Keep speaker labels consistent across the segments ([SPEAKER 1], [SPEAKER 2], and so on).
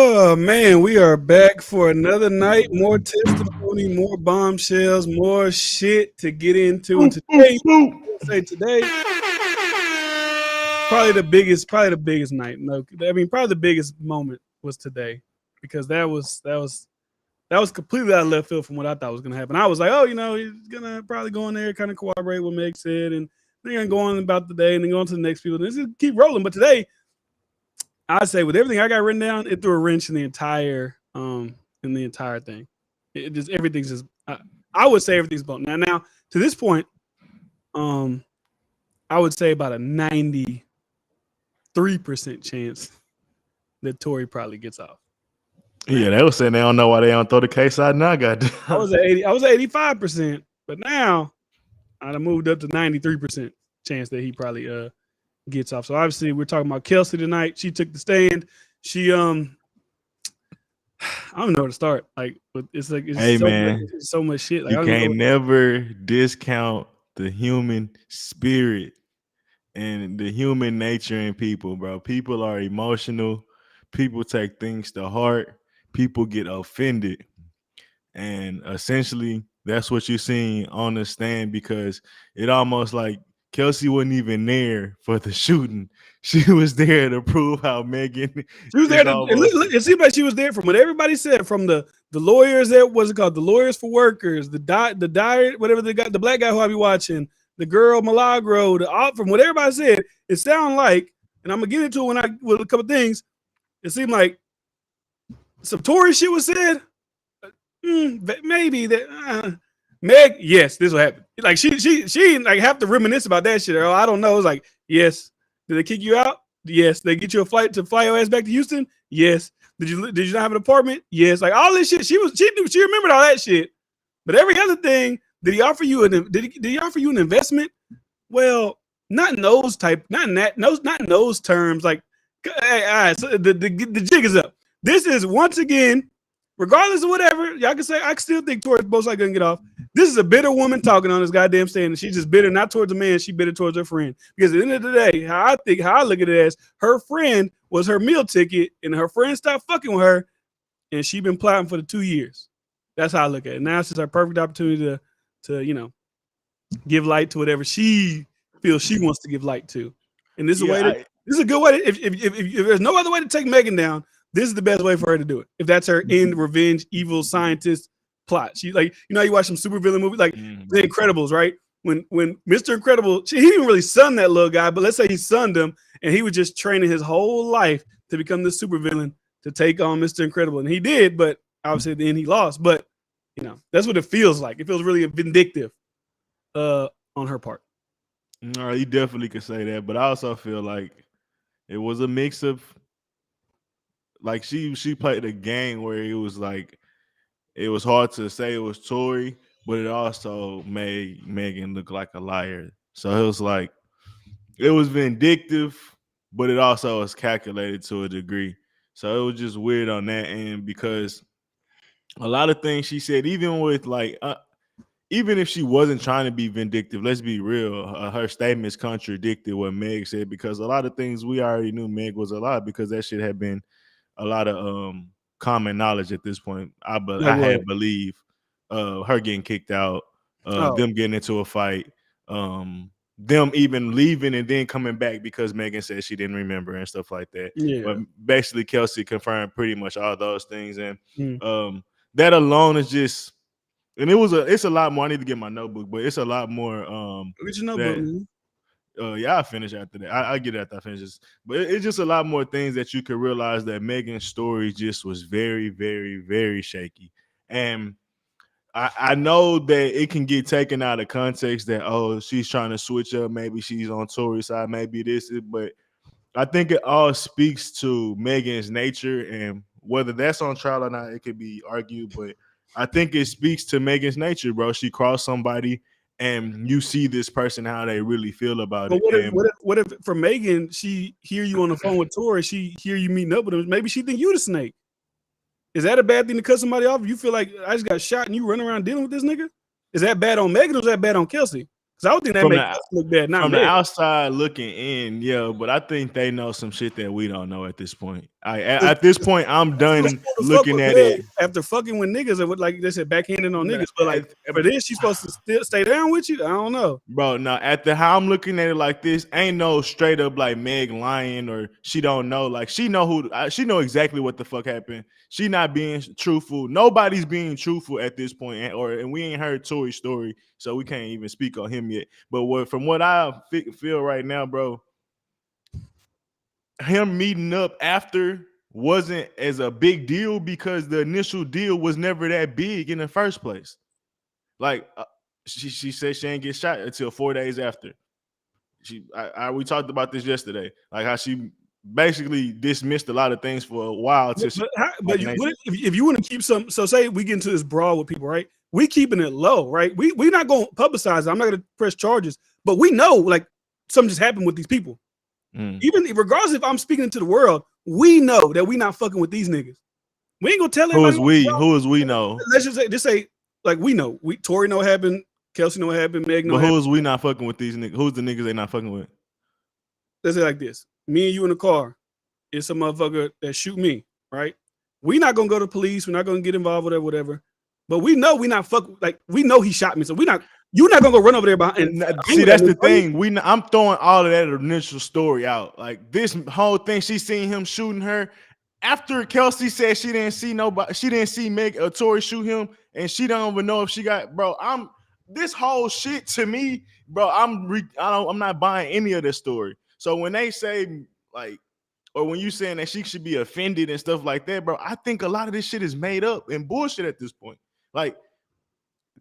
[SPEAKER 1] Oh man, we are back for another night. More testimony, more bombshells, more shit to get into. And today, probably the biggest night. No, I mean probably the biggest moment was today because that was completely out of left field from what I thought was gonna happen. I was like, oh, he's gonna probably go in there, kind of cooperate with Meg said, and they're gonna go on about the day and then go on to the next people. And this just keep rolling. But today, I say with everything I got written down, it threw a wrench in the entire thing. It just everything's just I would say everything's bumped. Now to this point, I would say about a 93% chance that Tory probably gets off.
[SPEAKER 2] Yeah, they were saying they don't know why they don't throw the case out now.
[SPEAKER 1] I was at 85%, but now I moved up to 93% chance that he probably gets off. So obviously we're talking about Kelsey tonight. She took the stand. She I don't know where to start. Like it's
[SPEAKER 2] hey
[SPEAKER 1] so
[SPEAKER 2] man,
[SPEAKER 1] much, so much shit. Like,
[SPEAKER 2] you can't never discount the human spirit and the human nature in people, bro. People are emotional. People take things to heart. People get offended. And essentially, that's what you're seeing on the stand because it almost like Kelsey wasn't even there for the shooting. She was there to prove how Megan.
[SPEAKER 1] She was there. It seemed like she was there from what everybody said, from the lawyers that was it called, the lawyers for workers, the diet, whatever they got, the black guy who I be watching, the girl Milagro, from what everybody said, it sounded like, and I'm gonna get into it with a couple things. It seemed like some Tory shit was said. Maybe that Meg, yes, this will happen. Like she didn't like have to reminisce about that shit. Or I don't know. It was like, yes. Did they kick you out? Yes. They get you a flight to fly your ass back to Houston? Yes. Did you not have an apartment? Yes. Like all this shit. She remembered all that shit. But every other thing, did he offer you an investment? Well, not in those terms. Like, hey, all right, so the jig is up. This is once again, regardless of whatever, y'all can say, I still think Tory's most likely gonna get off. This is a bitter woman talking on this goddamn stand, and she's just bitter, not towards a man, she bitter towards her friend. Because at the end of the day, how I look at it as her friend was her meal ticket, and her friend stopped fucking with her, and she been plotting for the 2 years. That's how I look at it. Now it's just her perfect opportunity to give light to whatever she feels she wants to give light to. And this is this is a good way. If there's no other way to take Megan down, this is the best way for her to do it. If that's her end revenge, evil scientist plot. She like, you watch some supervillain movies like The Incredibles, right? When Mr. Incredible, he didn't really son that little guy, but let's say he sunned him and he was just training his whole life to become this supervillain to take on Mr. Incredible. And he did, but obviously at the end he lost. But that's what it feels like. It feels really vindictive on her part.
[SPEAKER 2] All right, you definitely could say that, but I also feel like it was a mix of like she played a game where it was like it was hard to say it was Tory, but it also made Megan look like a liar. So it was like it was vindictive, but it also was calculated to a degree. So it was just weird on that end because a lot of things she said, even with like even if she wasn't trying to be vindictive, let's be real, her statements contradicted what Meg said because a lot of things we already knew Meg was a lie because that shit had been a lot of common knowledge at this point. I had believe her getting kicked out, them getting into a fight, them even leaving and then coming back because Megan said she didn't remember and stuff like that.
[SPEAKER 1] Yeah.
[SPEAKER 2] But basically Kelsey confirmed pretty much all those things. And that alone is just, and it's a lot more. I need to get my notebook, but it's a lot more.
[SPEAKER 1] Get your notebook.
[SPEAKER 2] I'll finish after that. I get it after I finish this. But it's just a lot more things that you could realize that Megan's story just was very, very, very shaky. And I know that it can get taken out of context that, she's trying to switch up. Maybe she's on Tory's side. Maybe this is, but I think it all speaks to Megan's nature, and whether that's on trial or not, it could be argued, but I think it speaks to Megan's nature, bro. She crossed somebody and you see this person, how they really feel about it.
[SPEAKER 1] What if for Megan, she hear you on the phone with Tory, she hear you meeting up with him, maybe she think you the snake. Is that a bad thing to cut somebody off? You feel like I just got shot and you running around dealing with this nigga? Is that bad on Megan or is that bad on Kelsey? Because I would think that makes Kelsey look bad. Not
[SPEAKER 2] from
[SPEAKER 1] Meg.
[SPEAKER 2] The outside looking in, yeah, but I think they know some shit that we don't know at this point. At this point, I'm done looking at it.
[SPEAKER 1] After fucking with niggas and with, like they said, backhanding on niggas. But like for this, she's supposed to still stay down with you. I don't know,
[SPEAKER 2] bro. Now how I'm looking at it like this, ain't no straight up like Meg lying or she don't know. Like she know she know exactly what the fuck happened. She not being truthful. Nobody's being truthful at this point, and we ain't heard Tory's story, so we can't even speak on him yet. But from what I feel right now, bro, him meeting up after wasn't as a big deal because the initial deal was never that big in the first place. Like she said she ain't get shot until 4 days after. We talked about this yesterday, like how she basically dismissed a lot of things for a while.
[SPEAKER 1] If you want to keep some, so say we get into this brawl with people, right? We keeping it low, right? We're not going to publicize it. I'm not going to press charges, but we know like something just happened with these people. Even regardless if I'm speaking to the world, we know that we not fucking with these niggas. We ain't gonna tell anybody.
[SPEAKER 2] Who is we know?
[SPEAKER 1] Let's just say like we know. Tory know what happened. Kelsey know what happened. Meg know.
[SPEAKER 2] But who is we not fucking with these niggas? Who's the niggas they not fucking with?
[SPEAKER 1] Let's say like this: me and you in the car. It's a motherfucker that shoot me, right? We not gonna go to police. We're not gonna get involved with whatever. But we know we not fuck. Like we know he shot me, so we not. You're not gonna go run over there behind.
[SPEAKER 2] See, that's the thing. I'm throwing all of that initial story out. Like this whole thing, she seen him shooting her. After Kelsey said she didn't see nobody, she didn't see Meg or Tory shoot him, and she don't even know if she got. Bro, this whole shit to me, bro. I'm not buying any of this story. So when they say like, or when you saying that she should be offended and stuff like that, bro, I think a lot of this shit is made up and bullshit at this point. Like,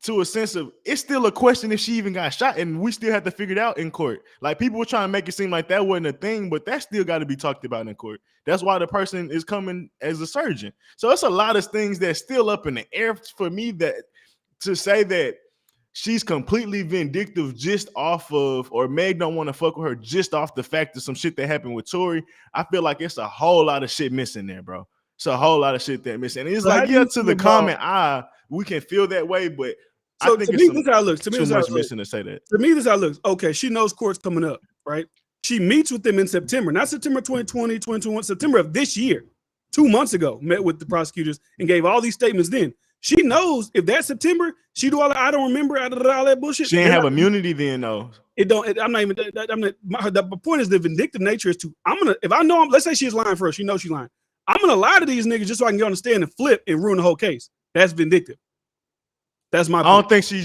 [SPEAKER 2] to a sense of, it's still a question if she even got shot, and we still have to figure it out in court. Like, people were trying to make it seem like that wasn't a thing, but that still got to be talked about in court. That's why the person is coming as a surgeon. So it's a lot of things that's still up in the air for me, that to say that she's completely vindictive just off of, or Meg don't want to fuck with her just off the fact of some shit that happened with Tory. I feel like it's a whole lot of shit missing there, bro. It's a whole lot of shit that missing. And it's like, yeah, to the common eye, we can feel that way, but
[SPEAKER 1] so I think
[SPEAKER 2] it's
[SPEAKER 1] this how it looks. To me,
[SPEAKER 2] too much missing to say that.
[SPEAKER 1] To me, this how it looks. Okay, she knows court's coming up, right? She meets with them in September, not September 2020, 2021, September of this year, 2 months ago, met with the prosecutors and gave all these statements then. She knows if that's September, she do all that, I don't remember, all that bullshit.
[SPEAKER 2] She ain't have immunity then, though.
[SPEAKER 1] I'm not even, the point is the vindictive nature is if I know, let's say she's lying first, she knows she's lying. I'm going to lie to these niggas just so I can get on the stand and flip and ruin the whole case. That's vindictive. That's my point.
[SPEAKER 2] I don't think she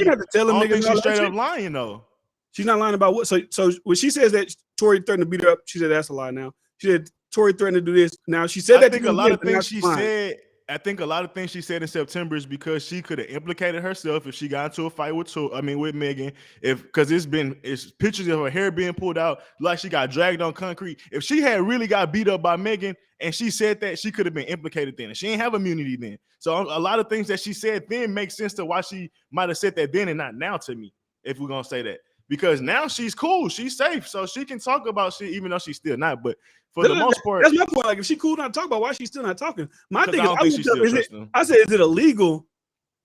[SPEAKER 2] have
[SPEAKER 1] to tell them niggas
[SPEAKER 2] she's straight up lying, though.
[SPEAKER 1] She's not lying about what. So when she says that Tory threatened to beat her up, she said that's a lie now. She said Tory threatened to do this. Now she said
[SPEAKER 2] I think a lot of things she said. I think a lot of things she said in September is because she could have implicated herself if she got into a fight with Megan. Because it's pictures of her hair being pulled out, like she got dragged on concrete. If she had really got beat up by Megan and she said that, she could have been implicated then. And she didn't have immunity then. So a lot of things that she said then make sense to why she might have said that then and not now to me, if we're gonna say that. Because now she's cool, she's safe, so she can talk about shit even though she's still not. But for the most part,
[SPEAKER 1] that's my point. Like, if she cool not to talk about, why she's still not talking? My thing I said, is it illegal?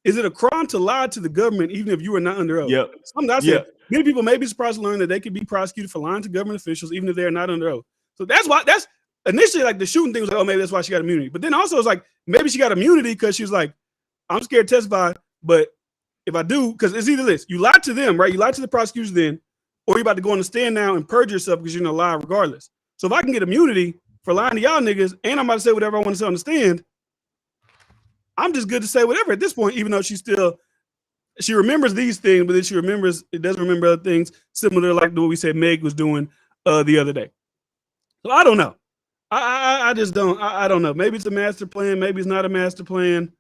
[SPEAKER 1] Is it a crime to lie to the government even if you are not under oath?
[SPEAKER 2] Yep.
[SPEAKER 1] Many people may be surprised to learn that they could be prosecuted for lying to government officials even if they're not under oath. So that's initially like the shooting thing was like, oh, maybe that's why she got immunity. But then also it's like maybe she got immunity because she was like, I'm scared to testify, but if I do, because it's either this, you lied to them, right? You lied to the prosecutors then, or you're about to go on the stand now and purge yourself because you're gonna lie regardless. So if I can get immunity for lying to y'all niggas, and I'm about to say whatever I want to say on the stand, I'm just good to say whatever at this point, even though she remembers these things, but then it doesn't remember other things similar like what we said Meg was doing the other day. So I don't know. I just don't. I don't know. Maybe it's a master plan. Maybe it's not a master plan.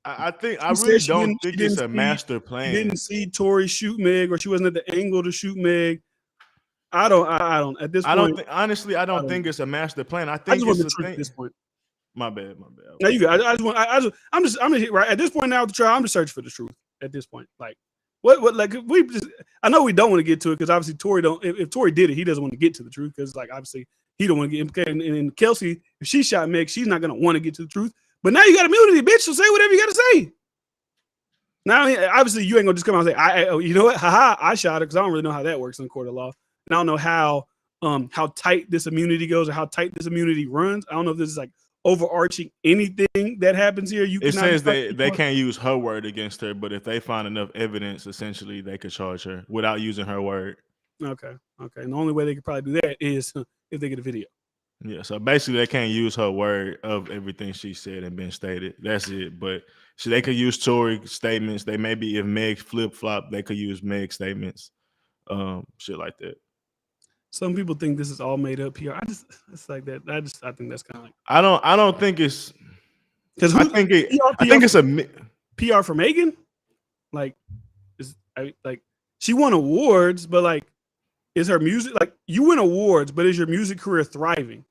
[SPEAKER 2] I really don't think it's a master plan.
[SPEAKER 1] She didn't see Tory shoot Meg, or she wasn't at the angle to shoot Meg. I don't at this point.
[SPEAKER 2] I don't think it's a master plan. I think it's a thing at this point. My bad.
[SPEAKER 1] Now you got. I'm just right at this point now with the trial. I'm just searching for the truth at this point. Like what like I know we don't want to get to it because obviously Tory don't. If Tory did it, he doesn't want to get to the truth because like obviously he don't want to get implicated. And Kelsey, if she shot Meg, she's not gonna want to get to the truth. But now you got immunity, bitch. So say whatever you got to say. Now, obviously, you ain't gonna just come out and say, you know what? Haha, I shot her because I don't really know how that works in the court of law. And I don't know how how tight this immunity goes or how tight this immunity runs. I don't know if this is like overarching anything that happens here. You
[SPEAKER 2] It
[SPEAKER 1] cannot be
[SPEAKER 2] says they can't use her word against her, but if they find enough evidence, essentially they could charge her without using her word.
[SPEAKER 1] Okay. And the only way they could probably do that is if they get a video.
[SPEAKER 2] Yeah, so basically they can't use her word of everything she said and been stated. That's it. But they could use Tory statements. They maybe if Meg flip flop, they could use Meg statements, shit like that.
[SPEAKER 1] Some people think this is all made up PR. It's like that. I think that's kind of like
[SPEAKER 2] I don't think it's
[SPEAKER 1] because
[SPEAKER 2] I think it's a
[SPEAKER 1] PR for Megan. Like like she won awards, but like is her music like you win awards, but is your music career thriving?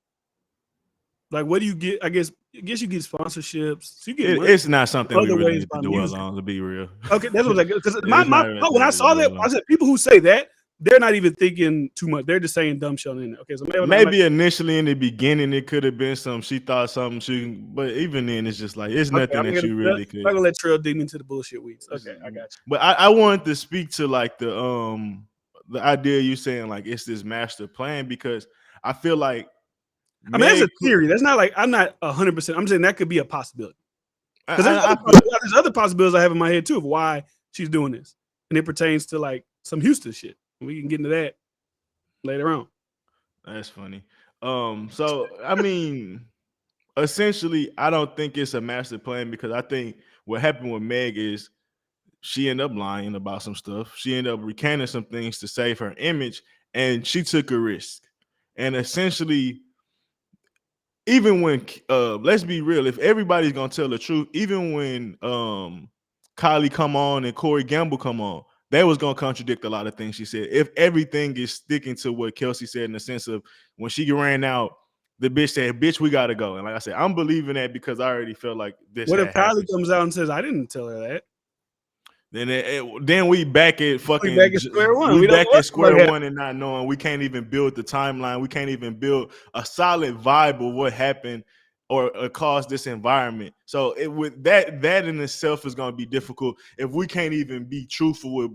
[SPEAKER 1] Like what do you get? I guess you get sponsorships. So you get
[SPEAKER 2] it's not something we really need to dwell
[SPEAKER 1] music.
[SPEAKER 2] on, to be real.
[SPEAKER 1] Okay, that's what because when I saw that, I said people who say that they're not even thinking too much. They're just saying dumb shit in there. Okay, so
[SPEAKER 2] maybe initially in the beginning it could have been she thought something but even then it's just like it's nothing that you really could.
[SPEAKER 1] I'm gonna let Trail dig into the bullshit weeds. Okay, I got you.
[SPEAKER 2] But I wanted to speak to like the idea you saying like it's this master plan because I feel like
[SPEAKER 1] I mean that's a theory. That's not like I'm not 100%. I'm saying that could be a possibility. Because there's other possibilities I have in my head too of why she's doing this, and it pertains to like some Houston shit. We can get into that later on.
[SPEAKER 2] That's funny. So I mean, essentially, I don't think it's a master plan because I think what happened with Meg is she ended up lying about some stuff. She ended up recanting some things to save her image, and she took a risk. And essentially, even when let's be real, if everybody's gonna tell the truth, even when Kylie come on and Corey Gamble come on, they was gonna contradict a lot of things she said. If everything is sticking to what Kelsey said in the sense of when she ran out, the bitch said, "Bitch, we gotta go." And like I said, I'm believing that because I already felt like this.
[SPEAKER 1] What if Kylie comes out and says, "I didn't tell her that"?
[SPEAKER 2] Then we back at fucking
[SPEAKER 1] square one.
[SPEAKER 2] We back at square one and not knowing. We can't even build the timeline. We can't even build a solid vibe of what happened or caused this environment. So with that in itself is going to be difficult if we can't even be truthful with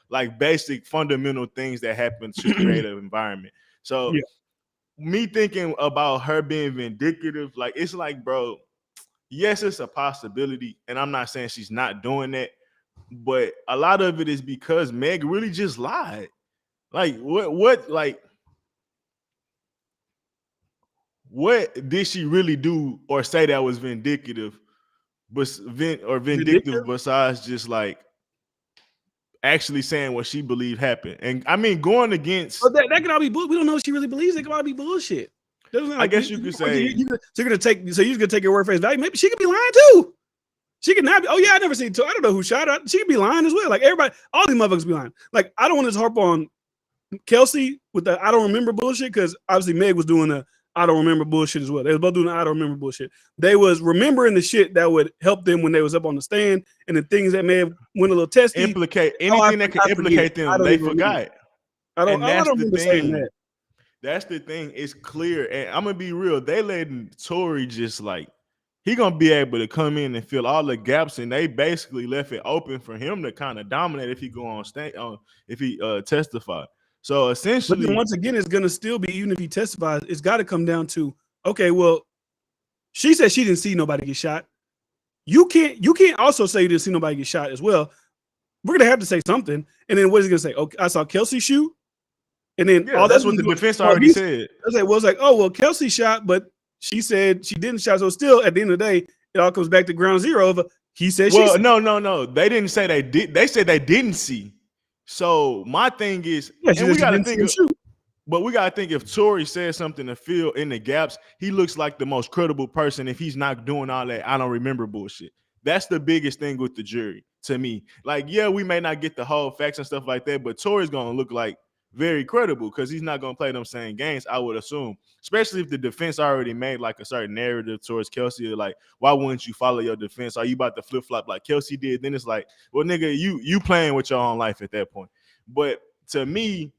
[SPEAKER 2] like basic fundamental things that happen to create an environment. So me thinking about her being vindictive, like it's like, bro, yes, it's a possibility, and I'm not saying she's not doing that. But a lot of it is because Meg really just lied. Like what did she really do or say that was vindictive, vindictive besides just like actually saying what she believed happened? And I mean, going against
[SPEAKER 1] that could all be bullshit. We don't know what she really believes. It could all be bullshit.
[SPEAKER 2] Like, I guess you could say
[SPEAKER 1] you're gonna take your word for face value. Maybe she could be lying too. She could not be. Oh yeah, I never seen. I don't know who shot her. She could be lying as well. Like everybody, all these motherfuckers be lying. Like I don't want to harp on Kelsey with the I don't remember bullshit because obviously Meg was doing the I don't remember bullshit as well. They was both doing the I don't remember bullshit. They was remembering the shit that would help them when they was up on the stand and the things that may have went a little testy.
[SPEAKER 2] Implicate anything that could implicate them. They forgot.
[SPEAKER 1] I don't remember saying that.
[SPEAKER 2] That's the thing. It's clear, and I'm gonna be real. They letting Tory just like. He gonna be able to come in and fill all the gaps, and they basically left it open for him to kind of dominate if he go on stage, if he testify. So essentially,
[SPEAKER 1] but then once again, it's gonna still be even if he testifies, it's got to come down to okay. Well, she said she didn't see nobody get shot. You can't also say you didn't see nobody get shot as well. We're gonna have to say something, and then what is he gonna say? Okay, I saw Kelsey shoot, and then
[SPEAKER 2] that's what the defense already said.
[SPEAKER 1] I was like, well, it's like, oh well, Kelsey shot, but she said she didn't shot. So still, at the end of the day, it all comes back to ground zero of he said she said.
[SPEAKER 2] No. They didn't say they did. They said they didn't see. So my thing is, and we gotta think. But we gotta think if Tory says something to fill in the gaps, he looks like the most credible person if he's not doing all that I don't remember bullshit. That's the biggest thing with the jury to me. Like, yeah, we may not get the whole facts and stuff like that, but Tory's gonna look like very credible because he's not gonna play them same games, I would assume. Especially if the defense already made like a certain narrative towards Kelsey, like, why wouldn't you follow your defense? Are you about to flip-flop like Kelsey did? Then it's like, well, nigga, you playing with your own life at that point. But to me,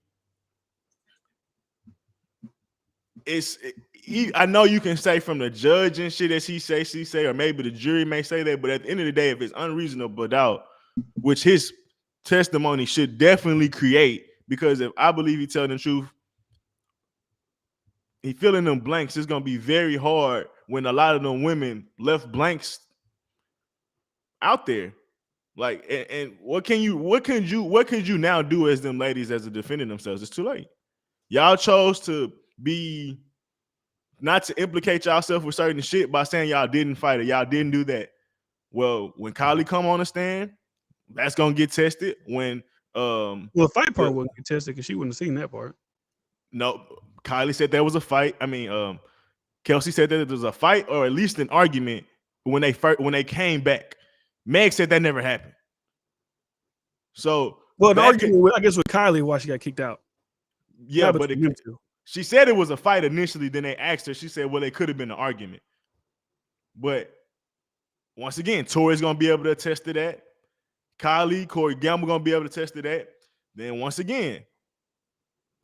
[SPEAKER 2] I know you can say from the judge and shit as he say, or maybe the jury may say that, but at the end of the day, if it's unreasonable doubt, which his testimony should definitely create, because if I believe he telling the truth, he filling them blanks. It's gonna be very hard when a lot of them women left blanks out there. Like, and what can you now do as them ladies as to defending themselves? It's too late. Y'all chose to be not to implicate yourself with certain shit by saying y'all didn't fight it. Y'all didn't do that. Well, when Kylie come on the stand, that's gonna get tested. When
[SPEAKER 1] the fight part wouldn't get tested because she wouldn't have seen that part.
[SPEAKER 2] No, Kylie said there was a fight. I mean, Kelsey said that there was a fight or at least an argument when they came back. Meg said that never happened. So,
[SPEAKER 1] well, the argument, I guess, with Kylie, why she got kicked out.
[SPEAKER 2] Yeah, but she said it was a fight initially. Then they asked her. She said, "Well, it could have been an argument." But once again, Tory's gonna be able to attest to that. Kylie, Corey Gamble gonna be able to attest to that. Then once again,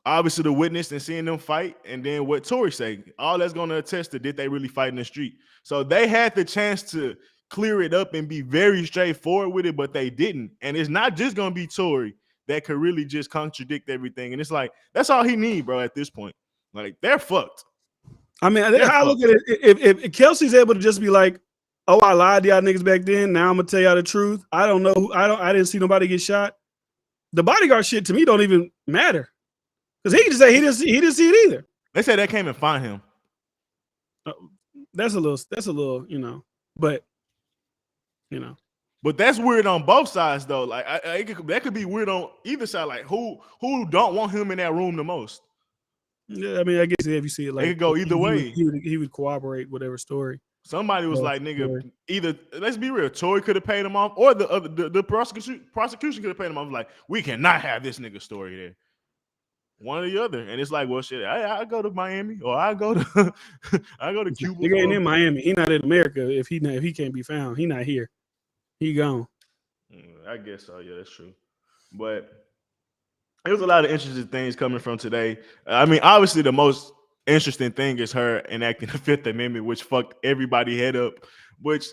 [SPEAKER 2] obviously the witness and seeing them fight, and then what Tory say, all that's gonna attest to did they really fight in the street. So they had the chance to clear it up and be very straightforward with it, but they didn't. And it's not just gonna be Tory that could really just contradict everything. And it's like, that's all he need, bro, at this point. Like, they're fucked.
[SPEAKER 1] I mean, I look at it, if Kelsey's able to just be like, oh, I lied to y'all niggas back then, now I'm gonna tell y'all the truth. I don't know. I didn't see nobody get shot. The bodyguard shit to me don't even matter. Because he can just say he didn't see it either.
[SPEAKER 2] They said they came and find him.
[SPEAKER 1] That's a little, but
[SPEAKER 2] But that's weird on both sides, though. Like, that could be weird on either side. Like, who don't want him in that room the most?
[SPEAKER 1] Yeah, I mean, I guess if you see it like,
[SPEAKER 2] it could go either way.
[SPEAKER 1] He would corroborate whatever story.
[SPEAKER 2] Somebody was like, nigga, either, let's be real, Tory could have paid him off, or the prosecution could have paid him off. Like, we cannot have this nigga story there. One or the other. And it's like, well, shit, I go to Miami, or I go to Cuba.
[SPEAKER 1] Nigga ain't in Miami. He not in America. If he can't be found, he not here. He gone.
[SPEAKER 2] I guess so. Yeah, that's true. But there's a lot of interesting things coming from today. I mean, obviously, the most interesting thing is her enacting the Fifth Amendment, which fucked everybody head up. Which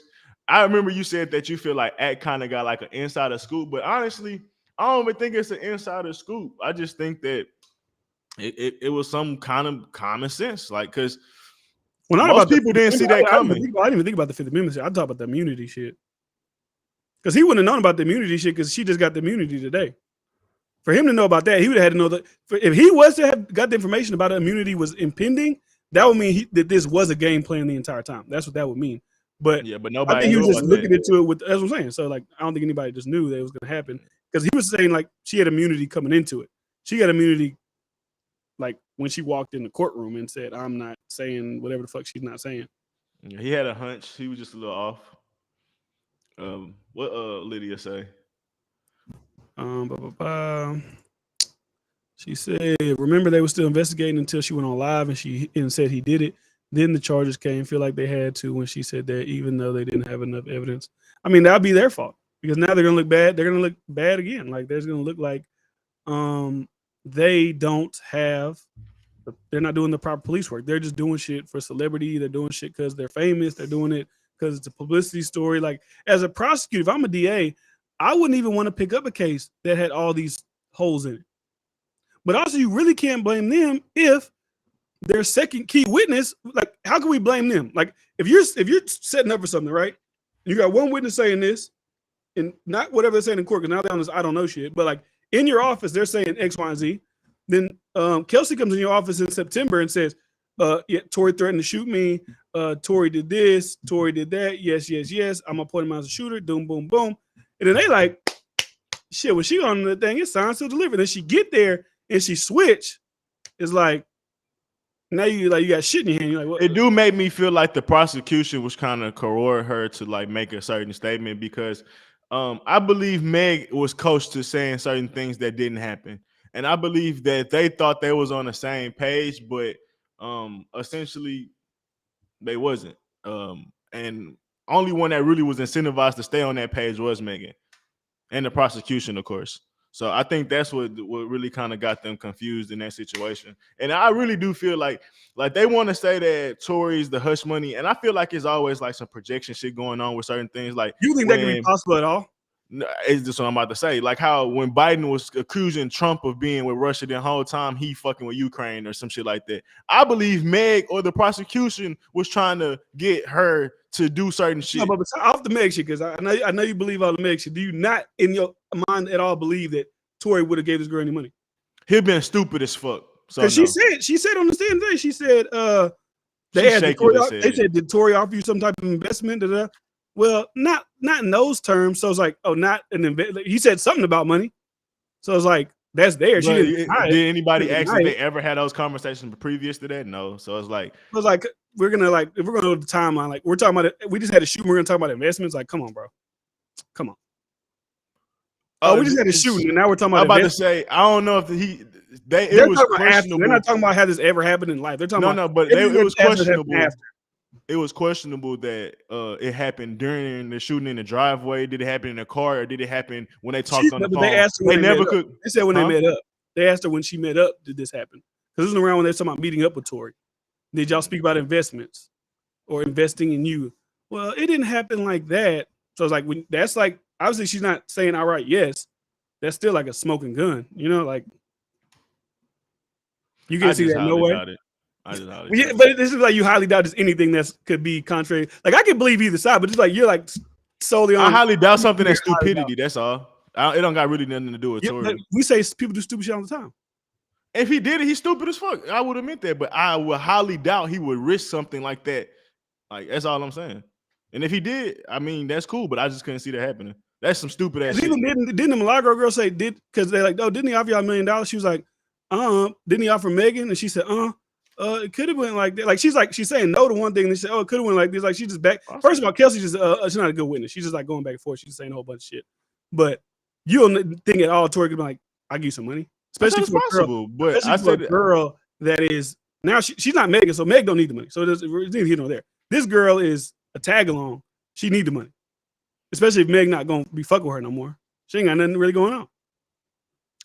[SPEAKER 2] I remember you said that you feel like Act kind of got like an insider scoop. But honestly, I don't even think it's an insider scoop. I just think that it was some kind of common sense. Like, because most people didn't see that coming.
[SPEAKER 1] I didn't even think about the Fifth Amendment shit. I talk about the immunity shit. Because he wouldn't have known about the immunity shit because she just got the immunity today. For him to know about that, he would have had to know that. If he was to have got the information about the immunity was impending, that would mean that this was a game plan the entire time. That's what that would mean. But
[SPEAKER 2] yeah, but nobody.
[SPEAKER 1] I think he was just looking into it with. That's what I'm saying. So like, I don't think anybody just knew that it was going to happen because he was saying like she had immunity coming into it. She got immunity like when she walked in the courtroom and said, "I'm not saying whatever the fuck she's not saying."
[SPEAKER 2] Yeah, he had a hunch. He was just a little off. What Lydia say?
[SPEAKER 1] She said, remember they were still investigating until she went on live and said he did it. Then the charges came. Feel like they had to when she said that, even though they didn't have enough evidence. I mean, that'll be their fault because now they're gonna look bad. They're gonna look bad again. Like there's gonna look like they're not doing the proper police work. They're just doing shit for celebrity. They're doing shit because they're famous. They're doing it because it's a publicity story. Like as a prosecutor, if I'm a DA, I wouldn't even want to pick up a case that had all these holes in it. But also, you really can't blame them if their second key witness. Like, how can we blame them? Like, if you're setting up for something, right? You got one witness saying this, and not whatever they're saying in court. Because now they're on this I don't know shit. But like in your office, they're saying X, Y, and Z. Then Kelsey comes in your office in September and says, yeah, Tory threatened to shoot me. Tory did this. Tory did that. Yes, yes, yes. I'm gonna point him as a shooter. Boom, boom, boom. And then they like, shit, when she on the thing, it's signed, still delivered. Then she get there and she switch. It's like, now you got shit in your hand. You're like, what?
[SPEAKER 2] It do make me feel like the prosecution was kind of corroborate her to like make a certain statement because I believe Meg was coached to saying certain things that didn't happen. And I believe that they thought they was on the same page, but essentially they wasn't. And only one that really was incentivized to stay on that page was Megan and the prosecution, of course. So I think that's what really kind of got them confused in that situation. And I really do feel like they want to say that Tory's the hush money. And I feel like it's always like some projection shit going on with certain things. Like,
[SPEAKER 1] you think that can be possible at all?
[SPEAKER 2] It's just what I'm about to say. Like how when Biden was accusing Trump of being with Russia the whole time he fucking with Ukraine or some shit like that. I believe Meg or the prosecution was trying to get her to do certain shit.
[SPEAKER 1] No, but off the Meg shit, because I know you believe all the Meg shit. Do you not in your mind at all believe that Tory would have gave this girl any money?
[SPEAKER 2] He'd been stupid as fuck. So no.
[SPEAKER 1] she said on the stand today, she said they said, did Tory offer you some type of investment? Well, not in those terms. So it's like, oh, not an investment. He said something about money. So it's like, that's there. She didn't.
[SPEAKER 2] Did anybody ask if they ever had those conversations previous to that? No. So it's like,
[SPEAKER 1] we're gonna if we're gonna go to the timeline, like we're talking about it. We just had a shooting. We're gonna talk about investments. Like, come on, bro. Come on. We just had a shooting, and now we're talking about.
[SPEAKER 2] I'm about to say, I don't know if it was questionable.
[SPEAKER 1] They're not talking about how this ever happened in life. They're talking
[SPEAKER 2] but it was questionable. It was questionable that it happened during the shooting in the driveway. Did it happen in the car, or did it happen when they talked on the phone?
[SPEAKER 1] They asked her They said when they met up. They asked her when she met up, did this happen? Because this was around when they were talking about meeting up with Tory. Did y'all speak about investments or investing in you? Well, it didn't happen like that. So it's like, that's like, obviously she's not saying outright yes. That's still like a smoking gun, like you can't see that no way. But this is like you highly doubt there's anything that could be contrary. Like I can believe either side, but it's like you're like solely on.
[SPEAKER 2] I highly doubt something that's stupidity. That's all. It don't got really nothing to do with Tory.
[SPEAKER 1] We say people do stupid shit all the time.
[SPEAKER 2] If he did it, he's stupid as fuck. I would admit that, but I would highly doubt he would risk something like that. Like that's all I'm saying. And if he did, I mean that's cool, but I just couldn't see that happening. That's some stupid ass shit.
[SPEAKER 1] Didn't the Milagro girl say because they're like, oh, didn't he offer y'all $1 million? She was like, didn't he offer Megan? And she said, it could have went like that. Like she's saying no to one thing, and they said, oh, it could have went like this. Like she just back. First of all, Kelsey just she's not a good witness. She's just like going back and forth. She's saying a whole bunch of shit. But you don't think at all Tory could be like, I'll give you some money. Especially for possible, but I said a girl that is now she's not Megan, so Meg don't need the money. So it's neither here nor there. This girl is a tag along. She need the money. Especially if Meg not gonna be fucking with her no more. She ain't got nothing really going on.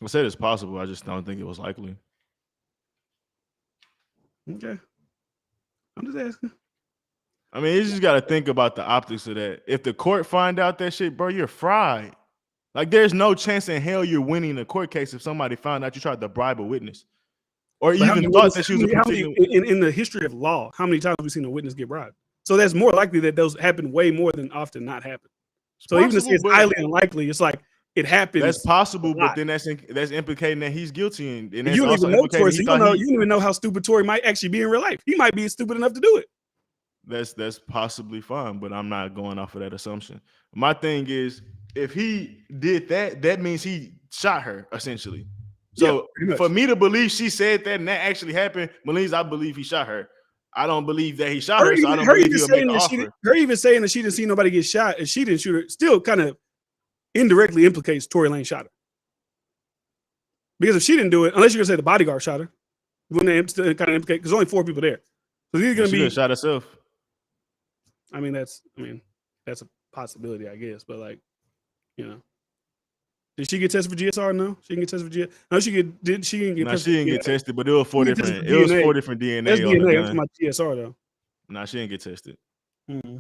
[SPEAKER 2] I said it's possible. I just don't think it was likely.
[SPEAKER 1] Okay. I'm just asking.
[SPEAKER 2] I mean, you just got to think about the optics of that. If the court find out that shit, bro, you're fried. Like, there's no chance in hell you're winning a court case if somebody found out you tried to bribe a witness. Or even thought that she was a particular...
[SPEAKER 1] In the history of law, how many times have we seen a witness get bribed? So that's more likely that those happen way more than often not happen. So even if it's highly unlikely, it's like it happens.
[SPEAKER 2] That's possible, but then that's implicating that he's guilty, and that's
[SPEAKER 1] you don't
[SPEAKER 2] also
[SPEAKER 1] even know Tory.
[SPEAKER 2] you
[SPEAKER 1] don't even know how stupid Tory might actually be in real life. He might be stupid enough to do it.
[SPEAKER 2] That's possibly fine, but I'm not going off of that assumption. My thing is, if he did that, that means he shot her essentially. So for me to believe she said that and that actually happened, Lanez, I believe he shot her. I don't believe that he shot her, so I don't believe he'll make an offer.
[SPEAKER 1] Her even saying that she didn't see nobody get shot and she didn't shoot her still kind of indirectly implicates Tory Lanez shot her. Because if she didn't do it, unless you're gonna say the bodyguard shot her, wouldn't they kind of implicate? Because only 4 people there, so he's gonna be
[SPEAKER 2] shot herself.
[SPEAKER 1] I mean, that's a possibility, I guess. But like, did she get tested for GSR? No, she didn't get tested for GSR. No, she didn't get tested.
[SPEAKER 2] She didn't get tested, but it was 4 different. It was 4 different DNA.
[SPEAKER 1] That's DNA. I'm talking about GSR though.
[SPEAKER 2] Nah, she didn't get tested.
[SPEAKER 1] Mm-hmm.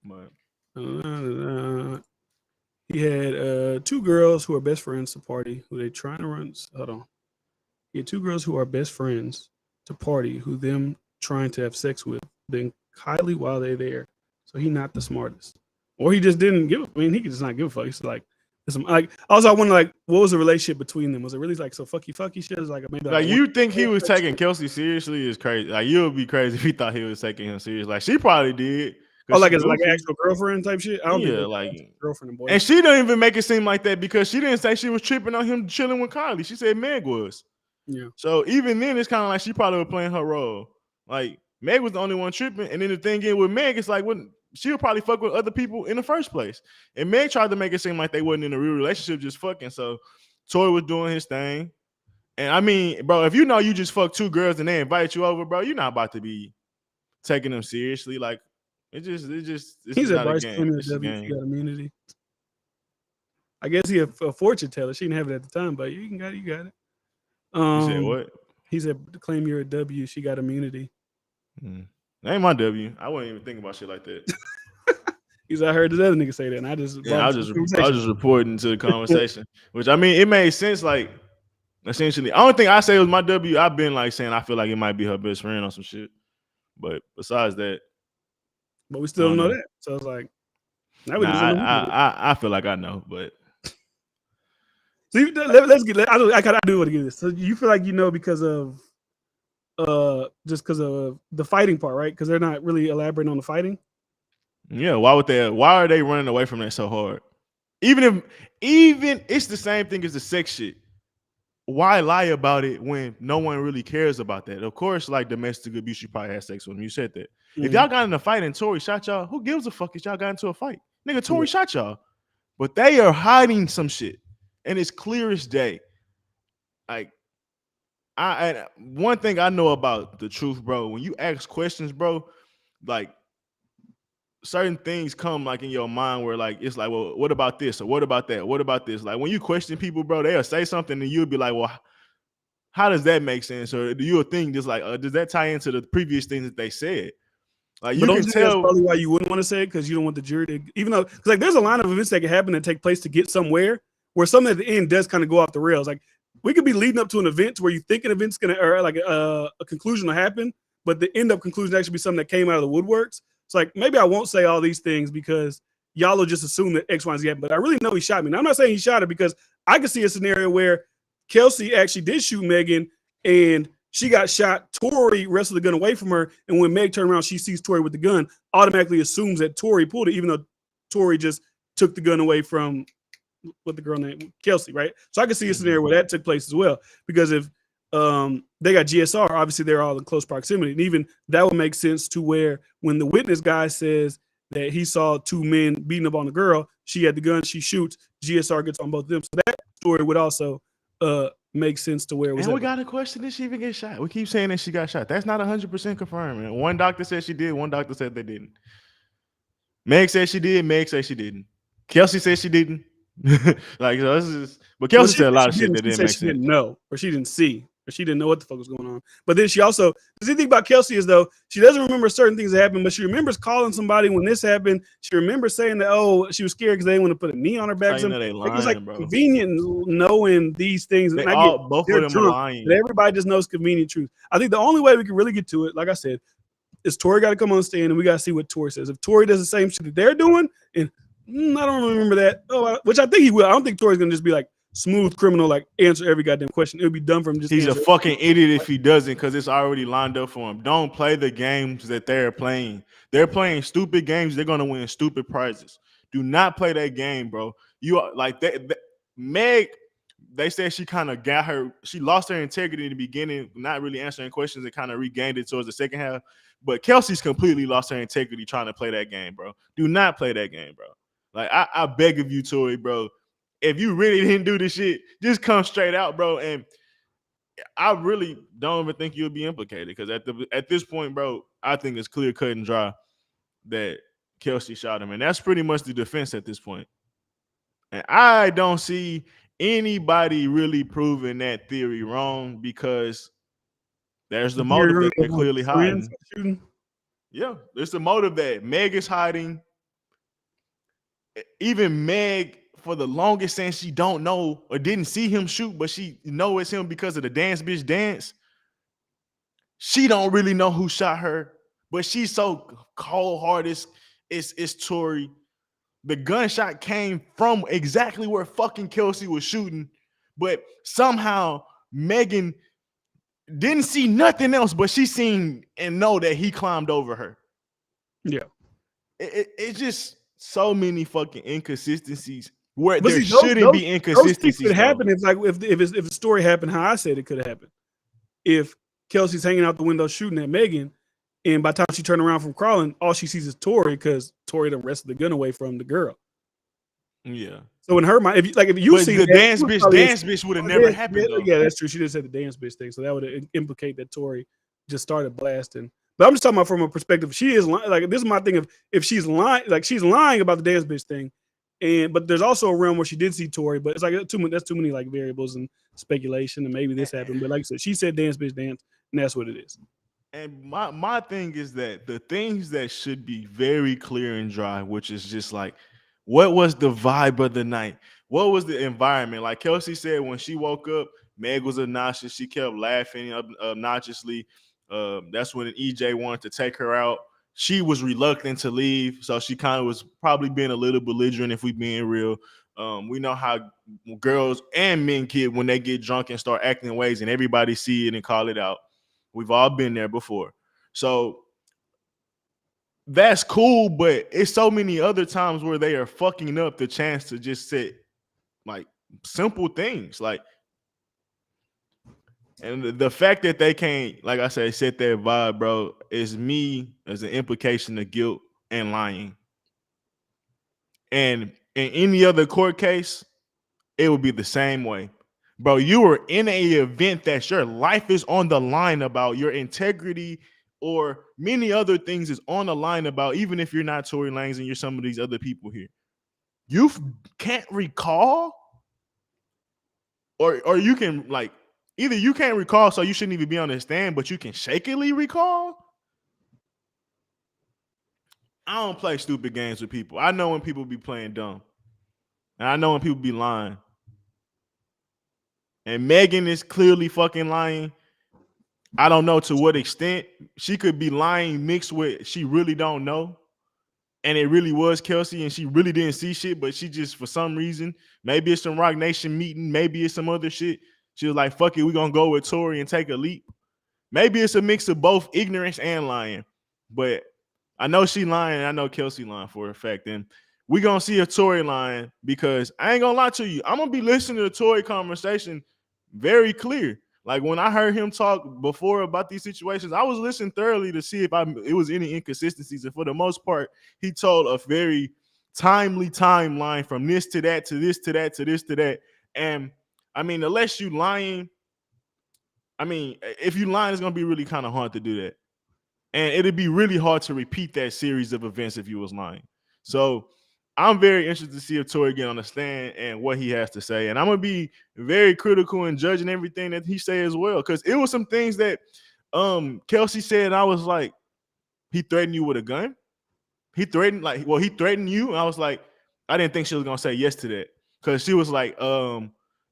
[SPEAKER 1] But he had 2 girls who are best friends to party who they trying to run. Hold on. He had 2 girls who are best friends to party who them trying to have sex with. Then Kylie while they're there. So he not the smartest, or he just didn't give. I mean, he could just not give a fuck. He's like. Also, I wonder, like, what was the relationship between them? Was it really like so fucky shit? Like maybe
[SPEAKER 2] like you think he was taking Kelsey seriously is crazy. Like you would be crazy if he thought he was taking him seriously. Like she probably did.
[SPEAKER 1] Oh, like it's like an actual girlfriend type shit. I don't think
[SPEAKER 2] like
[SPEAKER 1] girlfriend and boy.
[SPEAKER 2] And she don't even make it seem like that because she didn't say she was tripping on him chilling with Kylie. She said Meg was.
[SPEAKER 1] Yeah.
[SPEAKER 2] So even then, it's kind of like she probably was playing her role. Like Meg was the only one tripping, and then the thing is with Meg, it's like when. She would probably fuck with other people in the first place. And Meg tried to make it seem like they wasn't in a real relationship, just fucking. So Tory was doing his thing. And I mean, bro, if you know you just fucked 2 girls and they invite you over, bro, you're not about to be taking them seriously. Like it's
[SPEAKER 1] he's a Bryce Claiming he got immunity. I guess he a fortune teller. She didn't have it at the time, but you got it.
[SPEAKER 2] You said what?
[SPEAKER 1] He said claim you're a W, she got immunity.
[SPEAKER 2] That ain't my W. I wouldn't even think about shit like that.
[SPEAKER 1] He's I heard this other nigga say that, and I just
[SPEAKER 2] Yeah, I
[SPEAKER 1] brought it to
[SPEAKER 2] was
[SPEAKER 1] the
[SPEAKER 2] just
[SPEAKER 1] conversation.
[SPEAKER 2] reporting to the conversation, which I mean, it made sense. Like essentially, the only thing I say was my W. I've been like saying I feel like it might be her best friend or some shit. But besides that,
[SPEAKER 1] But we
[SPEAKER 2] I
[SPEAKER 1] still don't
[SPEAKER 2] don't
[SPEAKER 1] know
[SPEAKER 2] know.
[SPEAKER 1] that. So it's like now we
[SPEAKER 2] Nah,
[SPEAKER 1] just don't know.
[SPEAKER 2] I feel like I know, but
[SPEAKER 1] So let's get. I do want to get this. So you feel like you know because of just because of the fighting part, right? Because they're not really elaborating on the fighting.
[SPEAKER 2] yeah, why would they? Why are they running away from that so hard? Even it's the same thing as the sex shit. Why lie about it when no one really cares about that? Of course, like domestic abuse, you probably had sex with him. You said that. If y'all got in a fight and Tory shot y'all, who gives a fuck if y'all got into a fight? Nigga, Tory shot y'all. But they are hiding some shit. And it's clear as day. Like, one thing I know about the truth, bro, when you ask questions, bro, like certain things come like in your mind where like it's like, well, what about this or what about that? What about this? Like when you question people, bro, they'll say something and you'll be like, well, how does that make sense? Or do you think just like does that tie into the previous things that they said? Like
[SPEAKER 1] But
[SPEAKER 2] you
[SPEAKER 1] don't
[SPEAKER 2] can
[SPEAKER 1] you think that's
[SPEAKER 2] tell.
[SPEAKER 1] probably why you wouldn't want to say it because you don't want the jury to, even though, because like there's a line of events that can happen and take place to get somewhere where something at the end does kind of go off the rails. Like we could be leading up to an event where you think an event's gonna, or like a conclusion will happen, but the end up conclusion actually be something that came out of the woodworks. It's like maybe I won't say all these things because y'all will just assume that X, Y, and Z happened. But I really know he shot me. Now I'm not saying he shot her because I could see a scenario where Kelsey actually did shoot Megan and she got shot. Tory wrestled the gun away from her, and when Meg turned around, she sees Tory with the gun. Automatically assumes that Tory pulled it, even though Tory just took the gun away from what the girl named Kelsey, right? So I can see a scenario where that took place as well. Because if they got GSR, obviously they're all in close proximity, and even that would make sense to where when the witness guy says that he saw two men beating up on the girl, she had the gun, she shoots, GSR gets on both of them. So that story would also makes sense to where it was.
[SPEAKER 2] And we got a question: did she even get shot? We keep saying that she got shot. That's not 100% confirmed. Man. One doctor said she did. One doctor said they didn't. Meg said she did. Meg said she didn't. Kelsey said she didn't. Like so this is, but Kelsey said a lot of shit that didn't make sense.
[SPEAKER 1] She didn't know, or she didn't see, or she didn't know what the fuck was going on. But then she also, the thing about Kelsey is though she doesn't remember certain things that happened, but she remembers calling somebody when this happened. She remembers saying that she was scared because they didn't want to put a knee on her back.
[SPEAKER 2] You know they lying,
[SPEAKER 1] it's like
[SPEAKER 2] bro.
[SPEAKER 1] convenient knowing these things.
[SPEAKER 2] They
[SPEAKER 1] and I get
[SPEAKER 2] both of them are lying.
[SPEAKER 1] but everybody just knows convenient truth. I think the only way we can really get to it, like I said, is Tory got to come on the stand and we got to see what Tory says. If Tory does the same shit that they're doing, and I don't remember that. Which I think he will. I don't think Tory's gonna just be like smooth criminal, like answer every goddamn question. It would be dumb for him.
[SPEAKER 2] He's a fucking idiot if he doesn't, because it's already lined up for him. Don't play the games that they're playing. They're playing stupid games. They're gonna win stupid prizes. Do not play that game, bro. You are like that. Meg, they said she kind of she lost her integrity in the beginning, not really answering questions, and kind of regained it towards the second half. But Kelsey's completely lost her integrity trying to play that game, bro. Do not play that game, bro. Like I beg of you, Tory, bro. If you really didn't do this shit, just come straight out, bro. And I really don't even think you'll be implicated because at this point, bro, I think it's clear cut and dry that Kelsey shot him, and that's pretty much the defense at this point. And I don't see anybody really proving that theory wrong because there's the motive that they're clearly hiding. Yeah, there's the motive that Meg is hiding. Even Meg, for the longest since she don't know or didn't see him shoot, but she know it's him because of the dance bitch dance. She don't really know who shot her, but she's so cold-hearted. It's Tory. The gunshot came from exactly where fucking Kelsey was shooting, but somehow Megan didn't see nothing else, but she seen and know that he climbed over her.
[SPEAKER 1] Yeah.
[SPEAKER 2] It's just so many fucking inconsistencies where there shouldn't be inconsistencies.
[SPEAKER 1] Those could happen if the story happened how I said it could have happened. If Kelsey's hanging out the window shooting at Megan, and by the time she turned around from crawling, all she sees is Tory because Tory done wrestled the gun away from the girl.
[SPEAKER 2] Yeah.
[SPEAKER 1] So in her mind, if you see
[SPEAKER 2] the dance bitch would have never happened.
[SPEAKER 1] Yeah, that's true. She did say the dance bitch thing, so that would implicate that Tory just started blasting. But I'm just talking about from a perspective. She is like, this is my thing of if she's lying, like she's lying about the dance bitch thing, but there's also a realm where she did see Tory, but it's like that's too many like variables and speculation, and maybe this happened. But like I said, she said dance bitch dance, and that's what it is.
[SPEAKER 2] And my thing is that the things that should be very clear and dry, which is just like, what was the vibe of the night? What was the environment? Like Kelsey said, when she woke up, Meg was obnoxious. She kept laughing obnoxiously. That's when EJ wanted to take her out. She was reluctant to leave, so she kind of was probably being a little belligerent, if we being real. We know how girls and men get when they get drunk and start acting in ways, and everybody see it and call it out. We've all been there before. So that's cool, but it's so many other times where they are fucking up the chance to just say like simple things. Like, and the fact that they can't, like I said, set that vibe, bro, is me as an implication of guilt and lying. And in any other court case, it would be the same way. Bro, you were in a event that your life is on the line about, your integrity or many other things is on the line about, even if you're not Tory Lanez and you're some of these other people here. You can't recall, or you can like, either you can't recall, so you shouldn't even be on the stand, but you can shakily recall. I don't play stupid games with people. I know when people be playing dumb. And I know when people be lying. And Megan is clearly fucking lying. I don't know to what extent. She could be lying mixed with she really don't know. And it really was Kelsey and she really didn't see shit, but she just, for some reason, maybe it's some Rock Nation meeting, maybe it's some other shit. She was like, fuck it, we're going to go with Tory and take a leap. Maybe it's a mix of both ignorance and lying. But I know she lying and I know Kelsey lying for a fact. And we're going to see a Tory lying because I ain't going to lie to you. I'm going to be listening to the Tory conversation very clear. Like when I heard him talk before about these situations, I was listening thoroughly to see if it was any inconsistencies. And for the most part, he told a very timely timeline from this to that, to this to that, to this to that. And I mean, unless you lying, I mean, if you lying, it's going to be really kind of hard to do that. And it'd be really hard to repeat that series of events if you was lying. So I'm very interested to see if Tory get on the stand and what he has to say. And I'm going to be very critical in judging everything that he say as well. Because it was some things that Kelsey said, and I was like, he threatened you with a gun? He threatened you? And I was like, I didn't think she was going to say yes to that. Because she was like,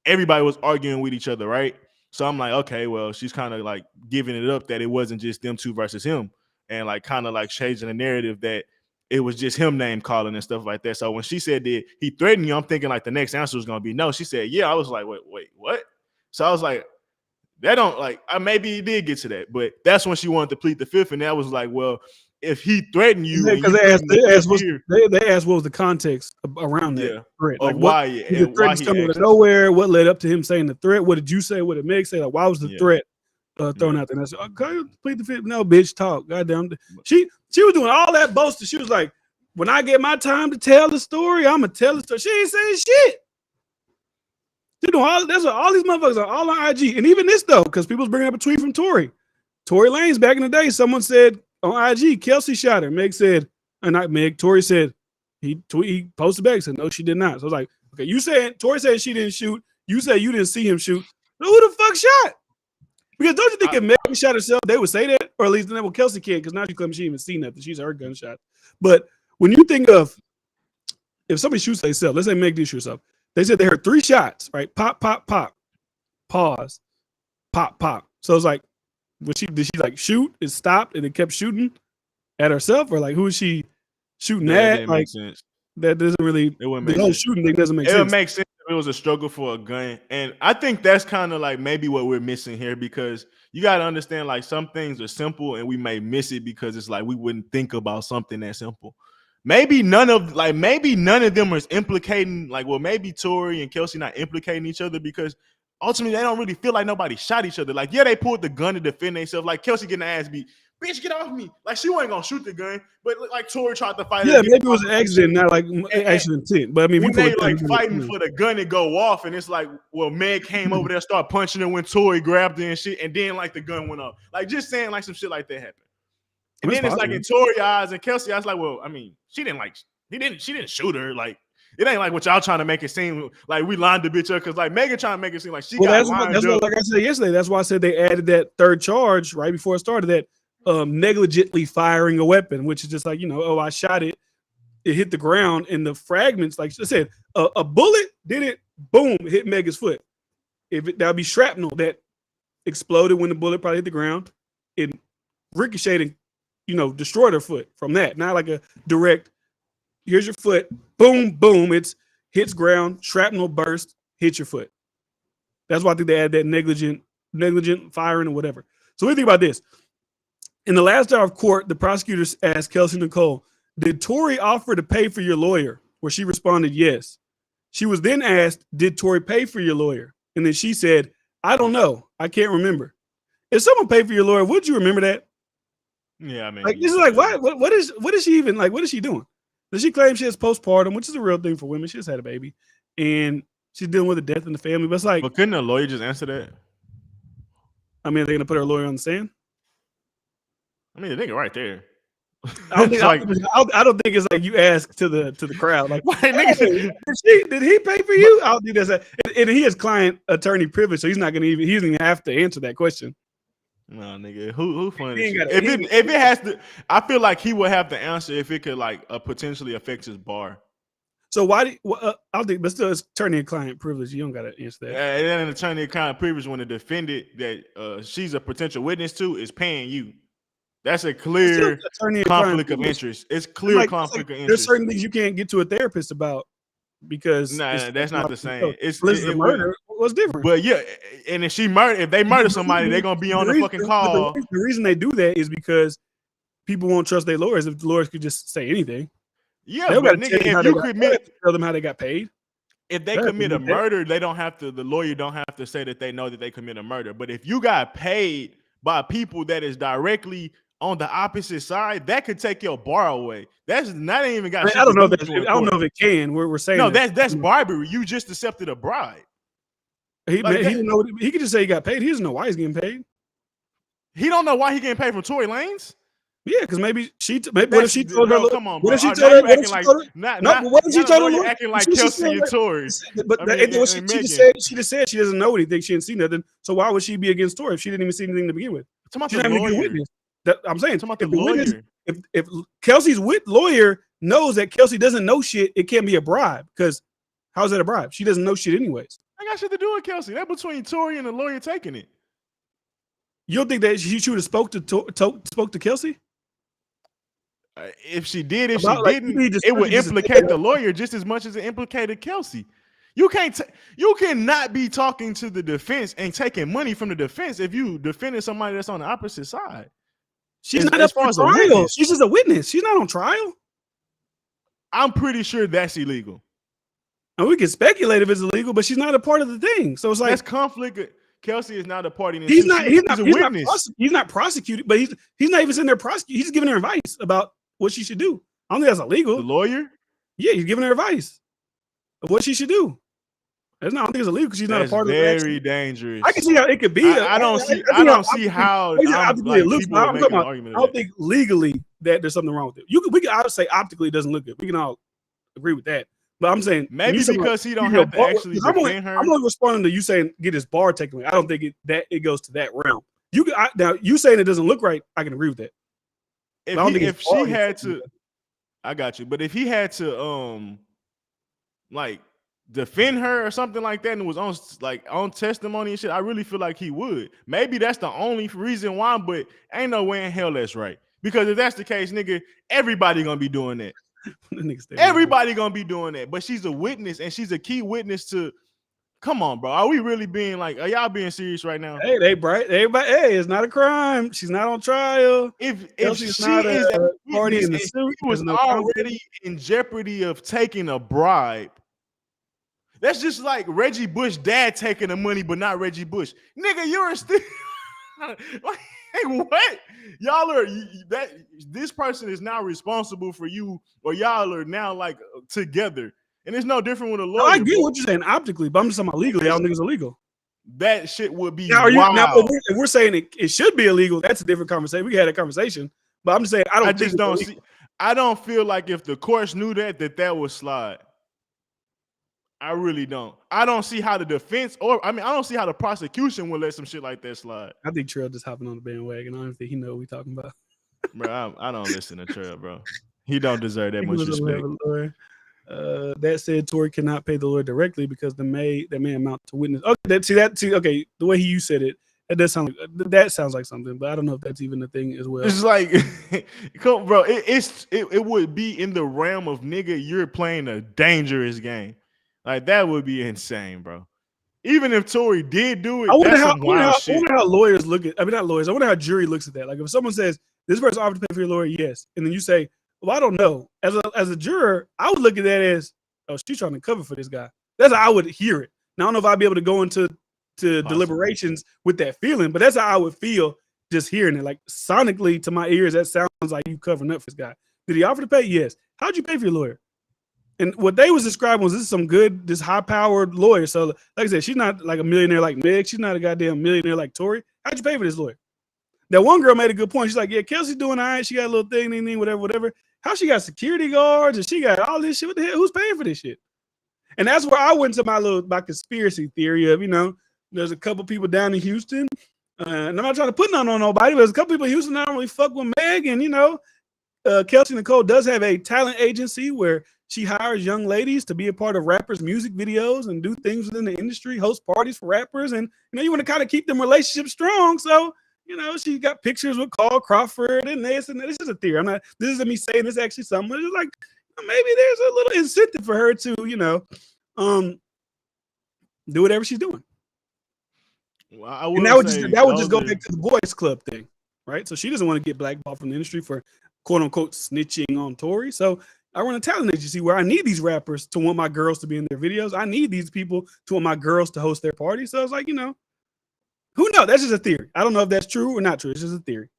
[SPEAKER 2] everybody was arguing with each other, right? So I'm like, okay, well, she's kind of like giving it up that it wasn't just them two versus him. And like kind of like changing the narrative that it was just him name calling and stuff like that. So when she said that he threatened you, I'm thinking like the next answer was going to be no. She said, yeah. I was like, wait, what? So I was like, that don't like, maybe he did get to that, but that's when she wanted to plead the fifth. And that was like, well, if he threatened you,
[SPEAKER 1] because they asked what was the context around that threat, like
[SPEAKER 2] why
[SPEAKER 1] the threat coming out of nowhere, what led up to him saying the threat, what did you say, what did Meg say, like why was the threat thrown out there? And I said, okay, plead the fifth. No, bitch, talk. Goddamn. She was doing all that boasting. She was like, when I get my time to tell the story, I'm gonna tell the story. She ain't saying shit. She doing all that's what all these motherfuckers are all on IG. And even this though, because people's bringing up a tweet from Tory Lanez back in the day. Someone said on IG, Kelsey shot her. Meg said, and not Meg, Tory said he posted back, said no, she did not. So I was like, okay, you said Tory said she didn't shoot. You said you didn't see him shoot. So who the fuck shot? Because don't you think if Megan shot herself, they would say that? Or at least well, Kelsey can't, because now she claims she didn't even see nothing. She's heard gunshot. But when you think of if somebody shoots themselves, let's say Meg did shoot herself, they said they heard 3 shots, right? Pop, pop, pop, pause, pop, pop. So it's like, did she like shoot and stopped and then kept shooting at herself, or like who is she shooting at? Like that doesn't really. It wouldn't make sense. Shooting thing doesn't make sense.
[SPEAKER 2] It would make sense if it was a struggle for a gun, and I think that's kind of like maybe what we're missing here, because you got to understand like some things are simple and we may miss it because it's like we wouldn't think about something that simple. Maybe none of them is implicating, like, well, maybe Tory and Kelsey not implicating each other because ultimately they don't really feel like nobody shot each other. Like, yeah, they pulled the gun to defend themselves. Like Kelsey getting the ass beat. Bitch, get off me. Like, she wasn't gonna shoot the gun, but like Tory tried to fight.
[SPEAKER 1] Yeah, maybe it was an accident, not like accident intent. But I mean,
[SPEAKER 2] when they like fighting for the gun to go off, and it's like, well, Meg came over there, started punching her when Tory grabbed her and shit, and then like the gun went off. Like, just saying like some shit like that happened. And then it's like in Tory eyes and Kelsey, I was like, well, I mean, she didn't shoot her. Like, it ain't like what y'all trying to make it seem like we lined the bitch up, because like Megan trying to make it seem like she got lined up.
[SPEAKER 1] That's what, like I said yesterday, that's why I said they added that third charge right before it started, that negligently firing a weapon, which is just like, oh, I shot it, it hit the ground, and the fragments, like I said, a bullet did it, boom, hit Megan's foot. That would be shrapnel that exploded when the bullet probably hit the ground. It ricocheted and, destroyed her foot from that. Not like a direct, here's your foot, boom, boom, it's hits ground, shrapnel burst, hits your foot. That's why I think they add that negligent firing or whatever. So what do you think about this? In the last hour of court, the prosecutors asked Kelsey Nicole, did Tory offer to pay for your lawyer? Where she responded, yes. She was then asked, did Tory pay for your lawyer? And then she said, I don't know. I can't remember. If someone paid for your lawyer, would you remember that?
[SPEAKER 2] Yeah, I mean,
[SPEAKER 1] like this is like what is she even like? What is she doing? Does she claim she has postpartum, which is a real thing for women? She just had a baby, and she's dealing with a death in the family. But it's like,
[SPEAKER 2] but couldn't a lawyer just answer that?
[SPEAKER 1] I mean, are they gonna put her lawyer on the stand?
[SPEAKER 2] I mean, the nigga right there.
[SPEAKER 1] I don't think it's like you ask to the crowd, like, hey, did he pay for you? I don't think that's and he has client attorney privilege, so he doesn't even have to answer that question.
[SPEAKER 2] No, nigga, who funny? If it has to, I feel like he would have to answer if it could like potentially affect his bar.
[SPEAKER 1] So why? I think, but still, it's attorney and client privilege. You don't got to answer that.
[SPEAKER 2] And then an attorney and client privilege when the defendant that she's a potential witness to is paying you. That's a clear conflict of interest. It's clear conflict of interest.
[SPEAKER 1] There's certain things you can't get to a therapist about because
[SPEAKER 2] that's not the same.
[SPEAKER 1] It's murder. What's different?
[SPEAKER 2] But yeah, and if they murder somebody, they're gonna be on the fucking call.
[SPEAKER 1] The reason they do that is because people won't trust their lawyers if the lawyers could just say anything.
[SPEAKER 2] Yeah, but nigga, if you commit,
[SPEAKER 1] tell them how they got paid.
[SPEAKER 2] If they commit a murder, they don't have to. The lawyer don't have to say that they know that they commit a murder. But if you got paid by people that is directly on the opposite side, that could take your bar away. That's not even got.
[SPEAKER 1] I don't know if it can. We're saying
[SPEAKER 2] no. That's bribery. You just accepted a bribe.
[SPEAKER 1] He didn't know. He could just say he got paid. He doesn't know why he's getting paid.
[SPEAKER 2] He don't know why he getting paid from Tory Lanez.
[SPEAKER 1] Yeah, because maybe what if she told her?
[SPEAKER 2] Come on,
[SPEAKER 1] bro. What if she
[SPEAKER 2] told her? What
[SPEAKER 1] if she told her?
[SPEAKER 2] Acting like Kelsey and Tory.
[SPEAKER 1] But she just said she doesn't know anything. She didn't see nothing. So why would she be against Tory if she didn't even see anything to begin with?
[SPEAKER 2] She's not even a good witness.
[SPEAKER 1] I'm saying, if Kelsey's lawyer knows that Kelsey doesn't know shit, it can't be a bribe. Because how's that a bribe? She doesn't know shit anyways.
[SPEAKER 2] I got shit to do with Kelsey. That's between Tory and the lawyer taking it.
[SPEAKER 1] You don't think that she should have spoke to Kelsey?
[SPEAKER 2] If she did, if she didn't, it would implicate the lawyer just as much as it implicated Kelsey. You cannot be talking to the defense and taking money from the defense if you defending somebody that's on the opposite side.
[SPEAKER 1] She's not up for trial. She's just a witness. She's not on trial.
[SPEAKER 2] I'm pretty sure that's illegal.
[SPEAKER 1] And we can speculate if it's illegal, but she's not a part of the thing. So it's like
[SPEAKER 2] that's conflict. Kelsey is not a party.
[SPEAKER 1] He's not a witness. He's not prosecuted, but he's not even sitting there prosecuting. He's giving her advice about what she should do. I don't think that's illegal.
[SPEAKER 2] The lawyer?
[SPEAKER 1] Yeah, he's giving her advice of what she should do. I don't think it's illegal because she's not a part of it.
[SPEAKER 2] Very dangerous.
[SPEAKER 1] I can see how it could be.
[SPEAKER 2] I don't see how. I
[SPEAKER 1] don't think legally that there's something wrong with it. We can I would say optically it doesn't look good. We can all agree with that. But I'm saying
[SPEAKER 2] maybe because he don't have to actually defend her.
[SPEAKER 1] I'm only responding to you saying get his bar taken away. I don't think it goes to that realm. Now you saying it doesn't look right. I can agree with that.
[SPEAKER 2] If she had to, I got you. But if he had to, like defend her or something like that, and was on testimony and shit, I really feel like he would. Maybe that's the only reason why. But ain't no way in hell that's right. Because if that's the case, nigga, everybody gonna be doing that. Everybody gonna be doing that. But she's a witness, and she's a key witness to. Come on, bro. Are we really being like? Are y'all being serious right now?
[SPEAKER 1] Hey, everybody. Hey, it's not a crime. She's not on trial.
[SPEAKER 2] If she's not a party in the suit, she was already in jeopardy of taking a bribe. That's just like Reggie Bush's dad taking the money, but not Reggie Bush. Nigga, you're still like, hey, what? Y'all are that this person is now responsible for you, or y'all are now like together. And it's no different with a lawyer.
[SPEAKER 1] I get what you're saying optically, but I'm just talking about legally. I don't think it's illegal.
[SPEAKER 2] That shit would be
[SPEAKER 1] now, if we're saying it should be illegal, that's a different conversation. We had a conversation, but I'm just saying
[SPEAKER 2] I don't feel like if the courts knew that would slide. I really don't. I don't see how the defense I don't see how the prosecution would let some shit like that slide.
[SPEAKER 1] I think Trail just hopping on the bandwagon. I don't think he know what we talking about.
[SPEAKER 2] Bro, I don't listen to Trail, bro. He don't deserve that
[SPEAKER 1] He
[SPEAKER 2] much
[SPEAKER 1] was a
[SPEAKER 2] respect.
[SPEAKER 1] lawyer. That said, Tory cannot pay the lawyer directly because that may amount to witness. Okay, okay, the way you said it, that sounds like something, but I don't know if that's even a thing as well.
[SPEAKER 2] It's like, bro, it would be in the realm of nigga, you're playing a dangerous game. Like that would be insane, bro. Even if Tory did do it, that's some wild shit.
[SPEAKER 1] I wonder how lawyers look at. I mean, not lawyers. I wonder how jury looks at that. Like if someone says this person offered to pay for your lawyer, yes, and then you say, well, I don't know. As a juror, I would look at that as, oh, she's trying to cover for this guy. That's how I would hear it. Now I don't know if I'd be able to go into deliberations with that feeling, but that's how I would feel just hearing it. Like sonically to my ears, that sounds like you covering up for this guy. Did he offer to pay? Yes. How'd you pay for your lawyer? And what they was describing was this high-powered lawyer. So, like I said, she's not like a millionaire like Meg. She's not a goddamn millionaire like Tory. How'd you pay for this lawyer? That one girl made a good point. She's like, yeah, Kelsey's doing all right. She got a little thing, whatever. How she got security guards and she got all this shit? What the hell? Who's paying for this shit? And that's where I went to my conspiracy theory of, there's a couple people down in Houston. And I'm not trying to put none on nobody, but there's a couple people in Houston that don't really fuck with Meg. And, Kelsey Nicole does have a talent agency where she hires young ladies to be a part of rappers' music videos and do things within the industry, host parties for rappers. And, you want to kind of keep them relationships strong. So, she got pictures with Carl Crawford and this and that. This is a theory. This isn't me saying this actually something. It's like, maybe there's a little incentive for her to, do whatever she's doing.
[SPEAKER 2] Well,
[SPEAKER 1] and that would just go back to the boys club thing, right? So she doesn't want to get blackballed from the industry for quote unquote snitching on Tory. So I run a talent agency where I need these rappers to want my girls to be in their videos. I need these people to want my girls to host their parties. So it's like, who knows? That's just a theory. I don't know if that's true or not true. It's just a theory.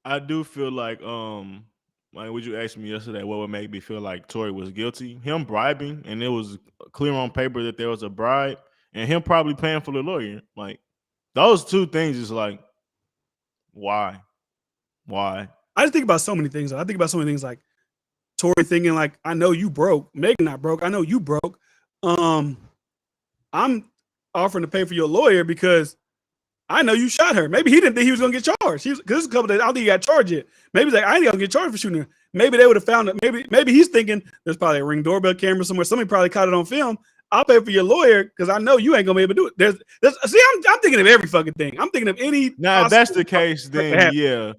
[SPEAKER 2] I do feel like, would you ask me yesterday what would make me feel like Tory was guilty? Him bribing, and it was clear on paper that there was a bribe, and him probably paying for the lawyer. Like, those two things is like, why? I
[SPEAKER 1] just think about so many things. I think about so many things like Tory thinking like, I know you broke. Megan not broke. I know you broke. I'm offering to pay for your lawyer because I know you shot her. Maybe he didn't think he was going to get charged. Because there's a couple days, I don't think he got charged yet. Maybe he's like, I ain't going to get charged for shooting her. Maybe they would have found it. Maybe he's thinking there's probably a Ring doorbell camera somewhere. Somebody probably caught it on film. I'll pay for your lawyer because I know you ain't going to be able to do it. I'm thinking of every fucking thing. I'm thinking of any.
[SPEAKER 2] Now, if that's the case, then yeah.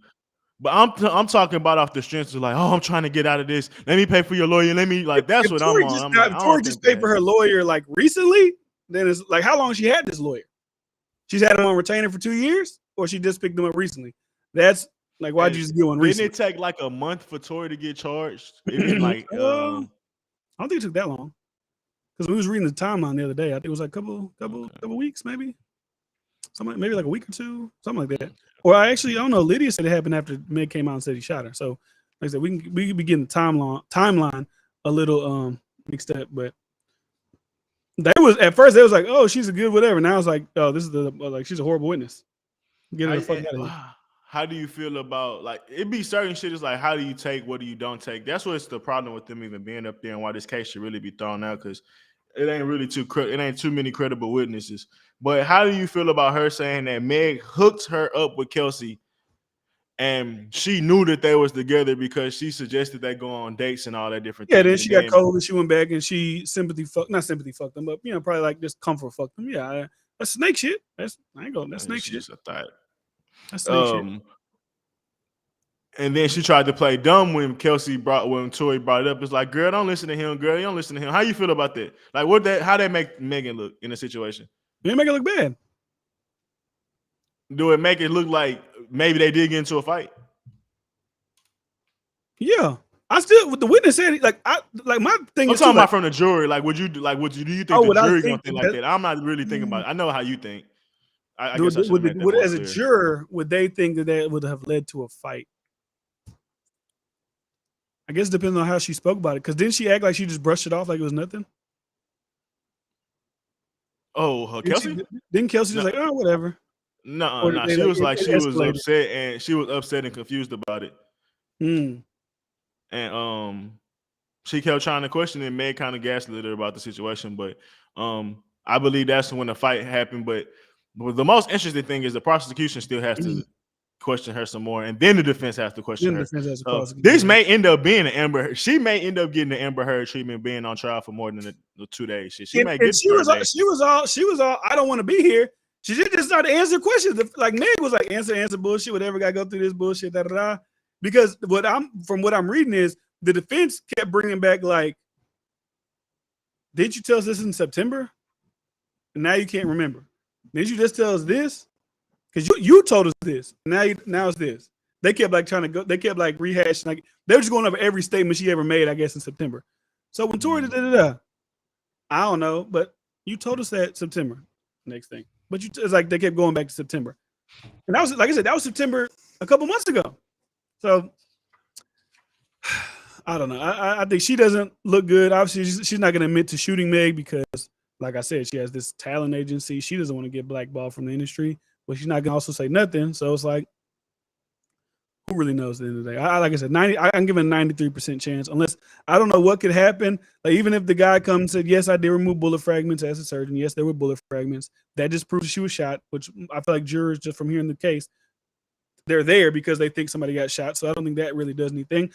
[SPEAKER 2] But I'm talking about off the strength of like, oh, I'm trying to get out of this. Let me pay for your lawyer. Let me that's what I'm on.
[SPEAKER 1] If Tory just paid for her lawyer like recently, then it's like how long she had this lawyer? She's had him on retainer for 2 years, or she just picked him up recently. That's like, why'd you just get one recently?
[SPEAKER 2] Didn't it take like a month for Tory to get charged? Like,
[SPEAKER 1] I don't think it took that long. Because we was reading the timeline the other day. I think it was like a couple weeks, maybe. Maybe like a week or two, something like that. Or I don't know. Lydia said it happened after Meg came out and said he shot her. So, like I said, we could be getting the timeline a little mixed up. But at first they was like, oh, she's a good whatever. Now it's like, oh, this is she's a horrible witness. Get her the fuck out of here.
[SPEAKER 2] How do you feel about like it be certain shit is like how do you take, what do you don't take? That's what's the problem with them even being up there and why this case should really be thrown out because it ain't too many credible witnesses. But how do you feel about her saying that Meg hooked her up with Kelsey and she knew that they was together because she suggested they go on dates and all that different
[SPEAKER 1] things? Yeah, then she got cold and she went back and she not sympathy fucked them, but probably like just comfort fucked them. Yeah, that's snake shit. That's snake shit.
[SPEAKER 2] Just a thought.
[SPEAKER 1] That's snake shit.
[SPEAKER 2] And then she tried to play dumb when Tory brought it up. It's like, girl, don't listen to him. Girl, you don't listen to him. How you feel about that? Like, how that make Megan look in the situation?
[SPEAKER 1] It make it look bad.
[SPEAKER 2] Do it make it look like maybe they did get into a fight?
[SPEAKER 1] Yeah, with the witness said my thing.
[SPEAKER 2] I'm talking about from the jury. Like, do you think the jury gonna think like that? I'm not really thinking about it. I know how you think. I guess
[SPEAKER 1] as a juror, would they think that would have led to a fight? I guess it depends on how she spoke about it. Because didn't she act like she just brushed it off like it was nothing?
[SPEAKER 2] Oh, Kelsey?
[SPEAKER 1] Didn't Kelsey just like, oh, whatever?
[SPEAKER 2] No. She was like, she was upset and she was upset and confused about it. And she kept trying to question it. Meg kind of gaslit her about the situation, but I believe that's when the fight happened. But the most interesting thing is the prosecution still has to question her some more, and then the defense has to question her. So this may end up being an Amber. She may end up getting the Amber Heard treatment, being on trial for more than the 2 days. She may get.
[SPEAKER 1] She was all. I don't want to be here. She just started answering questions. Like Meg was like answer bullshit. Whatever, got to go through this bullshit. Da da da. Because what I'm reading is the defense kept bringing back like, did you tell us this in September? And now you can't remember. Did you just tell us this? Because you told us this. Now it's this. They kept like trying to go. They kept like rehashing. Like they were just going over every statement she ever made. I guess in September. So when Tory I don't know, but you told us that September. Next thing, but it's like they kept going back to September, and that was like I said, that was September a couple months ago. So I don't know. I think she doesn't look good. Obviously, she's not going to admit to shooting Meg because, like I said, she has this talent agency. She doesn't want to get blackballed from the industry, but she's not going to also say nothing. So it's like, who really knows at the end of the day? Like I said, I'm giving a 93% chance, unless I don't know what could happen. Like even if the guy comes and said, yes, I did remove bullet fragments as a surgeon. Yes, there were bullet fragments. That just proves she was shot, which I feel like jurors, just from hearing the case, they're there because they think somebody got shot. So I don't think that really does anything.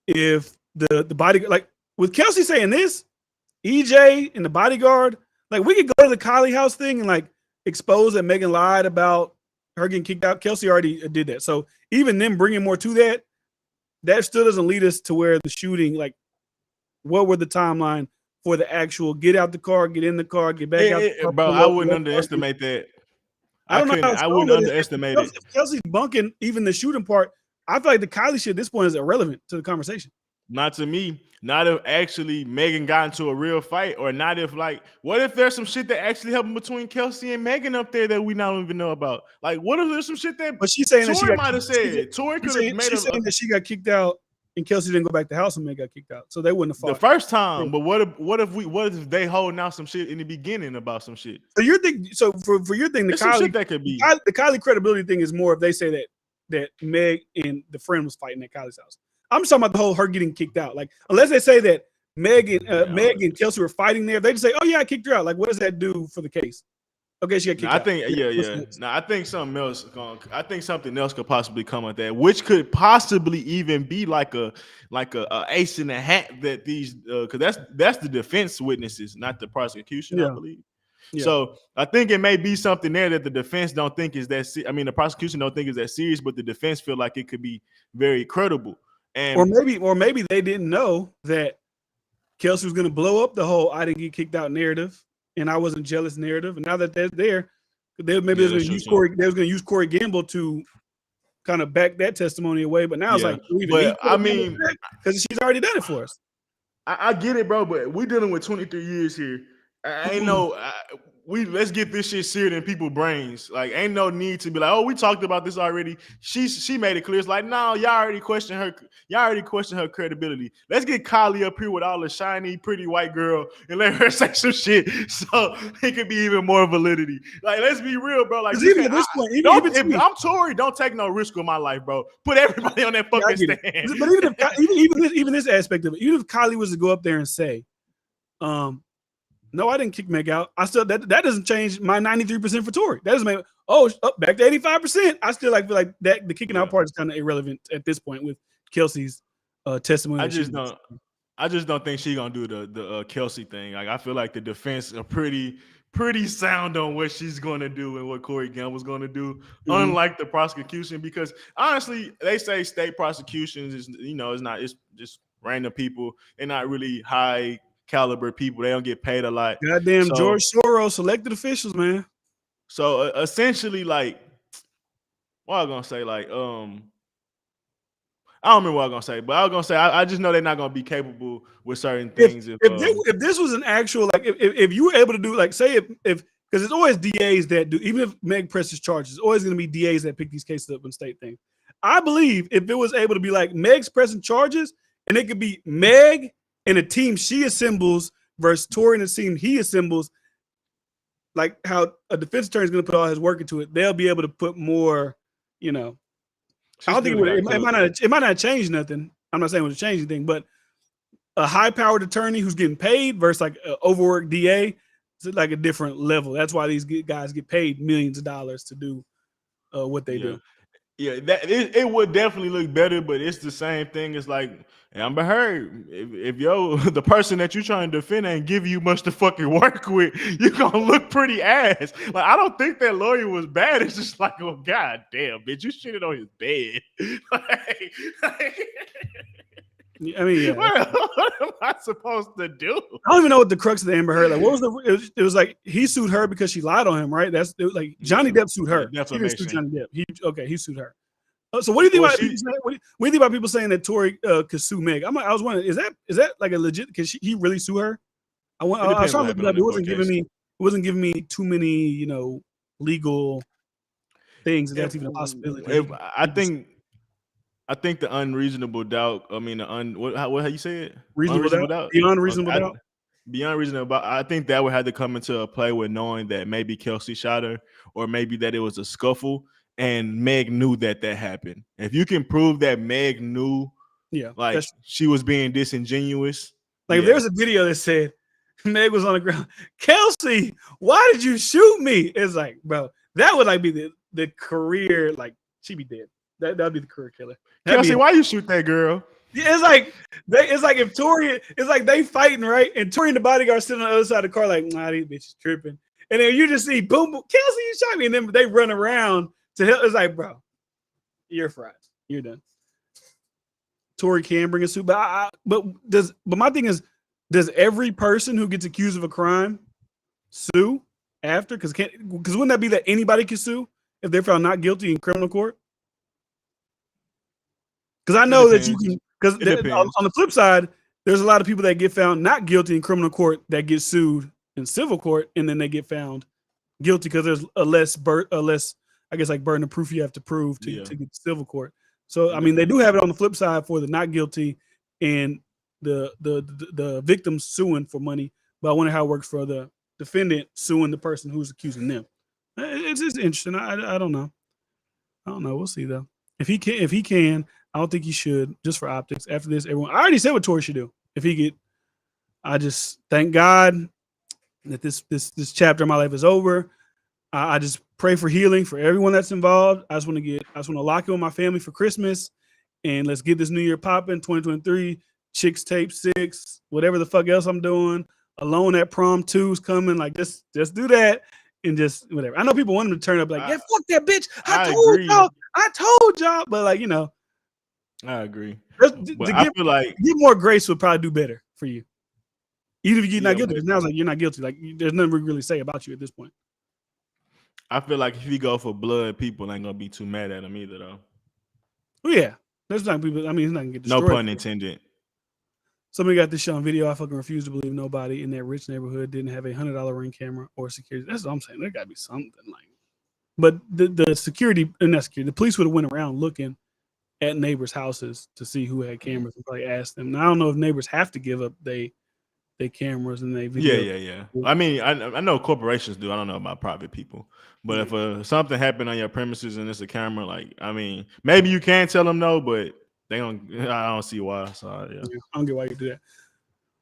[SPEAKER 1] If the body, like with Kelsey saying this, EJ and the bodyguard, like we could go to the Kylie house thing and like expose that Megan lied about her getting kicked out. Kelsey already did that. So even them bringing more to that still doesn't lead us to where the shooting, like what were the timeline for the actual get out the car, get in the car, get back out the car.
[SPEAKER 2] Bro, I wouldn't underestimate that.
[SPEAKER 1] I don't know.
[SPEAKER 2] I wouldn't underestimate it.
[SPEAKER 1] If Kelsey's bunking even the shooting part, I feel like the Kylie shit at this point is irrelevant to the conversation.
[SPEAKER 2] Not to me. Not if actually Megan got into a real fight, or not if like, what if there's some shit that actually happened between Kelsey and Megan up there that we don't even know about? Like, what if there's some shit that?
[SPEAKER 1] But she's saying
[SPEAKER 2] Tory
[SPEAKER 1] that she
[SPEAKER 2] might have said. Tory could have made.
[SPEAKER 1] She's saying that she got kicked out and Kelsey didn't go back to the house and Megan got kicked out, so they wouldn't have fought
[SPEAKER 2] the first time. But what if they holding out some shit in the beginning about some shit?
[SPEAKER 1] So your thing, for your thing, the Kylie
[SPEAKER 2] shit that could be
[SPEAKER 1] the Kylie credibility thing is more if they say that Meg and the friend was fighting at Kylie's house. I'm just talking about the whole her getting kicked out. Like unless they say that Meg and Kelsey were fighting there, they just say, "Oh yeah, I kicked her out." Like what does that do for the case? Okay, she got kicked out.
[SPEAKER 2] I think I think something else. I think something else could possibly come with that, which could possibly even be like a ace in the hat that these because that's the defense witnesses, not the prosecution. I believe. Yeah. So I think it may be something there that the defense don't think is that. The prosecution don't think is that serious, but the defense feel like it could be very credible. And
[SPEAKER 1] or maybe they didn't know that Kelsey was going to blow up the whole "I didn't get kicked out" narrative, and I wasn't jealous narrative. And now that they're there, they was going to use Corey Gamble to kind of back that testimony away. But now it's like, because she's already done it for us.
[SPEAKER 2] I get it, bro, but we're dealing with 23 years here. I ain't let's get this shit seared in people's brains. Like, ain't no need to be like, oh, we talked about this already. She made it clear. It's like, no, y'all already questioned her. Y'all already questioned her credibility. Let's get Kylie up here with all the shiny, pretty white girl and let her say some shit so it could be even more validity. Like, let's be real, bro. Like,
[SPEAKER 1] even at this point,
[SPEAKER 2] if I'm Tory, don't take no risk with my life, bro. Put everybody on that fucking stand.
[SPEAKER 1] But even this aspect of it, even if Kylie was to go up there and say, no, I didn't kick Meg out. I still that doesn't change my 93% for Tory. That doesn't make back to 85%. I still feel like that the kicking out part is kind of irrelevant at this point with Kelsey's testimony.
[SPEAKER 2] I just don't think she's gonna do the Kelsey thing. Like I feel like the defense are pretty sound on what she's gonna do and what Corey Gamble's gonna do, unlike the prosecution. Because honestly, they say state prosecutions is it's just random people. They're not really high caliber people. They don't get paid a lot.
[SPEAKER 1] Goddamn, George Soros elected officials, man.
[SPEAKER 2] So essentially, like, what I was gonna say, like, I don't remember what I was gonna say, but I was gonna say I just know they're not gonna be capable with certain things.
[SPEAKER 1] If this was an actual, like, if you were able to do, like, say if because it's always DAs that do, even if Meg presses charges, it's always gonna be DAs that pick these cases up in state things. I believe if it was able to be like Meg's pressing charges, and it could be Meg and a team she assembles versus Tory and a team he assembles, like how a defense attorney is going to put all his work into it, they'll be able to put more, I don't think it might not change nothing. I'm not saying it would change anything, but a high-powered attorney who's getting paid versus like an overworked DA. It's like a different level. That's why these guys get paid millions of dollars to do what they do.
[SPEAKER 2] Yeah, that it would definitely look better, but it's the same thing. It's like Amber Heard. If the person that you're trying to defend ain't give you much to fucking work with, you're gonna look pretty ass. Like, I don't think that lawyer was bad. It's just like, oh god damn, bitch, you shitted on his bed.
[SPEAKER 1] I mean, yeah.
[SPEAKER 2] What am I supposed to do?
[SPEAKER 1] I don't even know what the crux of the Amber Heard. Like, what was it was like he sued her because she lied on him, right? Like Johnny Depp sued her. He didn't sue Johnny Depp. He sued her. So what do you think about people saying, what do you think about people saying that Tory could sue Meg? I was wondering, is that like a legit? Because he really sue her? I was trying to look it up. It wasn't giving me too many legal things that's even a possibility.
[SPEAKER 2] I think the unreasonable doubt. I mean, how you say it?
[SPEAKER 1] Reasonable doubt. Beyond reasonable doubt.
[SPEAKER 2] Beyond reasonable doubt. I think that would have to come into a play with knowing that maybe Kelsey shot her, or maybe that it was a scuffle, and Meg knew that happened. If you can prove that Meg knew, like she was being disingenuous.
[SPEAKER 1] Like if there's a video that said Meg was on the ground, Kelsey, why did you shoot me? It's like, bro, that would like be the career. Like she'd be dead. That'd be the career killer.
[SPEAKER 2] Kelsey, why you shoot that girl?
[SPEAKER 1] Yeah, it's like if Tory, it's like they fighting, right? And Tory and the bodyguard sitting on the other side of the car, like, nah, these bitches tripping. And then you just see boom, boom, Kelsey, you shot me, and then they run around to help. It's like, bro, you're fried. You're done. Tory can bring a suit, but my thing is, does every person who gets accused of a crime sue after? Because wouldn't that be that anybody can sue if they're found not guilty in criminal court? Because I know that you can. Because on the flip side, there's a lot of people that get found not guilty in criminal court that get sued in civil court, and then they get found guilty because there's a less I guess like burden of proof you have to prove to get to civil court. So I mean, they do have it on the flip side for the not guilty and the victims suing for money. But I wonder how it works for the defendant suing the person who's accusing them. It's interesting. I don't know. We'll see though. If he can, I don't think he should, just for optics. After this, I already said what Tory should do. I just thank God that this chapter of my life is over. I just pray for healing for everyone that's involved. I just want to lock in with my family for Christmas, and let's get this new year popping. 2023, Chicks Tape 6, whatever the fuck else I'm doing. Alone at Prom 2 is coming. Like just do that. And just whatever. I know people want him to turn up like, yeah, fuck that bitch. I told y'all. But like,
[SPEAKER 2] I agree.
[SPEAKER 1] I feel like get more grace would probably do better for you. Even if you're not guilty, because now it's like you're not guilty. Like there's nothing we really say about you at this point.
[SPEAKER 2] I feel like if he go for blood, people ain't gonna be too mad at him either, though.
[SPEAKER 1] Oh yeah, there's not people. I mean, he's not gonna get destroyed.
[SPEAKER 2] No pun intended.
[SPEAKER 1] Somebody got this shit on video. I fucking refuse to believe nobody in that rich neighborhood didn't have a $100 Ring camera or security. That's what I'm saying. There gotta be something like. But the security and not security, the police would have went around looking at neighbors' houses to see who had cameras and probably asked them. Now I don't know if neighbors have to give up they cameras and they video.
[SPEAKER 2] Yeah. I mean, I know corporations do. I don't know about private people. But if something happened on your premises and it's a camera, like, I mean, maybe you can tell them no, but I don't see why. So yeah.
[SPEAKER 1] I don't get why you do that.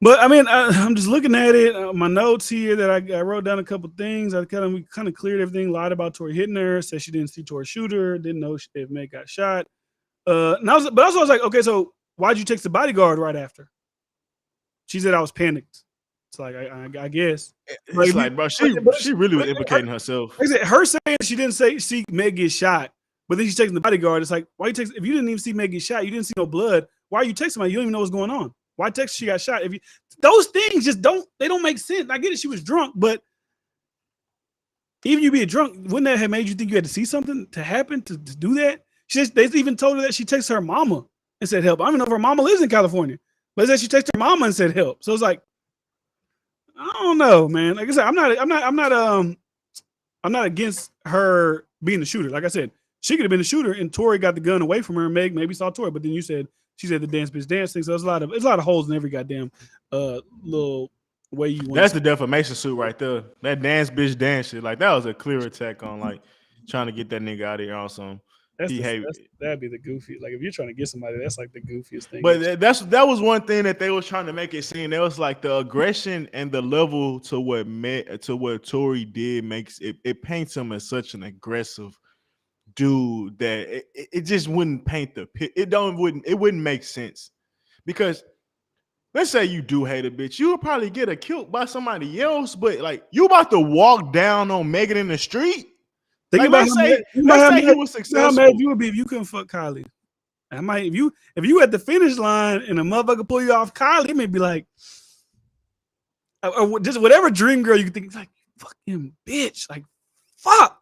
[SPEAKER 1] But I mean, I'm just looking at it. My notes here that I wrote down a couple things. We kind of cleared everything. Lied about Tory hitting her. Said she didn't see Tory shoot her. Didn't know if Meg got shot. But also I was like, okay, so why'd you text the bodyguard right after? She said I was panicked. It's like I guess.
[SPEAKER 2] It's like, bro, she really was implicating herself.
[SPEAKER 1] Like I said, her saying she didn't see Meg get shot. But then she's texting the bodyguard. It's like, why you text? If you didn't even see Meg get shot, you didn't see no blood. Why are you texting me? You don't even know what's going on. Why text she got shot? Those things just don't make sense. I get it. She was drunk, but even you being drunk, wouldn't that have made you think you had to see something to happen to do that? They even told her that she texted her mama and said help. I don't even know if her mama lives in California, but it said she texted her mama and said help. So it's like, I don't know, man. Like I said, I'm not against her being the shooter. Like I said, she could have been the shooter, and Tory got the gun away from her. And Meg maybe saw Tory, but then she said the dance bitch dancing. So there's a lot of holes in every goddamn little way you want.
[SPEAKER 2] That's the defamation suit right there. That dance bitch dance shit, like that was a clear attack on like trying to get that nigga out of here on some.
[SPEAKER 1] That'd be the goofy. Like if you're trying to get somebody, that's like the goofiest thing.
[SPEAKER 2] But that was one thing that they was trying to make it seem. There was like the aggression and the level to what Tory did makes it paints him as such an aggressive dude that it just wouldn't paint the pit. It wouldn't make sense because let's say you do hate a bitch, you would probably get her killed by somebody else. But like you about to walk down on Megan in the street.
[SPEAKER 1] Think
[SPEAKER 2] like,
[SPEAKER 1] about
[SPEAKER 2] let's say he was successful.
[SPEAKER 1] How mad you would be if you couldn't fuck Kylie. I might if you at the finish line and a motherfucker pull you off Kylie, it may be like, or just whatever dream girl you can think. It's like fucking bitch, like fuck.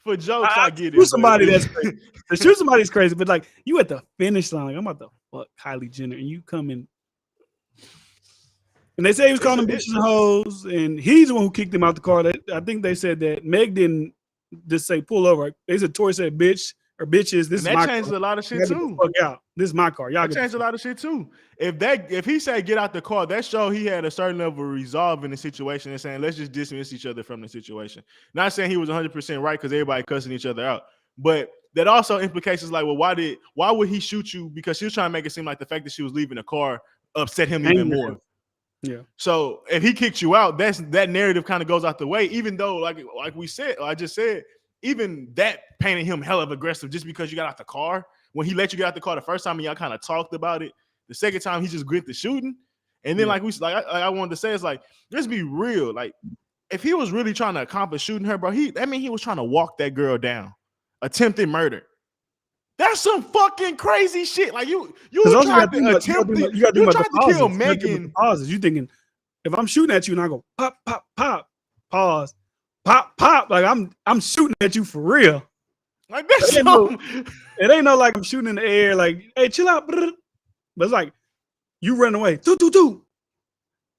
[SPEAKER 2] For jokes, I get
[SPEAKER 1] shoot
[SPEAKER 2] it.
[SPEAKER 1] Somebody that's crazy. To shoot somebody's crazy, but like you at the finish line, like I'm about to fuck Kylie Jenner, and you come in. And they say he was calling them bitches and hoes, and he's the one who kicked him out the car. I think they said that Meg didn't just say pull over. They said Tory said bitch or bitches. This is my car.
[SPEAKER 2] That changed a lot of shit too.
[SPEAKER 1] Fuck out. This is my car. Y'all
[SPEAKER 2] that changed a lot of shit too. If he said get out the car, that showed he had a certain level of resolve in the situation and saying let's just dismiss each other from the situation. Not saying he was 100% right because everybody cussing each other out, but that also implications like, well, why would he shoot you? Because she was trying to make it seem like the fact that she was leaving the car upset him even more.
[SPEAKER 1] Yeah.
[SPEAKER 2] So if he kicks you out, that narrative kind of goes out the way. Even though, like we said, I just said, even that painted him hell of aggressive just because you got out the car. When he let you get out the car the first time, and y'all kind of talked about it. The second time, he just grit the shooting. And then, I wanted to say, it's like, let's be real. Like, if he was really trying to accomplish shooting her, bro, he was trying to walk that girl down, attempted murder. That's some fucking crazy shit. Like you tried to kill Megan.
[SPEAKER 1] Pauses. You thinking if I'm shooting at you and I go pop, pop, pop, pause, pop, pop, like I'm shooting at you for real.
[SPEAKER 2] Like that's
[SPEAKER 1] it ain't no like I'm shooting in the air. Like hey, chill out. But it's like you run away. Do.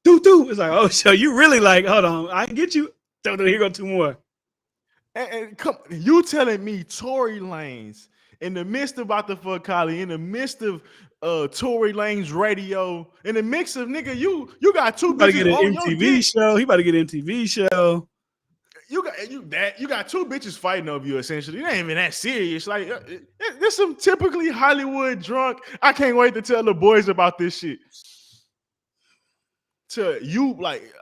[SPEAKER 1] It's like oh, so you really like hold on. I can get you. So here go two more.
[SPEAKER 2] And come, you telling me Tory Lanez in the midst of about to fuck Kylie, in the midst of Tory Lanez radio, in the mix of nigga, you got two bitches on your dick.
[SPEAKER 1] Show. He about to get an MTV show.
[SPEAKER 2] You got two bitches fighting over you essentially. It ain't even that serious. Like there's some typically Hollywood drunk. I can't wait to tell the boys about this shit. To you, like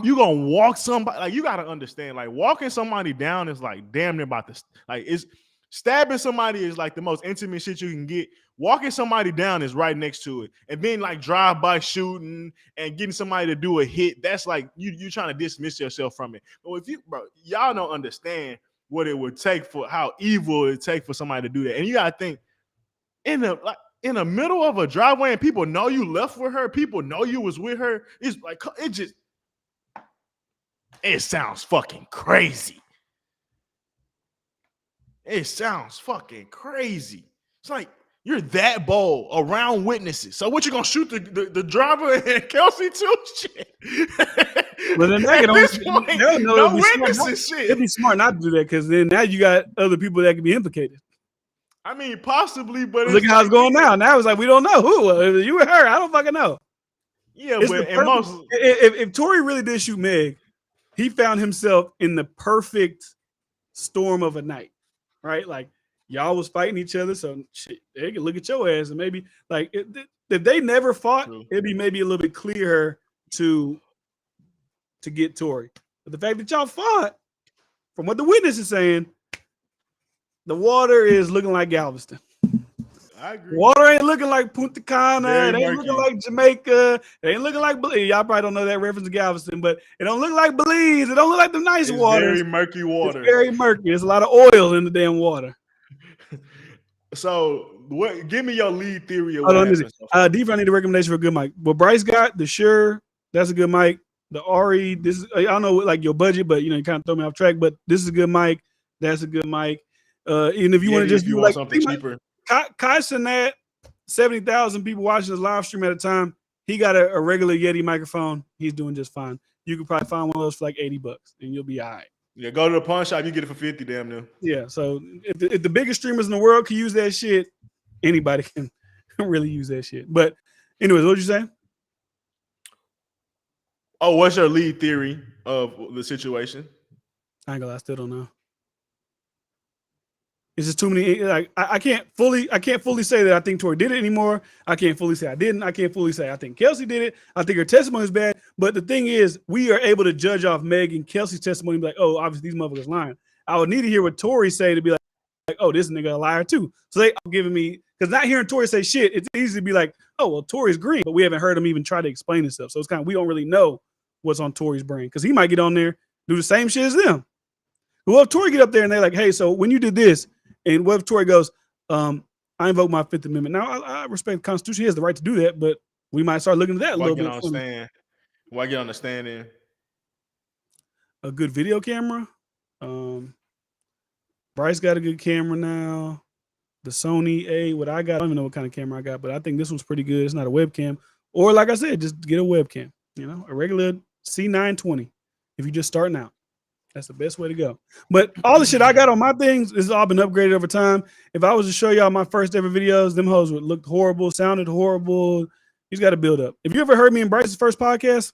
[SPEAKER 2] you gonna walk somebody. Like you gotta understand. Like walking somebody down is like damn near about to like it's. Stabbing somebody is like the most intimate shit you can get. Walking somebody down is right next to it. And then like drive-by shooting and getting somebody to do a hit, that's like you trying to dismiss yourself from it. But if y'all don't understand what it would take for how evil it would take for somebody to do that. And you gotta think in the middle of a driveway and people know you left with her, people know you was with her. It's like it sounds fucking crazy. It sounds fucking crazy. It's like you're that bold around witnesses. So what you gonna shoot the driver and Kelsey too? Shit.
[SPEAKER 1] But then
[SPEAKER 2] at this point, no witnesses. Shit.
[SPEAKER 1] It'd be smart not to do that because then now you got other people that could be implicated.
[SPEAKER 2] I mean, possibly, but
[SPEAKER 1] look at how it's going now. Now it's like we don't know who you or her. I don't fucking know.
[SPEAKER 2] Yeah, it's but
[SPEAKER 1] if Tory really did shoot Meg, he found himself in the perfect storm of a night. Right, like y'all was fighting each other, so shit, they can look at your ass and maybe like if they never fought, it'd be maybe a little bit clearer to get Tory. But the fact that y'all fought, from what the witness is saying, the water is looking like Galveston.
[SPEAKER 2] I agree.
[SPEAKER 1] Water ain't looking like Punta Cana. It ain't looking like Jamaica. It ain't looking like Belize. Y'all probably don't know that reference to Galveston, but it don't look like Belize. It don't look like the nice water.
[SPEAKER 2] Very murky water.
[SPEAKER 1] It's very murky. There's a lot of oil in the damn water.
[SPEAKER 2] So, give me your lead theory. Of what
[SPEAKER 1] D, I need a recommendation for a good mic. What Bryce got, the Shure, that's a good mic. The Ari, this is I don't know like your budget, but you kind of throw me off track. But this is a good mic. That's a good mic. And if you want to just do like
[SPEAKER 2] something cheaper.
[SPEAKER 1] Kai Cenat, 70,000 people watching this live stream at a time. He got a regular Yeti microphone. He's doing just fine. You could probably find one of those for like $80 and you'll be all right.
[SPEAKER 2] Yeah, go to the pawn shop. You get it for 50, damn near.
[SPEAKER 1] Yeah, so if the biggest streamers in the world can use that shit, anybody can really use that shit. But anyways, what'd you say?
[SPEAKER 2] Oh, what's your lead theory of the situation?
[SPEAKER 1] I ain't gonna lie, I still don't know. It's just too many. Like I can't fully say that I think Tory did it anymore. I can't fully say I didn't. I can't fully say I think Kelsey did it. I think her testimony is bad. But the thing is, we are able to judge off Meg and Kelsey's testimony and be like, oh, obviously these motherfuckers lying. I would need to hear what Tory say to be like, oh, this nigga a liar too. So they are giving me, because not hearing Tory say shit, it's easy to be like, oh, well, Tory's green, but we haven't heard him even try to explain himself. So it's kind of, we don't really know what's on Tory's brain, because he might get on there, do the same shit as them. Well, if Tory get up there and they're like, hey, so when you did this, and what if Tory goes, I invoke my Fifth Amendment. Now, I respect the Constitution. He has the right to do that, but we might start looking at that a little bit.
[SPEAKER 2] Why get on the stand in?
[SPEAKER 1] A good video camera. Bryce got a good camera now. The Sony A, what I got, I don't even know what kind of camera I got, but I think this one's pretty good. It's not a webcam. Or like I said, just get a webcam, a regular C920 if you're just starting out. That's the best way to go. But all the shit I got on my things has all been upgraded over time. If I was to show y'all my first ever videos, them hoes would look horrible, sounded horrible. He's got to build up. If you ever heard me and Bryce's first podcast,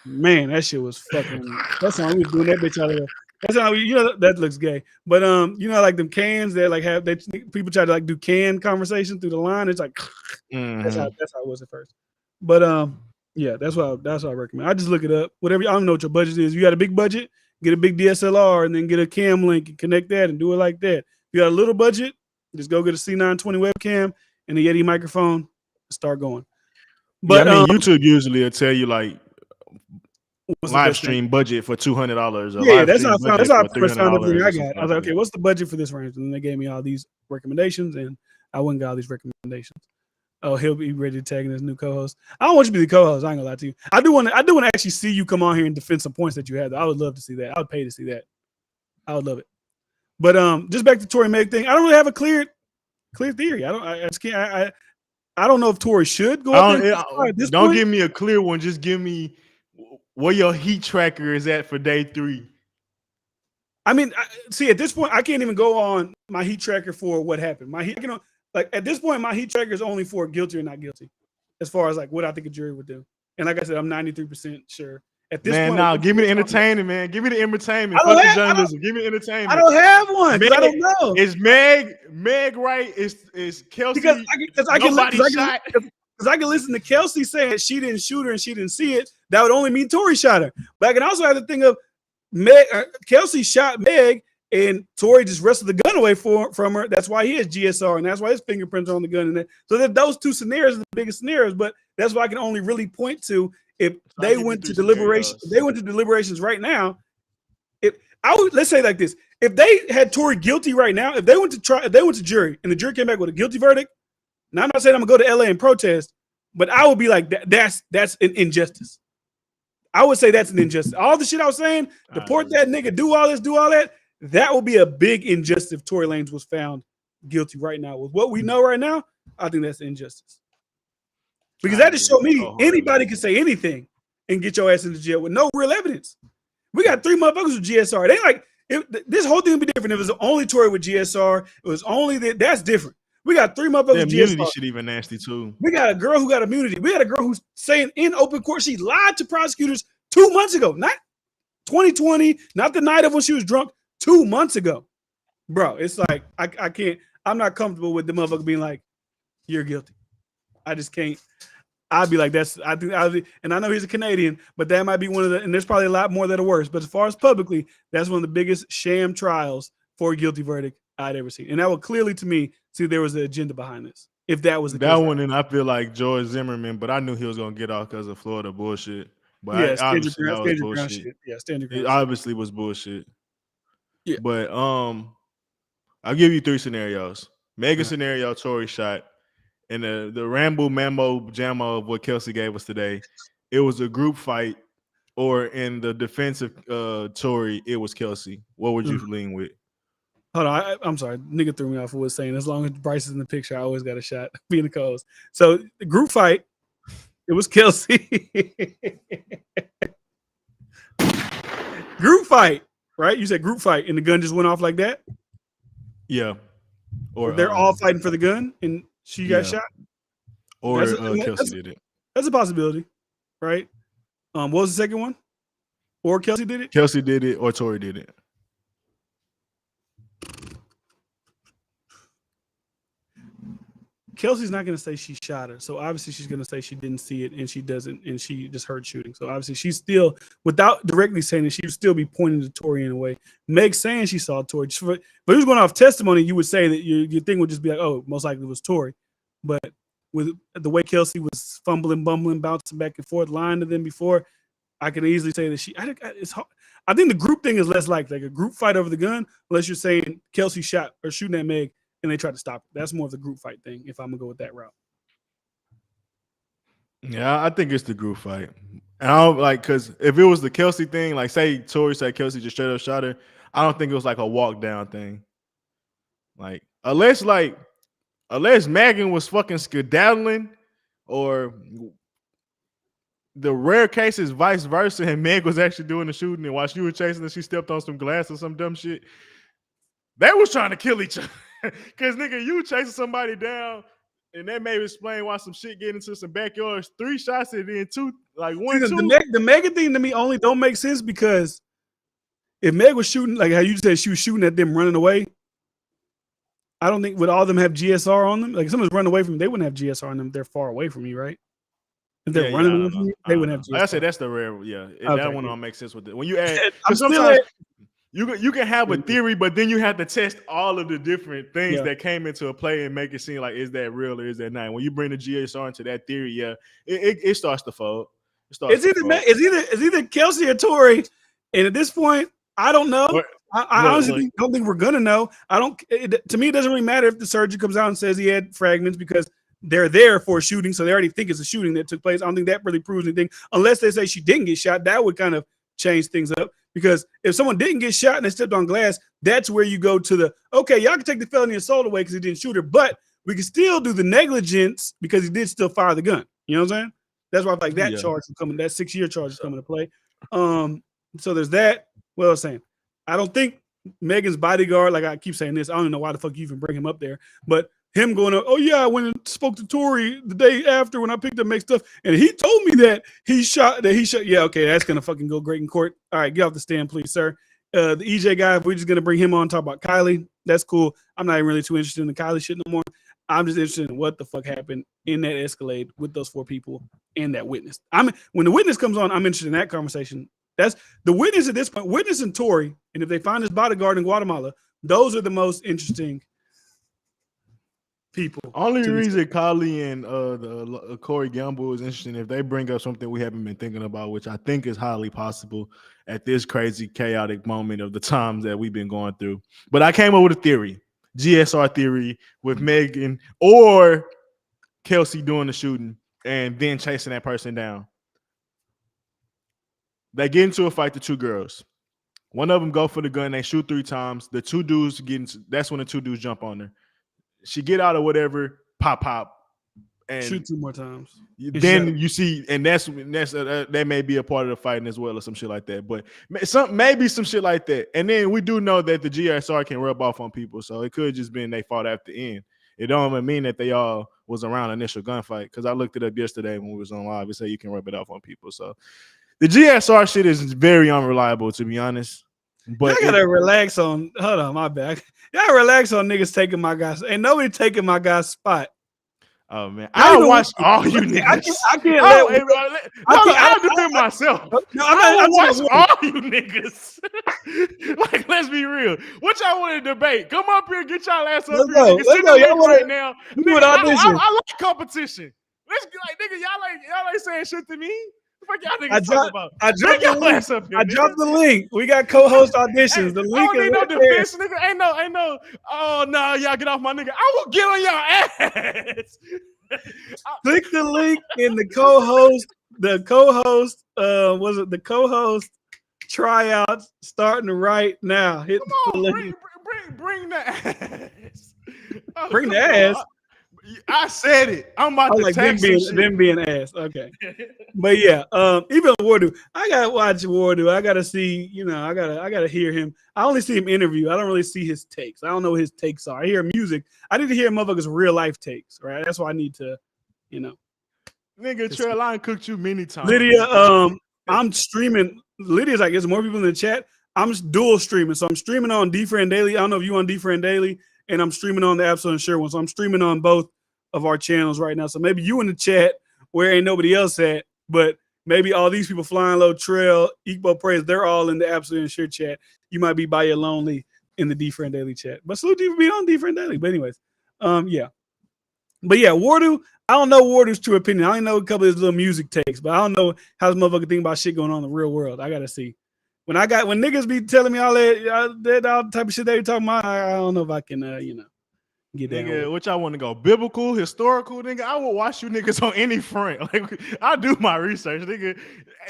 [SPEAKER 1] man, that shit was fucking. That's how we was doing that bitch out of there. That's how that looks gay. But like them cans that like have people try to like do can conversation through the line. It's like that's how it was at first. But yeah, that's what I recommend. I just look it up. Whatever, I don't know what your budget is. You got a big budget, get a big DSLR and then get a cam link and connect that and do it like that. If you got a little budget, just go get a C920 webcam and a Yeti microphone and start going. But
[SPEAKER 2] YouTube usually will tell you like live stream budget for $200.
[SPEAKER 1] Yeah, that's not the first time I got. I was like, okay, what's the budget for this range? And then they gave me all these recommendations, and I went and got all these recommendations. Oh, he'll be ready to tag in his new co-host. I don't want you to be the co-host. I ain't gonna lie to you. I do want to actually see you come on here and defend some points that you had. I would love to see that. I would pay to see that. I would love it. But just back to Tory Meg thing. I don't really have a clear theory. I don't know if Tory should go up there.
[SPEAKER 2] Don't give me a clear one. Just give me where your heat tracker is at for day 3.
[SPEAKER 1] I mean, see, at this point, I can't even go on my heat tracker for what happened. Like at this point, my heat tracker is only for guilty or not guilty, as far as like what I think a jury would do. And like I said, I'm 93% sure. At this point,
[SPEAKER 2] now give me the entertainment, man. Give me the entertainment. Fuck the journalism. Give me the entertainment.
[SPEAKER 1] I don't have one. I don't know.
[SPEAKER 2] Is Meg right? Is Kelsey?
[SPEAKER 1] Because I can listen to Kelsey saying she didn't shoot her and she didn't see it. That would only mean Tory shot her. But I can also have the thing of Kelsey shot Meg and Tory just wrestled the gun away from her. That's why he has GSR and that's why his fingerprints are on the gun. So that those two scenarios are the biggest scenarios. But that's what I can only really point to. If they went to deliberations, right now. Let's say like this: if they had Tory guilty right now, if they went to jury and the jury came back with a guilty verdict. Now I'm not saying I'm gonna go to LA and protest, but I would be like, that's an injustice. I would say that's an injustice. All the shit I was saying, deport that nigga, do all this, do all that. That would be a big injustice if Tory Lanez was found guilty right now. With what we know right now, I think that's injustice. Because that just showed me anybody can say anything and get your ass into jail with no real evidence. We got 3 motherfuckers with GSR. They like this whole thing would be different if it was only Tory with GSR. It was only that's different. We got 3 motherfuckers with GSR.
[SPEAKER 2] Immunity shit even nasty too.
[SPEAKER 1] We got a girl who got immunity. We got a girl who's saying in open court she lied to prosecutors 2 months ago, not 2020, not the night of when she was drunk. 2 months ago, bro. It's like I can't. I'm not comfortable with the motherfucker being like, "You're guilty." I just can't. I'd be like, and I know he's a Canadian, but that might be one of the, and there's probably a lot more that are worse. But as far as publicly, that's one of the biggest sham trials for a guilty verdict I'd ever seen. And that would clearly, to me, see there was an agenda behind this. If that was the
[SPEAKER 2] that one, and I feel like George Zimmerman, but I knew he was gonna get off because of Florida bullshit. But
[SPEAKER 1] yeah, obviously that was bullshit. Yeah, standard ground.
[SPEAKER 2] It obviously was bullshit.
[SPEAKER 1] Yeah,
[SPEAKER 2] but I'll give you 3 scenarios. Mega scenario, Tory shot. And the Rambo Mambo Jammo of what Kelsey gave us today, it was a group fight, or in the defense of Tory, it was Kelsey. What would you lean with?
[SPEAKER 1] Hold on, I'm sorry. Nigga threw me off of what saying. As long as Bryce is in the picture, I always got a shot being the co-host. So the group fight, it was Kelsey. Group fight, right? You said group fight, and the gun just went off like that?
[SPEAKER 2] Yeah. Or
[SPEAKER 1] they're all fighting for the gun, and she got shot?
[SPEAKER 2] Or Kelsey did it.
[SPEAKER 1] That's a possibility, right? What was the second one? Or Kelsey did it?
[SPEAKER 2] Kelsey did it, or Tory did it.
[SPEAKER 1] Kelsey's not going to say she shot her. So obviously she's going to say she didn't see it and she doesn't, and she just heard shooting. So obviously she's still, without directly saying it, she would still be pointing to Tory in a way. Meg saying she saw Tory. But if was going off testimony, you would say that your thing would just be like, oh, most likely it was Tory. But with the way Kelsey was fumbling, bumbling, bouncing back and forth, lying to them before, I can easily say that it's hard. I think the group thing is less like a group fight over the gun, unless you're saying Kelsey shot or shooting at Meg and they tried to stop it. That's more of the group fight thing, if I'm gonna go with that route.
[SPEAKER 2] Yeah, I think it's the group fight. And I don't because if it was the Kelsey thing, like say Tory said Kelsey just straight up shot her, I don't think it was like a walk down thing. Like unless Megan was fucking skedaddling, or the rare case is vice versa, and Meg was actually doing the shooting, and while she was chasing her, she stepped on some glass or some dumb shit. They was trying to kill each other. Cause nigga, you chasing somebody down, and that may explain why some shit get into some backyards. 3 shots and then 2, like 1, 2.
[SPEAKER 1] The Megan thing to me only don't make sense because if Meg was shooting, like how you said she was shooting at them running away, I don't think would all of them have GSR on them. Like if someone's running away from them, they wouldn't have GSR on them. They're far away from you, right? If they're running away from you, they wouldn't have GSR.
[SPEAKER 2] Like I said, that's the rare. Yeah, okay, that one don't make sense with it. When you add,
[SPEAKER 1] sometimes
[SPEAKER 2] you can have a theory, but then you have to test all of the different things that came into a play and make it seem like, is that real or is that not? When you bring the GSR into that theory, it starts to fold.
[SPEAKER 1] It's either Kelsey or Tory, and at this point, I don't know. I honestly don't think we're gonna know. To me, it doesn't really matter if the surgeon comes out and says he had fragments because they're there for a shooting, so they already think it's a shooting that took place. I don't think that really proves anything, unless they say she didn't get shot. That would kind of change things up. Because if someone didn't get shot and they stepped on glass, that's where you go to okay, y'all can take the felony assault away because he didn't shoot her, but we can still do the negligence because he did still fire the gun. You know what I'm saying? That's why I like that charge is coming, that 6-year charge is coming to play. So there's that. What I was saying, I don't think Megan's bodyguard, like I keep saying this, I don't know why the fuck you even bring him up there, but him going, oh yeah, I went and spoke to Tory the day after when I picked up Meg stuff, and he told me that he shot. Yeah, okay, that's gonna fucking go great in court. All right, get off the stand, please, sir. The EJ guy, if we're just gonna bring him on and talk about Kylie, that's cool. I'm not even really too interested in the Kylie shit no more. I'm just interested in what the fuck happened in that Escalade with those 4 people and that witness. When the witness comes on, I'm interested in that conversation. That's the witness at this point, witness and Tory, and if they find his bodyguard in Guatemala, those are the most interesting people.
[SPEAKER 2] Only reason Kylie and Corey Gamble is interesting if they bring up something we haven't been thinking about, which I think is highly possible at this crazy, chaotic moment of the times that we've been going through. But I came up with a theory, GSR theory, with Megan or Kelsey doing the shooting and then chasing that person down. They get into a fight, the 2 girls. One of them go for the gun. They shoot 3 times. The 2 dudes that's when the 2 dudes jump on her. She get out or whatever, pop, and
[SPEAKER 1] shoot 2 more times.
[SPEAKER 2] Then you see, and that's that may be a part of the fighting as well, or some shit like that. But maybe some shit like that. And then we do know that the GSR can rub off on people, so it could just been they fought at the end. It don't even mean that they all was around initial gunfight, because I looked it up yesterday when we was on live. It said you can rub it off on people. So the GSR shit is very unreliable, to be honest. But
[SPEAKER 1] I gotta relax on. Hold on, my bad. Y'all relax on niggas taking my guys. Ain't nobody taking my guy's spot.
[SPEAKER 2] Oh man, I watch all you niggas.
[SPEAKER 1] I can't.
[SPEAKER 2] I'll defend myself. I watch all you niggas. Like, let's be real. What y'all want to debate? Come up here, get y'all ass up here. Let's go. Y'all right now. Nigga, I like competition. Let's get like nigga. Y'all ain't saying shit to me. I dropped
[SPEAKER 1] the link. We got co-host auditions. The link
[SPEAKER 2] I don't need no defense, nigga. Ain't no. Oh no, y'all get off my nigga. I will get on your ass.
[SPEAKER 1] Click the link in the co-host. The co-host. Was it the co-host tryouts starting right now? Hit
[SPEAKER 2] Come on, bring the ass.
[SPEAKER 1] Bring the ass.
[SPEAKER 2] I said it. I'm about to
[SPEAKER 1] like
[SPEAKER 2] text
[SPEAKER 1] them being ass. Okay. But yeah, even Wardu, I gotta watch Wardu. I gotta see, I gotta hear him. I only see him interview. I don't really see his takes. I don't know what his takes are. I hear music. I need to hear motherfuckers' real life takes, right? That's why I need to,
[SPEAKER 2] Nigga, Trayline cooked you many times.
[SPEAKER 1] Lydia, I'm streaming. Lydia's like, there's more people in the chat. I'm dual streaming. So I'm streaming on D-Friend Daily. I don't know if you on D-Friend Daily, and I'm streaming on the Absolute Sure one. So I'm streaming on both of our channels right now. So maybe you in the chat where ain't nobody else at, but maybe all these people flying low, Trail, Equal Praise, they're all in the Absolute Ensure chat. You might be by your lonely in the D-Friend Daily chat. But salute to you for being on D-Friend Daily. But anyways, yeah. But yeah, Wardu, I don't know Wardu's true opinion. I only know a couple of his little music takes, but I don't know how this motherfucker think about shit going on in the real world. I gotta see. When niggas be telling me all that type of shit they talking about, I don't know if I can get down.
[SPEAKER 2] Nigga, which I want to go biblical, historical, nigga. I will watch you niggas on any front. Like I do my research, nigga.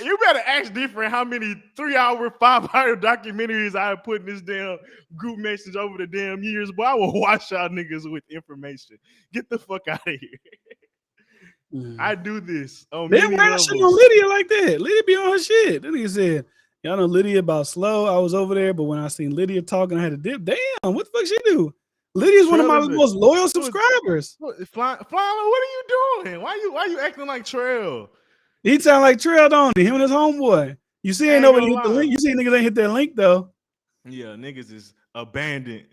[SPEAKER 2] You better ask different how many 3-hour, 5-hour documentaries I have put in this damn group message over the damn years, but I will watch y'all niggas with information. Get the fuck out of here. I do this on
[SPEAKER 1] they
[SPEAKER 2] many levels.
[SPEAKER 1] Shit on Lydia like that. Lydia be on her shit. That nigga said, y'all know Lydia about slow. I was over there, but when I seen Lydia talking, I had to dip. Damn, what the fuck she do? Lydia's one of my most loyal subscribers.
[SPEAKER 2] Flying, what are you doing? Why you acting like Trail?
[SPEAKER 1] He sound like Trail, don't he? Him and his homeboy. You see, ain't nobody hit the link. You see, niggas ain't hit that link though.
[SPEAKER 2] Yeah, niggas is abandoned.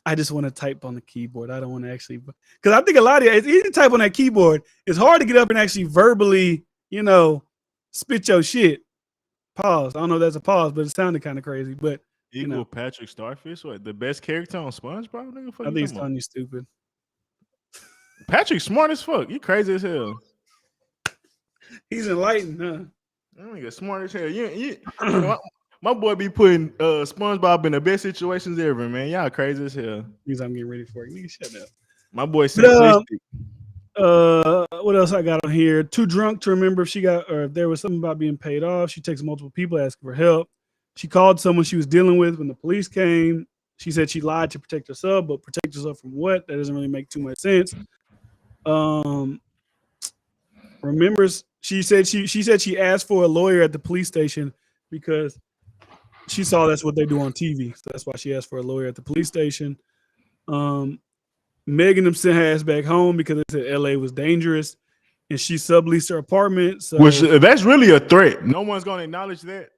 [SPEAKER 1] I just want to type on the keyboard. I don't want to actually, because I think a lot of it's easy to type on that keyboard. It's hard to get up and actually verbally, spit your shit. Pause. I don't know if that's a pause, but it sounded kind of crazy. But
[SPEAKER 2] Patrick Starfish, what the best character on SpongeBob? Nigga,
[SPEAKER 1] I think he's telling you stupid.
[SPEAKER 2] Patrick smart as fuck. You crazy as hell.
[SPEAKER 1] He's enlightened, huh?
[SPEAKER 2] That nigga smart as hell. My boy be putting SpongeBob in the best situations ever, man. Y'all crazy as hell.
[SPEAKER 1] Because I'm getting ready for it. Nigga, shut up.
[SPEAKER 2] My boy simplistic.
[SPEAKER 1] What else I got on here? Too drunk to remember if if there was something about being paid off. She texted multiple people asking for help. She called someone she was dealing with when the police came. She said she lied to protect herself, but protect herself from what? That doesn't really make too much sense. Remembers she said she asked for a lawyer at the police station because she saw that's what they do on TV. So that's why she asked for a lawyer at the police station. Megan them sent her ass back home because they said LA was dangerous, and she subleased her apartment. So
[SPEAKER 2] which that's really a threat. No one's gonna acknowledge that.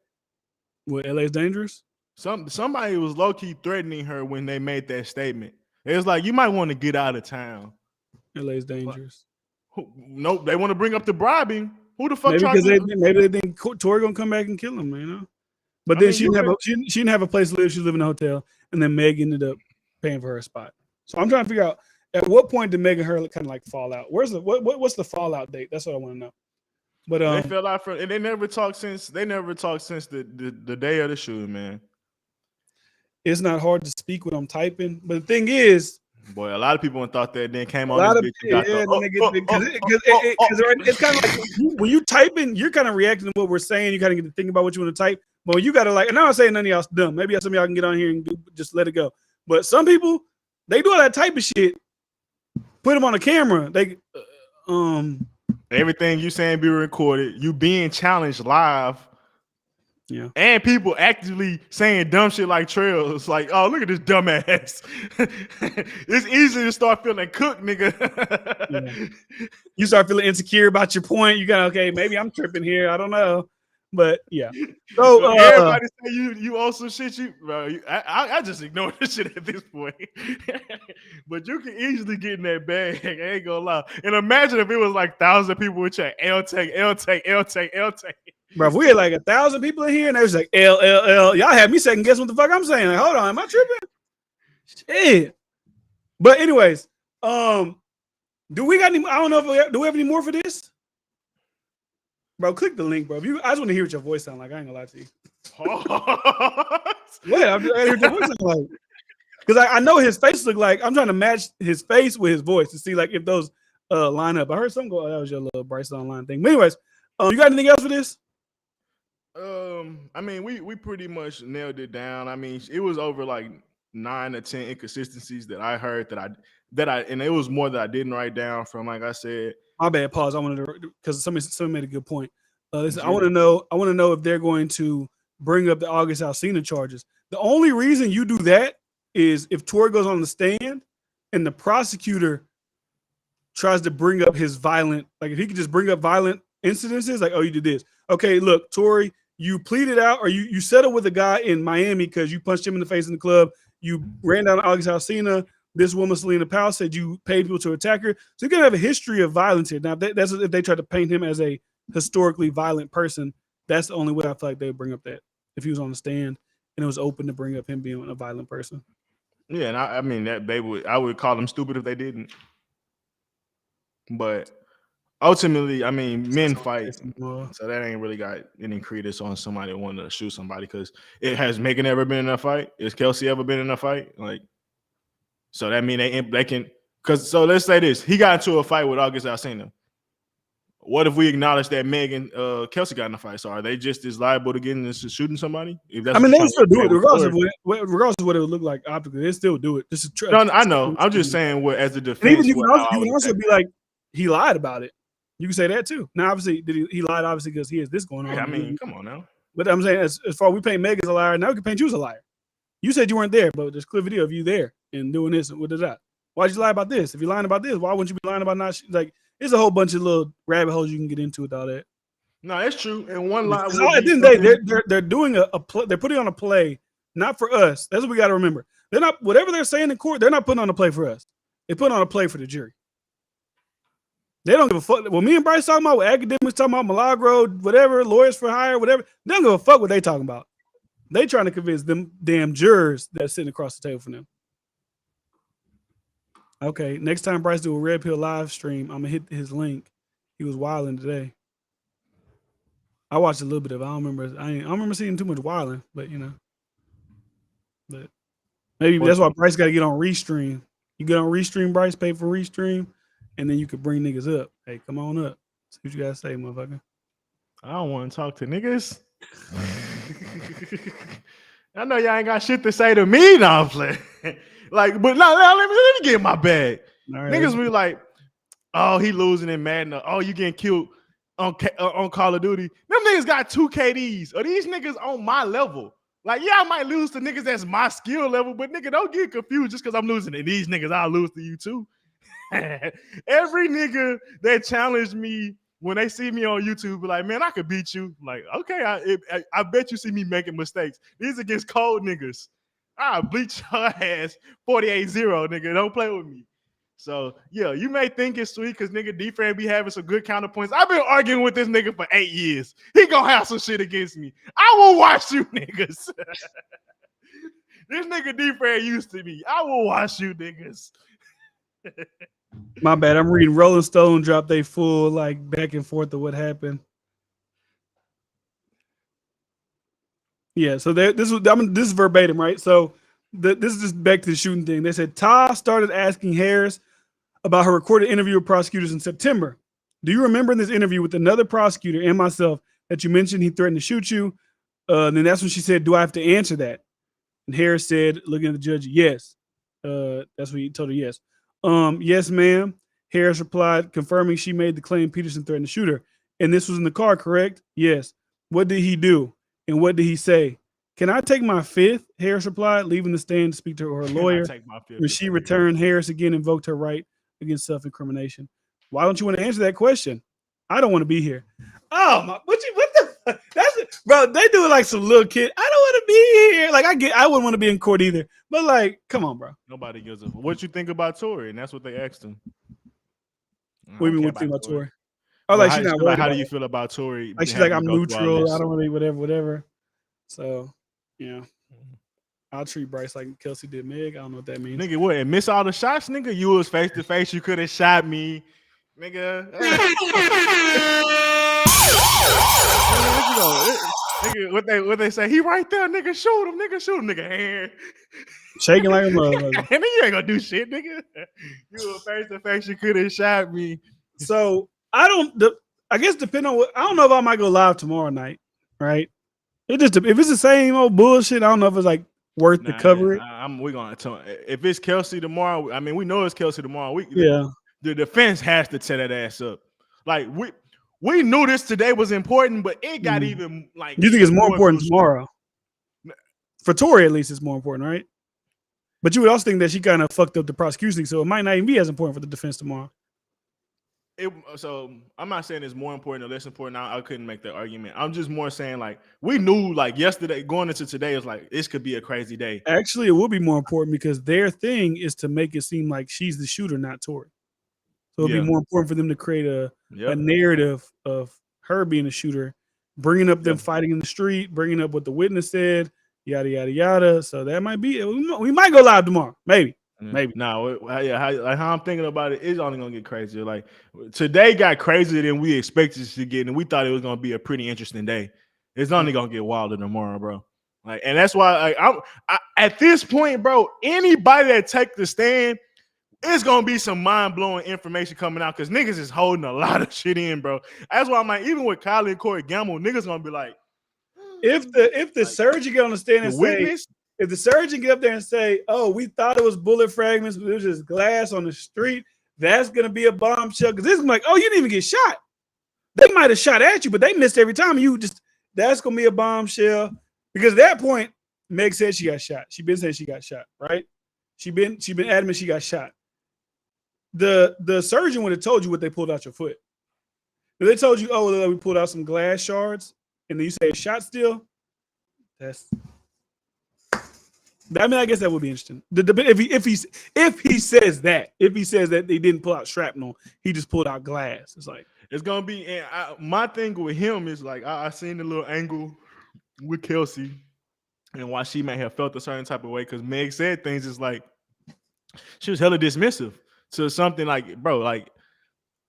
[SPEAKER 1] What, LA is dangerous?
[SPEAKER 2] Somebody was low-key threatening her when they made that statement. It was like, you might want to get out of town.
[SPEAKER 1] LA is dangerous.
[SPEAKER 2] Nope, they want to bring up the bribing. Who the fuck?
[SPEAKER 1] Maybe they think Tory gonna come back and kill him, But then she didn't have a place to live. She lived in a hotel, and then Meg ended up paying for her spot. So I'm trying to figure out at what point did Meg and her kind of like fall out. What's the fallout date? That's what I want to know. But
[SPEAKER 2] they fell out and they never talked since the day of the shooting, man.
[SPEAKER 1] It's not hard to speak when I'm typing, but the thing is,
[SPEAKER 2] boy, a lot of people thought that, then came on this bitch.
[SPEAKER 1] It's kind of like when you typing, you're kind of reacting to what we're saying. You kind of get to think about what you want to type. But you got to and I'm not saying none of y'all's dumb. Maybe some of y'all can get on here and just let it go. But some people, they do all that type of shit. Put them on a camera.
[SPEAKER 2] Everything you saying be recorded. You being challenged live.
[SPEAKER 1] Yeah. And
[SPEAKER 2] people actively saying dumb shit like Trail. It's like, oh, look at this dumbass. It's easy to start feeling cooked, nigga.
[SPEAKER 1] Yeah. You start feeling insecure about your point. You got, okay, maybe I'm tripping here. I don't know. But yeah. So
[SPEAKER 2] everybody say you also shit I just ignore this shit at this point. But you can easily get in that bag. I ain't gonna lie. And imagine if it was like 1,000 people with chat. L take.
[SPEAKER 1] Bro, if we had like 1,000 people in here and they was like L, y'all had me second guess what the fuck I'm saying. Like, hold on, am I tripping? Shit. But anyways, do we got any? I don't know if do we have any more for this? Bro, click the link, bro. I just want to hear what your voice sound like. I ain't gonna lie to you. What? I'm just hear what your voice sound like. Because I know his face look like. I'm trying to match his face with his voice to see like if those line up. I heard some go. Oh, that was your little Bryce Online thing. But anyways, you got anything else for this?
[SPEAKER 2] I mean, we pretty much nailed it down. I mean, it was over like 9 or 10 inconsistencies that I heard that I and it was more that I didn't write down from. Like I said,
[SPEAKER 1] my bad. Pause. I wanted to because somebody made a good point. Listen, I want to know if they're going to bring up the August Alsina charges. The only reason you do that is if Tory goes on the stand and the prosecutor tries to bring up his violent, like if he could just bring up violent incidences, like, oh, you did this. Okay, look, Tory, you pleaded out or you settled with a guy in Miami because you punched him in the face in the club. You ran down to August Alsina. This woman, Selena Powell, said you paid people to attack her. So you're gonna have a history of violence here. Now that's if they try to paint him as a historically violent person. That's the only way I feel like they would bring up that if he was on the stand and it was open to bring up him being a violent person.
[SPEAKER 2] Yeah, and I mean that I would call them stupid if they didn't. But ultimately, I mean, men fight, so that ain't really got any credence on somebody wanting to shoot somebody. Because it has Megan ever been in a fight? Has Kelsey ever been in a fight? Like, so that mean they can. Because so let's say this: he got into a fight with August Alsina. What if we acknowledge that Megan Kelsey got in a fight? So are they just as liable to getting into shooting somebody? If that's
[SPEAKER 1] I mean, they still do it regardless of what it would look like optically. They still do it. This is
[SPEAKER 2] no, I know. I'm just saying, what as a defense,
[SPEAKER 1] and even you can also be like, he lied about it. You can say that too. Now, obviously, he lied obviously because he has this going on.
[SPEAKER 2] Yeah, I mean, come on now.
[SPEAKER 1] But I'm saying, as far as we paint Megan as a liar, now we can paint you as a liar. You said you weren't there, but there's a clear video of you there and doing this and what is that? Why'd you lie about this? If you're lying about this, why wouldn't you be lying about not like? There's a whole bunch of little rabbit holes you can get into with all that.
[SPEAKER 2] No, that's true. And one lie.
[SPEAKER 1] At the end of the day, they're doing a play. They're putting on a play, not for us. That's what we got to remember. They're not whatever they're saying in court. They're not putting on a play for us. They put on a play for the jury. They don't give a fuck. Well, me and Bryce talking about, what academics talking about, Milagro, whatever, lawyers for hire, whatever. They don't give a fuck what they talking about. They trying to convince them damn jurors that's sitting across the table from them. Okay, next time Bryce do a Red Pill live stream, I'm gonna hit his link. He was wilding today. I watched a little bit of it. I don't remember seeing too much wilding, but you know. But maybe that's why Bryce got to get on Restream. You get on Restream, Bryce, pay for Restream, and then you could bring niggas up. Hey, come on up. See what you gotta say, motherfucker.
[SPEAKER 2] I don't want to talk to niggas. I know y'all ain't got shit to say to me. Now I'm playing. Like, but no, let me get in my bag. Right. Niggas be like, oh, he losing in Madden. Oh, you getting killed on Call of Duty. Them niggas got 2 KDs. Or these niggas on my level. Like, yeah, I might lose to niggas that's my skill level, but nigga, don't get confused just because I'm losing to these niggas. I'll lose to you too. Every nigga that challenged me when they see me on YouTube, be like, man, I could beat you. I'm like, okay, I bet you see me making mistakes. These against cold niggas. I'll bleach your ass 48-0, nigga. Don't play with me. So, yeah, you may think it's sweet because nigga D-Fran be having some good counterpoints. I've been arguing with this nigga for 8 years. He gonna have some shit against me. I will watch you niggas. This nigga D-Fran used to me. I will watch you niggas.
[SPEAKER 1] My bad. I'm reading Rolling Stone dropped they full like back and forth of what happened. Yeah, so this is verbatim, right? So this is just back to the shooting thing. They said Ta started asking Harris about her recorded interview with prosecutors in September. Do you remember in this interview with another prosecutor and myself that you mentioned he threatened to shoot you? Then that's when she said, do I have to answer that? And Harris said, looking at the judge, yes. That's what he told her, yes. Yes, ma'am. Harris replied, confirming she made the claim Peterson threatened to shoot her. And this was in the car, correct? Yes. What did he do? And what did he say? Can I take my fifth? Harris replied, leaving the stand to speak to her lawyer. When she returned, Harris again invoked her right against self-incrimination. Why don't you want to answer that question? I don't want to be here. Oh my! What the fuck? That's it, bro. They do it like some little kid. I don't want to be here. Like I wouldn't want to be in court either. But like, come on, bro.
[SPEAKER 2] Nobody gives a. What you think about Tory? And that's what they asked him.
[SPEAKER 1] What do you think about Tory? Oh, like she's not.
[SPEAKER 2] How do you feel about Tory?
[SPEAKER 1] Like she's like, I'm neutral. I don't really whatever. So, yeah. I'll treat Bryce like Kelsey did Meg. I don't know what that means.
[SPEAKER 2] Nigga, what? And miss all the shots, nigga? You was face to face. You could have shot me, nigga. Nigga, what they say? He right there, nigga. Shoot him, nigga. Hand
[SPEAKER 1] shaking like a motherfucker.
[SPEAKER 2] And then you ain't gonna do shit, nigga. You were face to face. You could have shot me.
[SPEAKER 1] So I guess depending on what, I don't know if I might go live tomorrow night, right? If it's the same old bullshit, I don't know if it's like worth to cover it.
[SPEAKER 2] We're gonna tell. If it's Kelsey tomorrow, I mean, we know it's Kelsey tomorrow. The defense has to tear that ass up. Like we knew this today was important, but it got even like.
[SPEAKER 1] You think it's more important tomorrow? For Tory, at least, it's more important, right? But you would also think that she kind of fucked up the prosecution, so it might not even be as important for the defense tomorrow.
[SPEAKER 2] So I'm not saying it's more important or less important. I couldn't make that argument. I'm just more saying like we knew like yesterday going into today is like this could be a crazy day.
[SPEAKER 1] Actually, it will be more important because their thing is to make it seem like she's the shooter, not Tory. So it'd be more important for them to create a narrative of her being a shooter, bringing up them fighting in the street, bringing up what the witness said, yada yada yada. So that might be. We might go live tomorrow, maybe. Maybe.
[SPEAKER 2] No, how I'm thinking about it is only gonna get crazier. Like today got crazier than we expected to get, and we thought it was gonna be a pretty interesting day. It's only gonna get wilder tomorrow, bro. Like, and that's why I at this point, bro, anybody that take the stand, it's gonna be some mind-blowing information coming out because niggas is holding a lot of shit in, bro. That's why I'm like, even with Kylie and Corey Gamble, niggas gonna be like,
[SPEAKER 1] if the surgeon get on the stand and say, if the surgeon get up there and say, oh, we thought it was bullet fragments, but it was just glass on the street, that's gonna be a bombshell. Because this is like, oh, you didn't even get shot. They might have shot at you, but they missed every time. That's gonna be a bombshell. Because at that point, Meg said she got shot. She been saying she got shot, right? She been adamant she got shot. The surgeon would have told you what they pulled out your foot. If they told you, oh, we pulled out some glass shards, and then you say shot still, I guess that would be interesting. If he says that they didn't pull out shrapnel, he just pulled out glass. It's like
[SPEAKER 2] it's gonna be. And my thing with him is like I seen the little angle with Kelsey and why she may have felt a certain type of way because Meg said things is like she was hella dismissive to something like, bro, like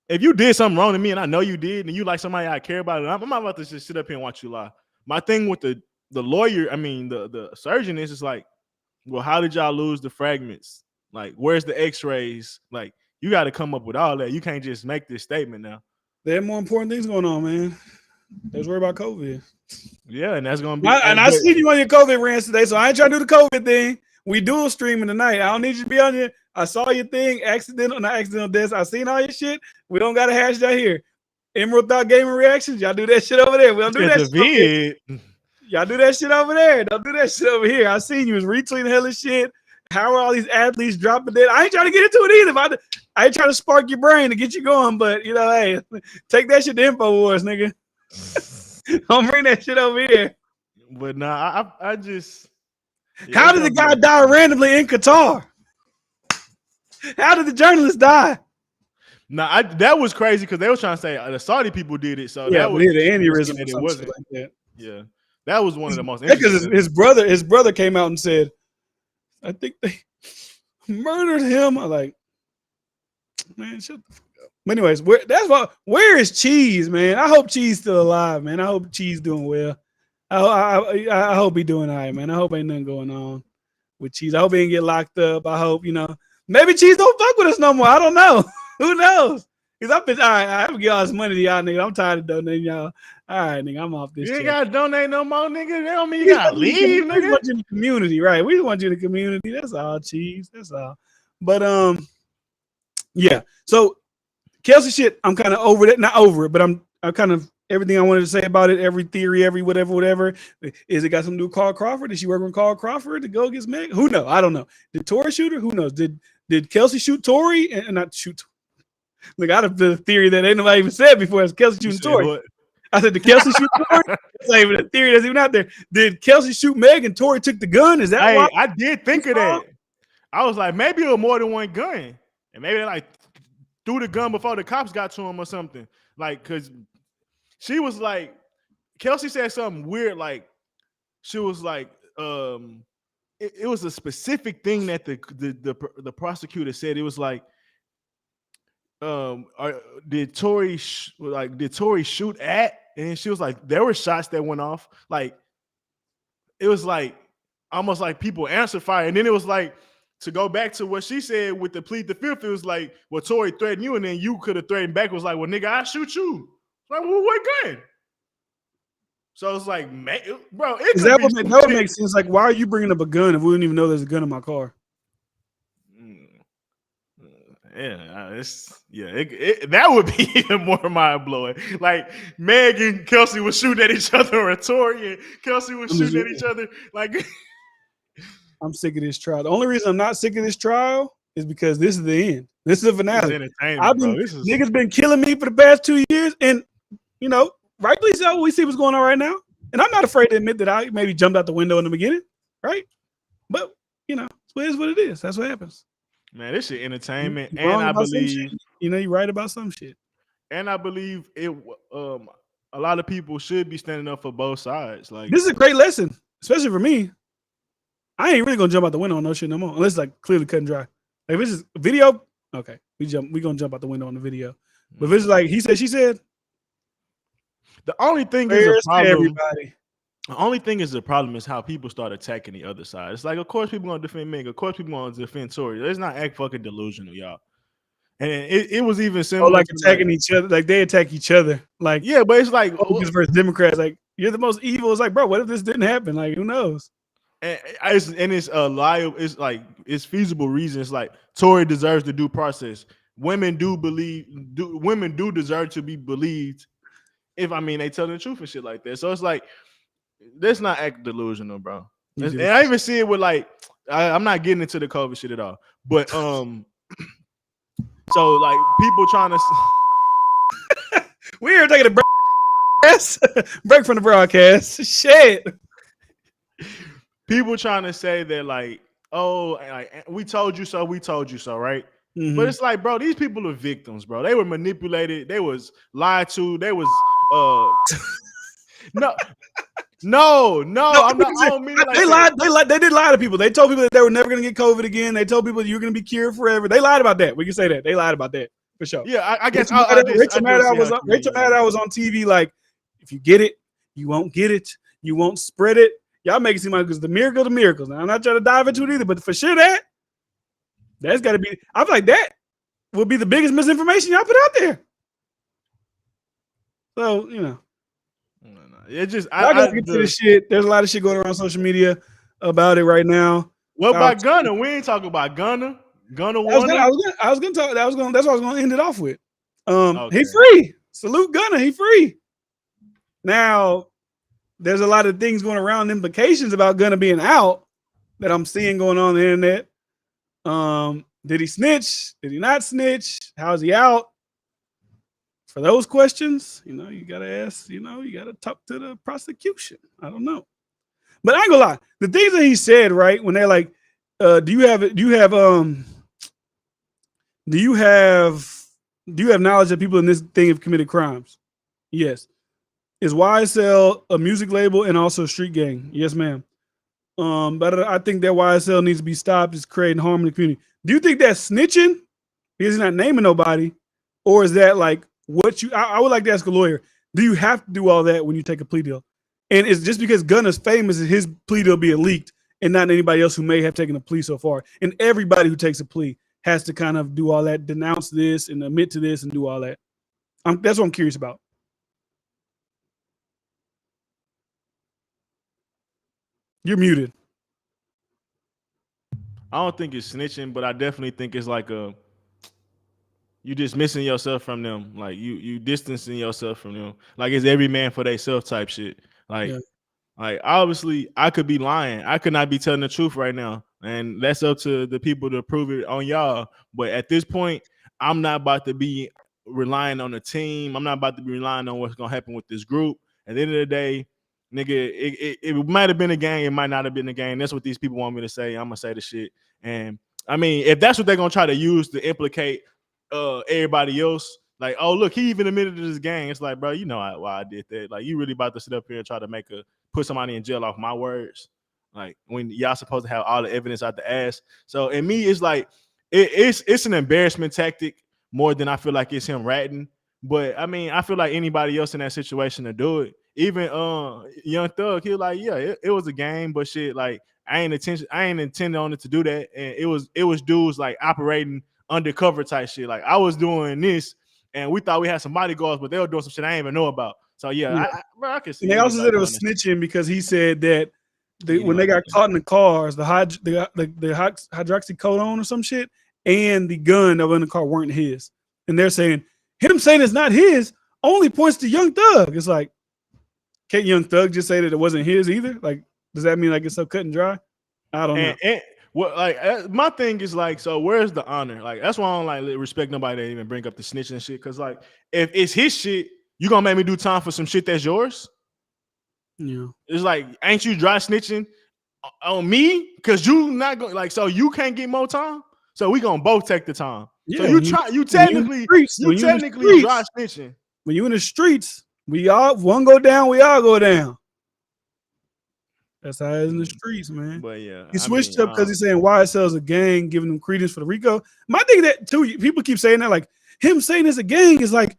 [SPEAKER 2] if you did something wrong to me and I know you did and you like somebody I care about, I'm not about to just sit up here and watch you lie. My thing with the lawyer, the surgeon is just like, well, how did y'all lose the fragments? Like, where's the x-rays? Like, you got to come up with all that. You can't just make this statement now.
[SPEAKER 1] There are more important things going on, man. Let's worry about COVID.
[SPEAKER 2] Yeah, and that's going to be.
[SPEAKER 1] I see you on your COVID rants today, so I ain't trying to do the COVID thing. We dual streaming tonight. I don't need you to be on your. I saw your thing, not accidental deaths. I seen all your shit. We don't got to hash that here. Emerald Thought Gaming Reactions, y'all do that shit over there. We don't do that shit over here. Y'all do that shit over there. Don't do that shit over here. I seen you was retweeting hella shit. How are all these athletes dropping dead? I ain't trying to get into it either. I ain't trying to spark your brain to get you going, but you know, hey, take that shit to InfoWars, nigga. Don't bring that shit over here.
[SPEAKER 2] But nah, I just.
[SPEAKER 1] Yeah, how did the guy die randomly in Qatar? How did the journalist die?
[SPEAKER 2] Nah, that was crazy because they were trying to say the Saudi people did it. So
[SPEAKER 1] yeah,
[SPEAKER 2] that was
[SPEAKER 1] the aneurysm.
[SPEAKER 2] It wasn't. Like that. Yeah, that was one of the most.
[SPEAKER 1] Because his brother came out and said, "I think they murdered him." I'm like, man, shut the fuck up. But anyways, where is Cheese, man? I hope Cheese still alive, man. I hope Cheese doing well. I hope he doing all right, man. I hope ain't nothing going on with Cheese. I hope he didn't get locked up. I hope, maybe Cheese don't fuck with us no more. I don't know. Who knows? Because I've been, all right, I have to give all this money to y'all, nigga. I'm tired of donating y'all. All right, nigga, I'm off this.
[SPEAKER 2] You ain't got to donate no more, nigga. That don't mean you got to leave, nigga.
[SPEAKER 1] We want you in the community, right? We want you in the community. That's all, Cheese. That's all. But, yeah. So, Kelsey shit, I'm kind of over that. Not over it, but I'm kind of everything I wanted to say about it, every theory, every whatever. Is it got something to do with Carl Crawford? Did she work with Carl Crawford to go against Meg? Who knows? I don't know. Did Tory shoot her? Who knows? Did Kelsey shoot Tory and not shoot? Look, I have the theory that ain't nobody even said before. It's Kelsey shooting Tory. What? I said, did Kelsey shoot Tory? That's not even a theory that's even out there. Did Kelsey shoot Meg and Tory took the gun? Is that why?
[SPEAKER 2] I did think of that. I was like, maybe it was more than one gun. And maybe they like threw the gun before the cops got to him or something. Like, because she was like, Kelsey said something weird. Like, she was like, it was a specific thing that the prosecutor said. It was like, did Tory shoot at? And she was like, there were shots that went off. Like, it was like almost like people answered fire. And then it was like, to go back to what she said with the plead the fifth, it was like, well, Tory threatened you, and then you could have threatened back. It was like, well, nigga, I shoot you. Like, well, what gun? So it's like, man, bro,
[SPEAKER 1] that would make sense. Like, why are you bringing up a gun if we didn't even know there's a gun in my car?
[SPEAKER 2] That would be even more mind blowing. Like, Meg and Kelsey was shooting at each other, or Tory and Kelsey was shooting at each other. Like,
[SPEAKER 1] I'm sick of this trial. The only reason I'm not sick of this trial is because this is the end. This is the
[SPEAKER 2] It's
[SPEAKER 1] finale.
[SPEAKER 2] entertainment, bro. This is
[SPEAKER 1] Niggas been killing me for the past 2 years, and rightly so. We see what's going on right now, and I'm not afraid to admit that I maybe jumped out the window in the beginning, right? But it is what it is. That's what happens.
[SPEAKER 2] man, this shit entertainment,
[SPEAKER 1] You're
[SPEAKER 2] and
[SPEAKER 1] wrong
[SPEAKER 2] I
[SPEAKER 1] about some
[SPEAKER 2] believe,
[SPEAKER 1] shit. You're right about some shit.
[SPEAKER 2] and I believe it. A lot of people should be standing up for both sides. Like,
[SPEAKER 1] This is a great lesson, especially for me. I ain't really gonna jump out the window on no shit no more, unless like clearly cut and dry. Like if it's just video, okay, we gonna jump out the window on the video. But if it's like he said, she said,
[SPEAKER 2] the only thing is a
[SPEAKER 1] prayers to
[SPEAKER 2] problem.
[SPEAKER 1] everybody.
[SPEAKER 2] The only thing is the problem is how people start attacking the other side. It's like, of course, people gonna defend Meg. Of course, people gonna defend Tory. Let's not act fucking delusional, y'all. And it was even
[SPEAKER 1] Oh,
[SPEAKER 2] similar
[SPEAKER 1] like
[SPEAKER 2] to
[SPEAKER 1] attacking each other, like they attack each other, like
[SPEAKER 2] yeah, but it's like
[SPEAKER 1] Republicans versus Democrats. Like you're the most evil. It's like, bro, what if this didn't happen? Like, who knows?
[SPEAKER 2] and it's a lie. It's like it's feasible reasons. Like Tory deserves the due process. Women do deserve to be believed. If they tell the truth and shit like that. So it's like, let's not act delusional, bro. And I even see it with like, I'm not getting into the COVID shit at all. But so like people trying to
[SPEAKER 1] we're taking a break. Break from the broadcast. Shit.
[SPEAKER 2] People trying to say that like, oh, like, we told you so, right?
[SPEAKER 1] Mm-hmm.
[SPEAKER 2] But it's like, bro, these people are victims, bro. They were manipulated. They was lied to. They was no. I'm not. I don't mean it like
[SPEAKER 1] they
[SPEAKER 2] that.
[SPEAKER 1] lied. They did lie to people. They told people that they were never going to get COVID again. They told people that you're going to be cured forever. They lied about that. We can say that. They lied about that for sure.
[SPEAKER 2] Yeah, I guess
[SPEAKER 1] Rachel Maddow was on TV like, if you get it, you won't get it. You won't spread it. Y'all make it seem like it's the miracle of miracles. Now, I'm not trying to dive into it either, but for sure that's got to be. I feel like that will be the biggest misinformation y'all put out there. So
[SPEAKER 2] it just
[SPEAKER 1] I gotta get to this shit. There's a lot of shit going around social media about it right now.
[SPEAKER 2] What about Gunna? We ain't talking about Gunna. Gunna won.
[SPEAKER 1] I was gonna talk. That's what I was gonna end it off with.
[SPEAKER 2] Okay.
[SPEAKER 1] He free. Salute Gunna. He free. Now, there's a lot of things going around, implications about Gunna being out that I'm seeing going on the internet. Did he snitch? Did he not snitch? How's he out? For those questions, you gotta ask. You gotta talk to the prosecution. I don't know, but I ain't gonna lie. The things that he said, right, when they're like, do you have knowledge that people in this thing have committed crimes? Yes. Is YSL a music label and also a street gang? Yes, ma'am. But I think that YSL needs to be stopped. It's creating harm in the community. Do you think that's snitching because he's not naming nobody, or is that like what you? I would like to ask a lawyer. Do you have to do all that when you take a plea deal? And it's just because Gunna's famous is his plea deal being leaked, and not anybody else who may have taken a plea so far. And everybody who takes a plea has to kind of do all that, denounce this and admit to this and do all that. That's what I'm curious about. You're muted.
[SPEAKER 2] I don't think it's snitching, but I definitely think it's like you dismissing yourself from them. Like you distancing yourself from them. Like it's every man for themselves type shit. Like obviously I could be lying. I could not be telling the truth right now. And that's up to the people to prove it on y'all. But at this point, I'm not about to be relying on the team. I'm not about to be relying on what's gonna happen with this group. At the end of the day, nigga, it might have been a game, it might not have been a game. That's what these people want me to say. I'm gonna say the shit. And I mean, if that's what they're gonna try to use to implicate everybody else, like, oh look, he even admitted to this game. It's like, bro, you know why I did that. Like, you really about to sit up here and try to put somebody in jail off my words? Like, when y'all supposed to have all the evidence out the ass. So in me, it's like it's an embarrassment tactic more than I feel like it's him ratting. But I mean, I feel like anybody else in that situation to do it. Even Young Thug, he was like, yeah, it was a game, but shit, like I ain't intending on it to do that. And it was dudes like operating undercover type shit. Like I was doing this, and we thought we had some bodyguards, but they were doing some shit I didn't even know about. So yeah. I can see.
[SPEAKER 1] And they also said it was snitching because he said that when they got caught in the cars, the hydroxycodone or some shit, and the gun that was in the car weren't his. And they're saying him saying it's not his only points to Young Thug. It's like, can't Young Thug just say that it wasn't his either? Like, does that mean like it's so cut and dry? I don't know.
[SPEAKER 2] What like my thing is like, so where's the honor? Like that's why I don't like respect nobody that even bring up the snitching and shit. Cause like if it's his shit, you gonna make me do time for some shit that's yours?
[SPEAKER 1] Yeah.
[SPEAKER 2] It's like, ain't you dry snitching on me? Cause you not going like, so you can't get more time. So we gonna both take the time.
[SPEAKER 1] Yeah,
[SPEAKER 2] So you technically dry snitching.
[SPEAKER 1] When you in the streets, one go down, we all go down. That's how it is in the streets, man.
[SPEAKER 2] But yeah,
[SPEAKER 1] he switched up because he's saying YSL's a gang, giving them credence for the RICO. My thing that too, people keep saying that, like him saying it's a gang is like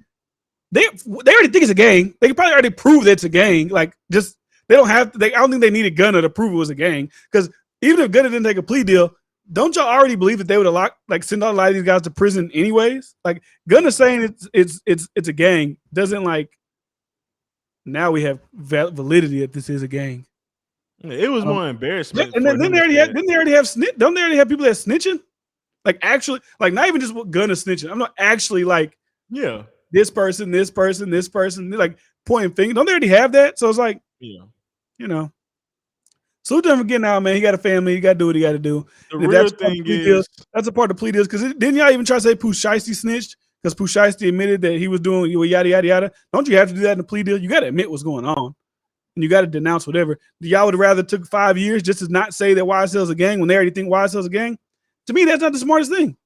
[SPEAKER 1] they already think it's a gang. They could probably already prove that it's a gang. Like just they don't have. I don't think they needed Gunna to prove it was a gang. Because even if Gunna didn't take a plea deal, don't y'all already believe that they would have send a lot of these guys to prison anyways? Like Gunna saying it's a gang doesn't like. Now we have validity that this is a gang.
[SPEAKER 2] It was more embarrassment.
[SPEAKER 1] And then they already have don't they already have people that snitching? Like actually, like not even just Gunna snitching. I'm not actually like this person, like pointing fingers. Don't they already have that? So it's like So don't forget now, man. He got a family. He got to do what he got to do.
[SPEAKER 2] The real thing is
[SPEAKER 1] that's a part of the plea deals. Because didn't y'all even try to say Pooh Shiesty snitched? Because Pooh Shiesty admitted that he was doing yada yada yada. Don't you have to do that in the plea deal? You got to admit what's going on. And you got to denounce whatever. Y'all would have rather took 5 years just to not say that YSL's a gang when they already think YSL's a gang? To me, that's not the smartest thing.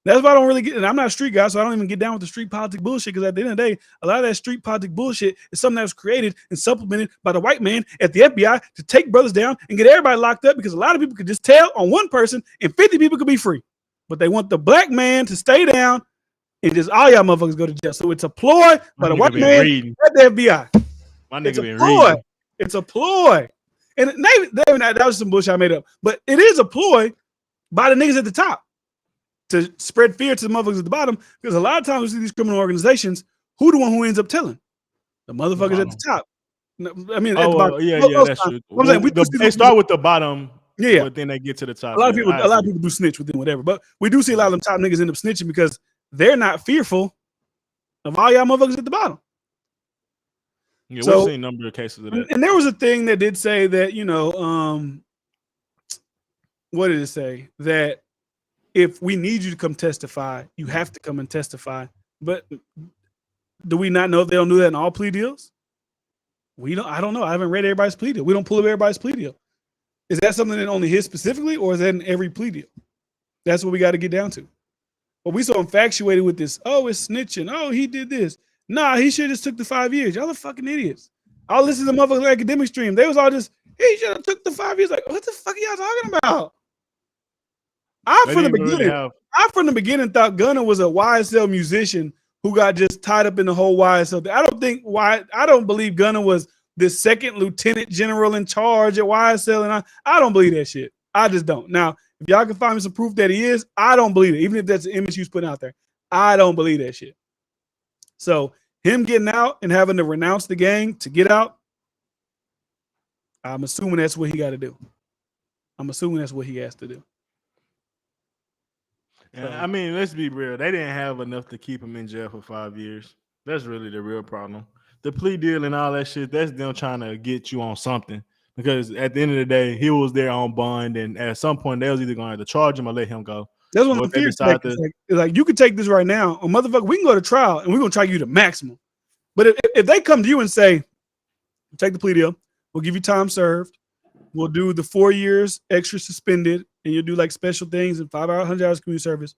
[SPEAKER 1] That's why I don't really get, and I'm not a street guy, so I don't even get down with the street politics bullshit, because at the end of the day, a lot of that street politics bullshit is something that was created and supplemented by the white man at the FBI to take brothers down and get everybody locked up, because a lot of people could just tell on one person and 50 people could be free. But they want the black man to stay down and just all y'all motherfuckers go to jail. So it's a ploy by the white man at the FBI.
[SPEAKER 2] My nigga been reading.
[SPEAKER 1] It's a ploy. And that was some bullshit I made up. But it is a ploy by the niggas at the top to spread fear to the motherfuckers at the bottom. Because a lot of times we see these criminal organizations, who the one who ends up telling? The motherfuckers at the top. I mean, at the bottom.
[SPEAKER 2] That's true. They start with the bottom, but then they get to the top.
[SPEAKER 1] A lot of people do snitch within whatever. But we do see a lot of them top niggas end up snitching because they're not fearful of all y'all motherfuckers at the bottom.
[SPEAKER 2] Yeah, we've seen a number of cases of that.
[SPEAKER 1] And there was a thing that did say that, what did it say? That if we need you to come testify, you have to come and testify. But do we not know if they don't do that in all plea deals? I don't know. I haven't read everybody's plea deal. We don't pull up everybody's plea deal. Is that something that only his specifically, or is that in every plea deal? That's what we got to get down to. But we so infatuated with this. Oh, it's snitching. Oh, he did this. Nah, he should have just took the 5 years. Y'all are fucking idiots. I'll listen to the motherfucking academic stream. They was all just, he should have took the 5 years. Like, what the fuck are y'all talking about? I from the beginning thought Gunna was a YSL musician who got just tied up in the whole YSL. I don't believe Gunna was the second lieutenant general in charge at YSL, and I don't believe that shit. I just don't. Now, if y'all can find me some proof that he is, I don't believe it. Even if that's an image he's putting out there, I don't believe that shit. So him getting out and having to renounce the gang to get out, I'm assuming that's what he got to do. I'm assuming that's what he has to do.
[SPEAKER 2] Yeah, I mean, let's be real. They didn't have enough to keep him in jail for 5 years. That's really the real problem. The plea deal and all that shit, that's them trying to get you on something. Because at the end of the day, he was there on bond, and at some point, they was either going to try him or let him go.
[SPEAKER 1] That's one of the fears. Like, you could take this right now, or motherfucker, we can go to trial, and we're going to try you to maximum. But if they come to you and say, take the plea deal, we'll give you time served, we'll do the 4 years extra suspended, and you'll do like special things and 5 hours, 100 hours community service.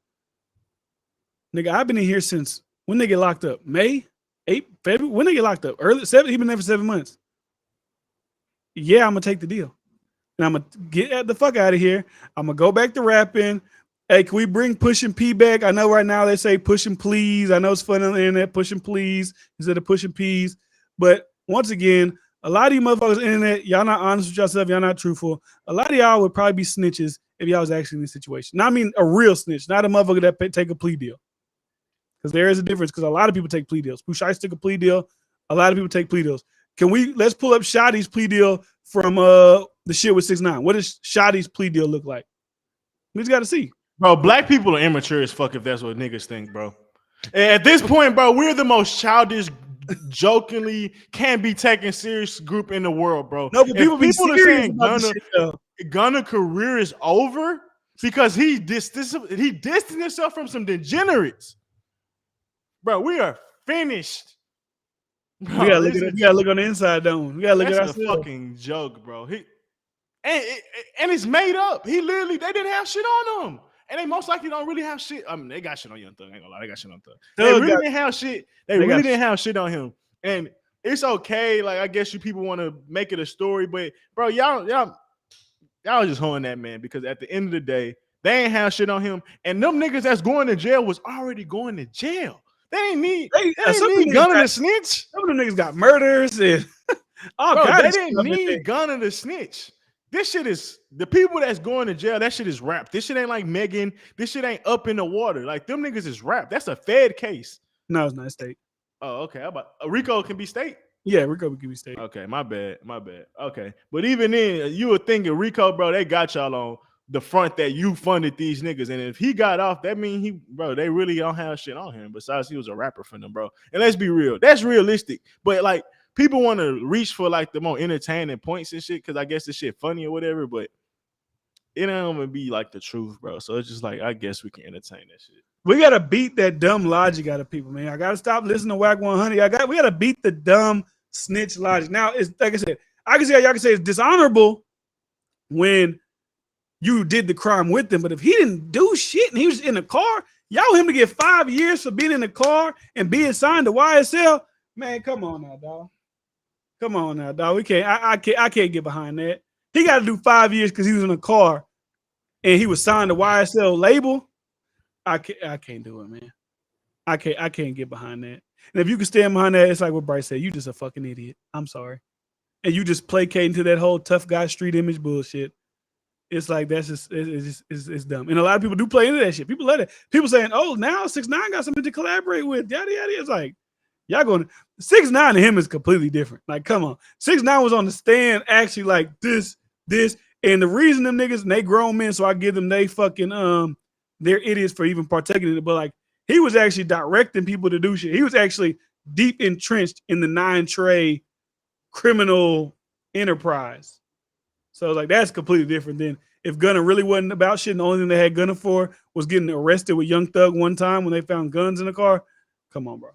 [SPEAKER 1] Nigga, I've been in here since when they get locked up? May, 8, February? When they get locked up? Early 7. He been there for 7 months. Yeah, I'm gonna take the deal, and I'm gonna get the fuck out of here. I'm gonna go back to rapping. Hey, can we bring Pushing P back? I know right now they say Pushing Please. I know it's fun on the internet, Pushing Please instead of Pushing P's. But once again, a lot of you motherfuckers on the internet, y'all not honest with yourself, y'all not truthful. A lot of y'all would probably be snitches if y'all was actually in this situation. Now, I mean a real snitch, not a motherfucker that take a plea deal. Because there is a difference, because a lot of people take plea deals. Pooh Shiesty took a plea deal. A lot of people take plea deals. Let's pull up Shotty's plea deal from the shit with 6ix9ine. What does Shotty's plea deal look like? We just got to see.
[SPEAKER 2] Bro, black people are immature as fuck if that's what niggas think, bro. At this point, bro, we're the most childish, jokingly can't be taken serious group in the world, bro.
[SPEAKER 1] No, but people be serious about this shit, though.
[SPEAKER 2] Gunna career is over because he distanced himself from some degenerates. Bro, we are finished. Bro,
[SPEAKER 1] We gotta look on the inside, don't we? We gotta look at
[SPEAKER 2] that's a
[SPEAKER 1] ourselves.
[SPEAKER 2] fucking joke, bro. And it's made up. They didn't have shit on him. And they most likely don't really have shit. I mean, they got shit on Young Thug. I ain't gonna lie, they got shit on Thug. They really didn't have shit. They really didn't have shit on him. And it's okay. Like, I guess you people want to make it a story, but bro, y'all just hoeing that man, because at the end of the day, they ain't have shit on him. And them niggas that's going to jail was already going to jail. They ain't need Gunna to snitch.
[SPEAKER 1] Some of them niggas got murders and all kinds of shit.
[SPEAKER 2] They didn't need Gunna to snitch. This shit is, the people that's going to jail, that shit is rap. This shit ain't like Megan. This shit ain't up in the water. Like, them niggas is rap. That's a Fed case.
[SPEAKER 1] No, it's not state.
[SPEAKER 2] Oh, okay. How about Rico can be state?
[SPEAKER 1] Yeah, Rico can be state.
[SPEAKER 2] Okay, my bad. Okay. But even then, you would think Rico, bro, they got y'all on the front that you funded these niggas. And if he got off, that mean they really don't have shit on him. Besides, he was a rapper for them, bro. And let's be real. That's realistic. But like, people want to reach for like the more entertaining points and shit, because I guess this shit funny or whatever, but it don't even be like the truth, bro. So it's just like, I guess we can entertain that shit.
[SPEAKER 1] We gotta beat that dumb logic out of people, man. I gotta stop listening to Whack 100. We gotta beat the dumb snitch logic. Now, it's like I said, I can see how y'all can say it's dishonorable when you did the crime with them, but if he didn't do shit and he was in the car, y'all want him to get 5 years for being in the car and being signed to YSL. Man, come on now, dog. Come on now, dog. We can't. I can't get behind that. He got to do 5 years because he was in a car and he was signed to YSL label. I can't do it, man. I can't get behind that. And if you can stand behind that, it's like what Bryce said. You just a fucking idiot. I'm sorry. And you just placating to that whole tough guy street image bullshit. It's like, that's just it's dumb. And a lot of people do play into that shit. People love it. People saying, oh, now 6ix9ine got something to collaborate with. Yada yada. It's like, y'all going 6ix9ine to him is completely different. Like, come on. 6ix9ine was on the stand actually like this. And the reason them niggas, and they grown men, so I give them they fucking they're idiots for even partaking in it. But like, he was actually directing people to do shit. He was actually deep entrenched in the 9 Trey criminal enterprise. So like, that's completely different than if Gunna really wasn't about shit. And the only thing they had Gunna for was getting arrested with Young Thug one time when they found guns in the car. Come on, bro.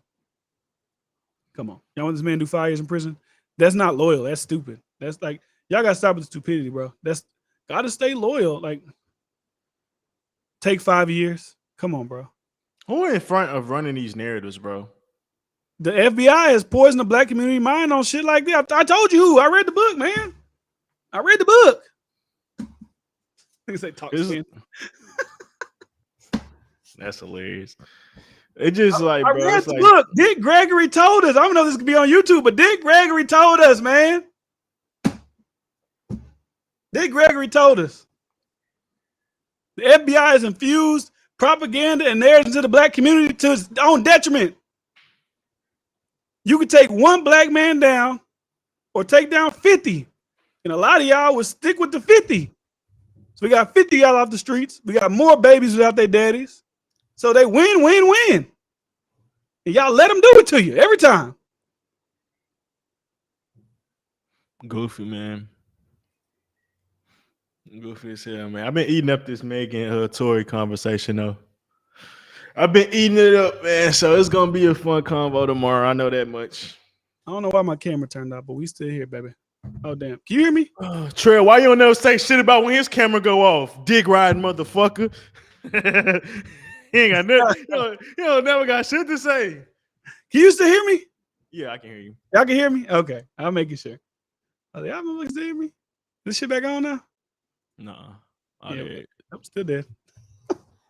[SPEAKER 1] Come on. Y'all want this man to do 5 years in prison? That's not loyal. That's stupid. That's like, y'all got to stop with the stupidity, bro. That's got to stay loyal. Like, take 5 years. Come on, bro.
[SPEAKER 2] Who in front of running these narratives, bro?
[SPEAKER 1] The FBI has poisoned the black community mind on shit like that. I told you who. I read the book, man. I read the book. I say talk shit.
[SPEAKER 2] That's hilarious. It just like, bro.
[SPEAKER 1] I read the book. Dick Gregory told us. I don't know if this could be on YouTube, but Dick Gregory told us, man. Dick Gregory told us. The FBI has infused propaganda and narratives into the black community to its own detriment. You could take one black man down or take down 50. And a lot of y'all would stick with the 50. So we got 50 y'all off the streets. We got more babies without their daddies. So they win. And y'all let them do it to you every time.
[SPEAKER 2] Goofy, man. Goofy as hell, man. I've been eating up this Megan Tory conversation, though. I've been eating it up, man. So it's going to be a fun convo tomorrow. I know that much.
[SPEAKER 1] I don't know why my camera turned off, but we still here, baby. Oh, damn. Can you hear me?
[SPEAKER 2] Trey, why you don't never say shit about when his camera go off? Dick riding motherfucker. He ain't got nothing. He don't never got shit to say.
[SPEAKER 1] Can you still hear me?
[SPEAKER 2] Yeah, I can hear you.
[SPEAKER 1] Y'all can hear me? Okay. I'll make it sure. Y'all motherfuckers still hear me? This shit back on now?
[SPEAKER 2] No.
[SPEAKER 1] Yeah, I'm still dead.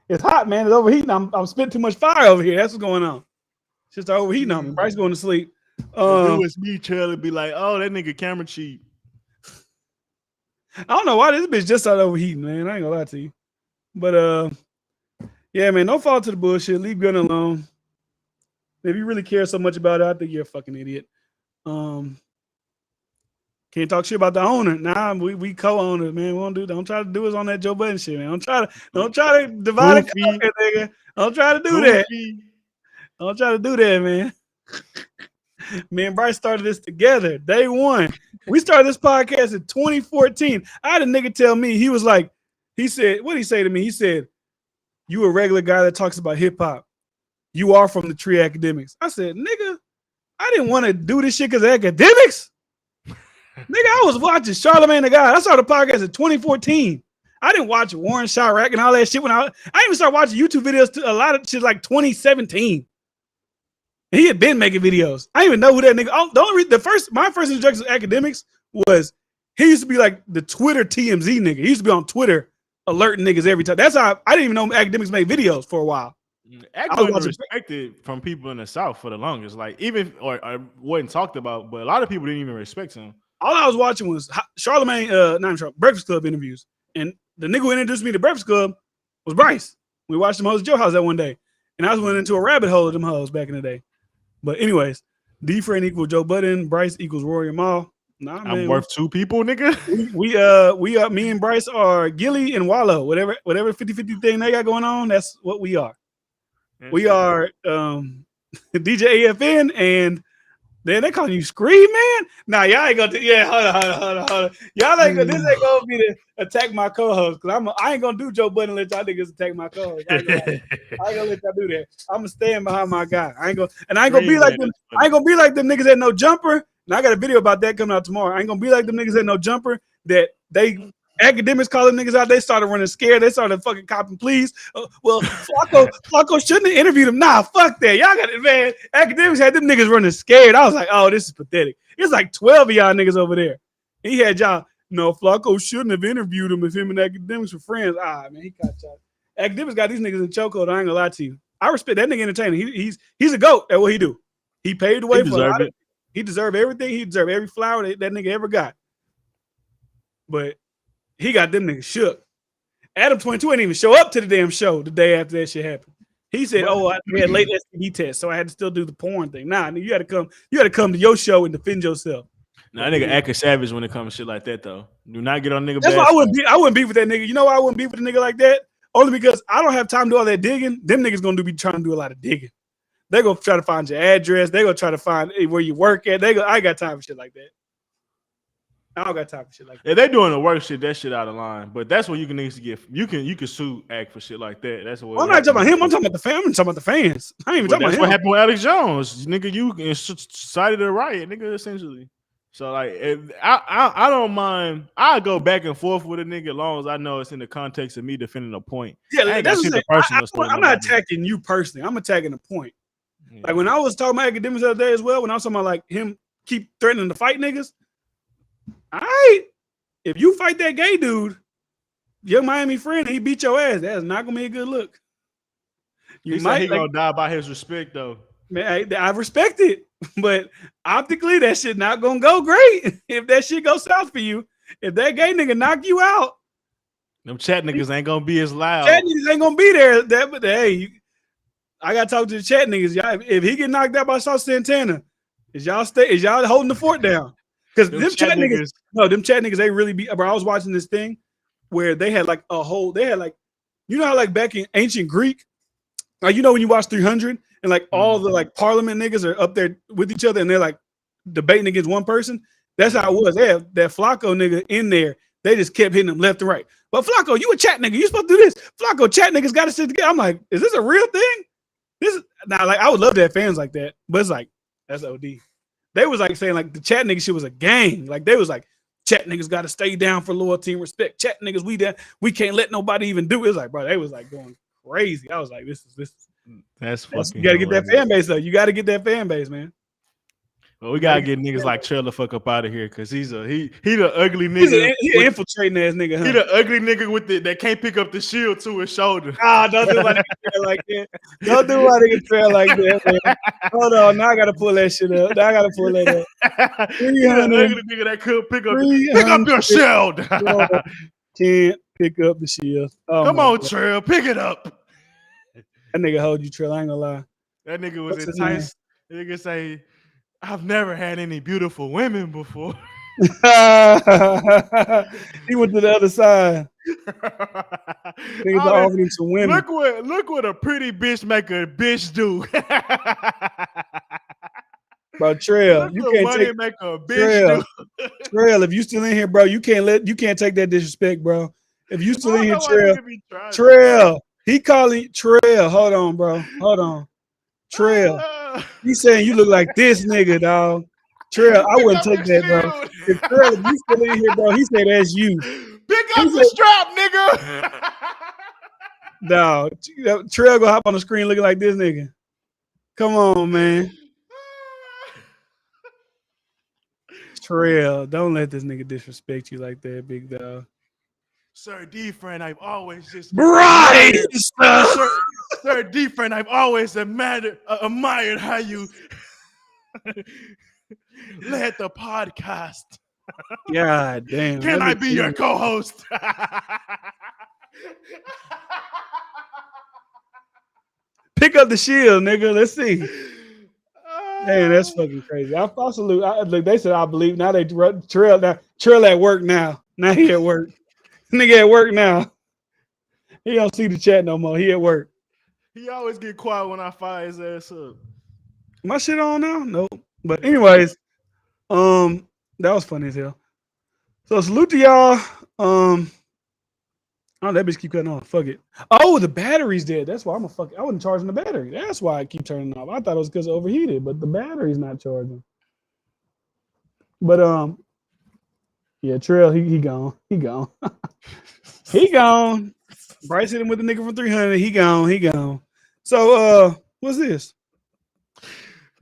[SPEAKER 1] It's hot, man. It's overheating. I'm spitting too much fire over here. That's what's going on. It's just overheating on me. Bryce going to sleep.
[SPEAKER 2] If it was me, Charlie, be like, oh, that nigga camera cheap.
[SPEAKER 1] I don't know why this bitch just started overheating, man. I ain't gonna lie to you. But yeah, man, don't fall to the bullshit. Leave Gunna alone. If you really care so much about it, I think you're a fucking idiot. Can't talk shit about the owner. Nah, we co-owners, man. Don't try to do us on that Joe Budden shit, man. Don't try to divide it, nigga. Don't try to do that. Don't try to do that, man. Me and Bryce started this together. Day one. We started this podcast in 2014. I had a nigga tell me, he was like, he said, what did he say to me? He said, you a regular guy that talks about hip hop. You are from the Tree Academics. I said, nigga, I didn't want to do this shit because of academics. Nigga, I was watching Charlamagne the God. I started the podcast in 2014. I didn't watch Warren Chirac and all that shit when I even started watching YouTube videos to a lot of shit like 2017. And he had been making videos. I didn't even know who that nigga. Oh, the only my first introduction to academics was he used to be like the Twitter TMZ nigga. He used to be on Twitter alerting niggas every time. That's how I didn't even know academics made videos for a while.
[SPEAKER 2] I was respected from people in the South for the longest. Like even or wasn't talked about, but a lot of people didn't even respect him.
[SPEAKER 1] All I was watching was Charlamagne, Breakfast Club interviews, and the nigga who introduced me to Breakfast Club was Bryce. We watched them hoes at your house that one day, and I went into a rabbit hole of them hoes back in the day. But anyways, D Friend equals Joe Budden, Bryce equals Rory Mal. Nah, man,
[SPEAKER 2] I'm worth two people, nigga.
[SPEAKER 1] We are me and Bryce are Gilly and Wallow. Whatever 50-50 thing they got going on, that's what we are. We are DJ AFN, and then they calling you Scream Man. Nah, y'all ain't gonna. Hold on. Y'all ain't gonna. This ain't gonna be to attack my co-host because I ain't gonna do Joe Budden and let y'all niggas attack my co-host. I ain't gonna let y'all do that. I'm gonna stand behind my guy. I ain't gonna be like them. I ain't gonna be like them niggas that no jumper. And I got a video about that coming out tomorrow. I ain't gonna be like them niggas that no jumper that they. Academics calling niggas out. They started running scared. They started fucking copping pleas. Well, Flacco shouldn't have interviewed him. Nah, fuck that. Y'all got it, man. Academics had them niggas running scared. I was like, oh, this is pathetic. It's like 12 of y'all niggas over there. And he had y'all, no, Flacco shouldn't have interviewed him if him and Academics were friends. Ah, man, he caught y'all. Academics got these niggas in chokehold. I ain't gonna lie to you. I respect that nigga entertaining. He's a GOAT at what he do. He paved the way for a lot of, he deserved everything. He deserved every flower that nigga ever got. But he got them niggas shook. Adam 22 ain't even show up to the damn show the day after that shit happened. He said, "Oh, I had late STD test, so I had to still do the porn thing." Nah, you had to come. You had to come to your show and defend yourself.
[SPEAKER 2] Nah, that nigga act a savage when it comes to shit like that, though. Do not get on nigga.
[SPEAKER 1] That's why I wouldn't be with that nigga. You know why I wouldn't be with a nigga like that? Only because I don't have time to do all that digging. Them niggas gonna be trying to do a lot of digging. They gonna try to find your address. They gonna try to find where you work at. I ain't got time for shit like that. I don't got time for shit like that.
[SPEAKER 2] If they doing the work shit, that shit out of line. But that's what you can niggas get. You can sue Act for shit like that. That's what.
[SPEAKER 1] I'm not talking about him. I'm talking about the fam. I'm talking about the fans. I ain't even talking about him.
[SPEAKER 2] That's what happened with Alex Jones, nigga. You incited a riot, nigga. Essentially. So like, I don't mind. I go back and forth with a nigga as long as I know it's in the context of me defending a point.
[SPEAKER 1] Yeah, that's what I'm not attacking you personally. I'm attacking the point. Yeah. Like when I was talking about Academics the other day as well, when I was talking about like him keep threatening to fight niggas. All right, if you fight that gay dude, young Miami friend, and he beat your ass, that's not gonna be a good look.
[SPEAKER 2] He gonna die by his respect, though.
[SPEAKER 1] Man, I respect it, but optically, that shit not gonna go great if that shit goes south for you. If that gay nigga knock you out,
[SPEAKER 2] them chat niggas ain't gonna be as loud.
[SPEAKER 1] Chat niggas ain't gonna be there. But hey, I gotta talk to the chat niggas. Y'all, if he get knocked out by Sauce Santana, is y'all holding the fort down? Because them chat niggas, they really be. Bro, I was watching this thing where they had like you know how like back in ancient Greek, like you know when you watch 300 and like all the like parliament niggas are up there with each other and they're like debating against one person. That's how it was. They have that Flacco nigga in there. They just kept hitting him left and right. But Flacco, you a chat nigga. You supposed to do this. Flacco, chat niggas got to sit together. I'm like, is this a real thing? This is like I would love to have fans like that, but it's like that's OD. They was like saying like the chat nigga shit was a gang. Like they was like chat niggas got to stay down for loyalty and respect. Chat niggas, we can't let nobody even do it. It's like, bro, they was like going crazy. I was like, this is you got to get that fan base though. You got to get that fan base, man.
[SPEAKER 2] Well, we gotta get niggas like Trell the fuck up out of here because he the ugly nigga.
[SPEAKER 1] He's an infiltrating ass nigga. Huh?
[SPEAKER 2] He the ugly nigga with that can't pick up the shield to his shoulder.
[SPEAKER 1] Ah, don't do my nigga Trell like that. Don't do my nigga Trell like that, man. Hold on, now I gotta pull that shit up. Now I gotta pull that up.
[SPEAKER 2] He the ugly nigga that could pick up your shield.
[SPEAKER 1] Can't pick up the shield. Oh,
[SPEAKER 2] come on, Trell, pick it up.
[SPEAKER 1] That nigga hold you, Trell. I ain't gonna lie.
[SPEAKER 2] That nigga was enticed. Nigga say, I've never had any beautiful women before.
[SPEAKER 1] He went to the other side. Niggas offering him some women.
[SPEAKER 2] Look what a pretty bitch make a bitch do.
[SPEAKER 1] Bro, Trail,
[SPEAKER 2] That's
[SPEAKER 1] you
[SPEAKER 2] the
[SPEAKER 1] can't
[SPEAKER 2] money
[SPEAKER 1] take
[SPEAKER 2] make a bitch
[SPEAKER 1] Trail.
[SPEAKER 2] do.
[SPEAKER 1] Trail, if you still in here, bro, you can't take that disrespect, bro. If you
[SPEAKER 2] I
[SPEAKER 1] still in
[SPEAKER 2] don't
[SPEAKER 1] here,
[SPEAKER 2] know why
[SPEAKER 1] Trail,
[SPEAKER 2] nigga be trying to, bro.
[SPEAKER 1] Trail, he calling Trail. Hold on, bro. Hold on. Trail. He's saying you look like this nigga, dog. Trail, I
[SPEAKER 2] Pick
[SPEAKER 1] wouldn't
[SPEAKER 2] up
[SPEAKER 1] take
[SPEAKER 2] your
[SPEAKER 1] that, bro.
[SPEAKER 2] shield.
[SPEAKER 1] If Trail, if you still in here, bro, he said that's you.
[SPEAKER 2] Pick
[SPEAKER 1] He
[SPEAKER 2] up
[SPEAKER 1] said,
[SPEAKER 2] the strap, nigga.
[SPEAKER 1] no, Trail gonna hop on the screen looking like this nigga. Come on, man. Trail, don't let this nigga disrespect you like that, big dog.
[SPEAKER 2] Sir D friend, I've always just admired.
[SPEAKER 1] Bryce!
[SPEAKER 2] Sir D friend, I've always admired how you led the podcast.
[SPEAKER 1] God damn.
[SPEAKER 2] Can I be your co-host?
[SPEAKER 1] Pick up the shield, nigga. Let's see. Man, that's fucking crazy. I salute. Look, they said I believe. Now they Trail now. Trail at work now. Now he at work. Nigga at work now. He don't see the chat no more. He at work.
[SPEAKER 2] He always get quiet when I fire his ass up.
[SPEAKER 1] My shit on now? Nope. But anyways, that was funny as hell. So salute to y'all. Oh, that bitch keep cutting off. Fuck it. Oh, the battery's dead. That's why I wasn't charging the battery. That's why I keep turning off. I thought it was because it overheated, but the battery's not charging. But yeah, Trail, he gone. He gone. He gone. Bryce hit him with the nigga from 300. He gone. So what's this?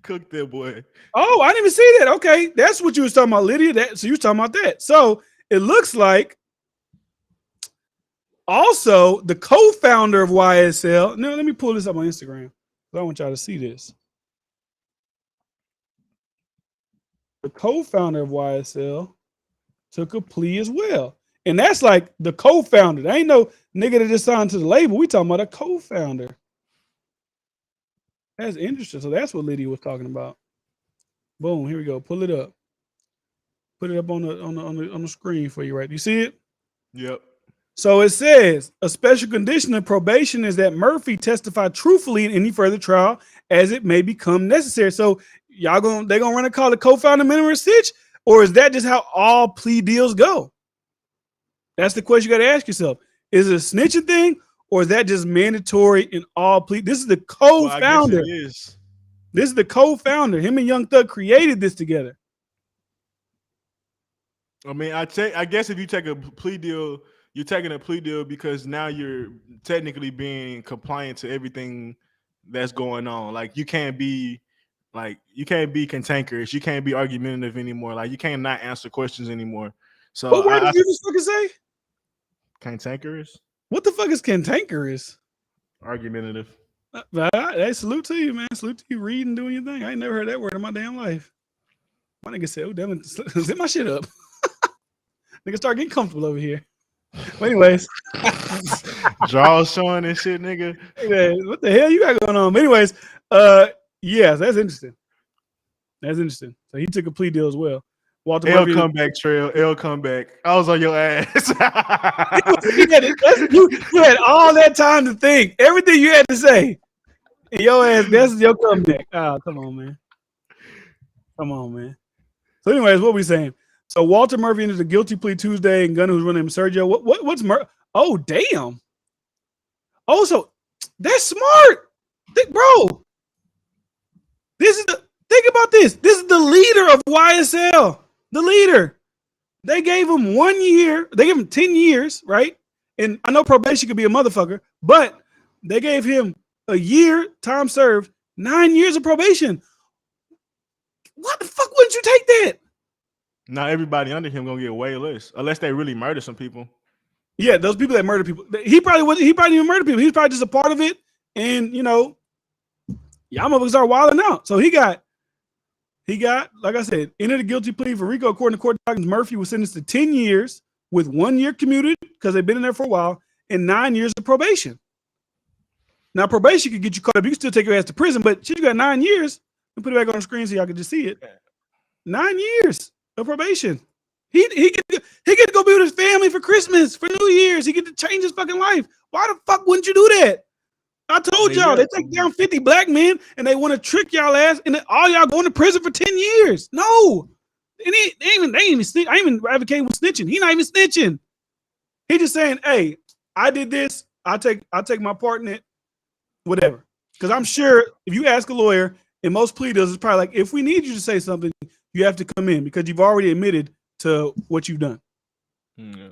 [SPEAKER 2] Cook that boy.
[SPEAKER 1] Oh, I didn't even see that. Okay, that's what you was talking about, Lydia. So you was talking about that. So it looks like also the co-founder of YSL. No, let me pull this up on Instagram. I want y'all to see this. The co-founder of YSL took a plea as well. And that's like the co-founder. There ain't no nigga that just signed to the label. We talking about a co-founder. That's interesting. So that's what Lydia was talking about. Boom, here we go. Pull it up. Put it up on the screen for you, right? You see it?
[SPEAKER 2] Yep.
[SPEAKER 1] So it says a special condition of probation is that Murphy testify truthfully in any further trial as it may become necessary. So they gonna run a call to co-founder minimum stitch, or is that just how all plea deals go? That's the question you got to ask yourself. Is it a snitching thing, or is that just mandatory in all plea? This is the co-founder.
[SPEAKER 2] Well, I guess it is.
[SPEAKER 1] This is the co-founder. Him and Young Thug created this together.
[SPEAKER 2] I mean, I guess if you take a plea deal, you're taking a plea deal because now you're technically being compliant to everything that's going on. Like you can't be cantankerous. You can't be argumentative anymore. Like you can't not answer questions anymore. So
[SPEAKER 1] What word did you just fucking say?
[SPEAKER 2] Cantankerous?
[SPEAKER 1] What the fuck is cantankerous?
[SPEAKER 2] Argumentative.
[SPEAKER 1] Hey, salute to you, man. Salute to you reading, doing your thing. I ain't never heard that word in my damn life. My nigga said, oh, damn, zip my shit up. Nigga start getting comfortable over here. But anyways.
[SPEAKER 2] Jaws showing and shit, nigga.
[SPEAKER 1] What the hell you got going on? But anyways, yes, that's interesting. That's interesting. So he took a plea deal as well.
[SPEAKER 2] Walter L Murphy comeback trail. L comeback. I was on your ass.
[SPEAKER 1] You had all that time to think. Everything you had to say. And your ass, that's your comeback. Oh, come on, man. Come on, man. So anyways, what we saying? So Walter Murphy entered a guilty plea Tuesday, and Gunner who's running him Sergio. What's Murphy? Oh, damn. Oh, so that's smart. Bro. Think about this. This is the leader of YSL. The leader. They gave him 1 year. They gave him 10 years, right? And I know probation could be a motherfucker, but they gave him a year, time served, 9 years of probation. What the fuck wouldn't you take that?
[SPEAKER 2] Now everybody under him gonna get way less, unless they really murder some people.
[SPEAKER 1] Yeah, those people that murder people. He probably didn't even murder people. He's probably just a part of it. And y'all motherfuckers are wilding out. So he got, like I said, entered a guilty plea for RICO. According to court documents, Murphy was sentenced to 10 years with 1 year commuted because they've been in there for a while and 9 years of probation. Now, probation could get you caught up. You can still take your ass to prison, but shit, you got 9 years. Let me put it back on the screen so y'all can just see it. 9 years of probation. He get to go be with his family for Christmas, for New Year's. He get to change his fucking life. Why the fuck wouldn't you do that? I told y'all they take down 50 black men and they want to trick y'all ass, and then all y'all going to prison for 10 years. No, and they ain't even snitch. I ain't even advocating with snitching. He not even snitching. He just saying, "Hey, I did this. I take my part in it, whatever." Because I'm sure if you ask a lawyer, in most plea deals, it's probably like, if we need you to say something, you have to come in because you've already admitted to what you've done.
[SPEAKER 2] Yeah.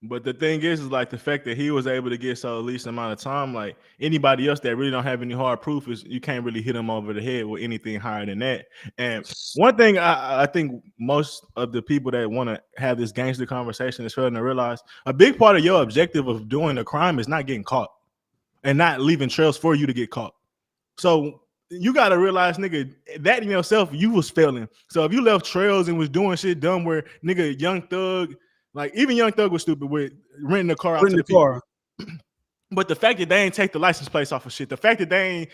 [SPEAKER 2] But the thing is like the fact that he was able to get so the least amount of time, like anybody else that really don't have any hard proof, is you can't really hit him over the head with anything higher than that. And one thing I think most of the people that want to have this gangster conversation is failing to realize, a big part of your objective of doing a crime is not getting caught and not leaving trails for you to get caught. So you got to realize, nigga, that in yourself, you was failing. So if you left trails and was doing shit dumb where, nigga, Young Thug, like even Young Thug was stupid with renting a car out to the people. But the fact that they ain't take the license plates off of shit, the fact that they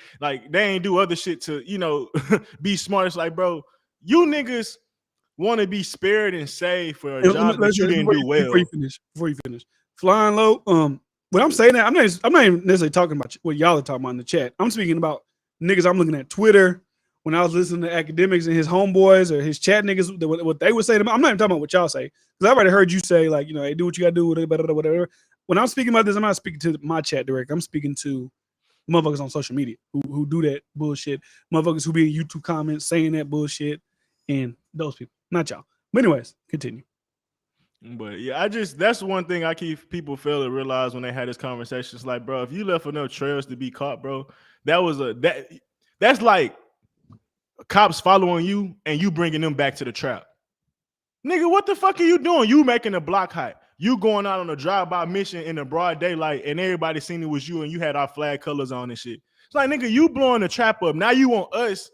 [SPEAKER 2] ain't do other shit to, you know, be smart. It's like, bro, you niggas want to be spared and saved for a job that you didn't do well.
[SPEAKER 1] Before you finish, flying low. When I'm saying that, I'm not even necessarily talking about what y'all are talking about in the chat. I'm speaking about niggas. I'm looking at Twitter when I was listening to academics and his homeboys or his chat niggas, what they would say to me. I'm not even talking about what y'all say, because I already heard you say, like, you know, hey, do what you gotta do, whatever. When I'm speaking about this, I'm not speaking to my chat direct. I'm speaking to motherfuckers on social media who do that bullshit. Motherfuckers who be in YouTube comments saying that bullshit, and those people, not y'all. But anyways, continue.
[SPEAKER 2] But yeah, that's one thing I keep people fail to realize when they had this conversation. It's like, bro, if you left enough trails to be caught, bro, that's like cops following you and you bringing them back to the trap. Nigga, what the fuck are you doing? You making a block hike. You going out on a drive-by mission in the broad daylight and everybody seen it was you and you had our flag colors on and shit. It's like, nigga, you blowing the trap up. Now you want us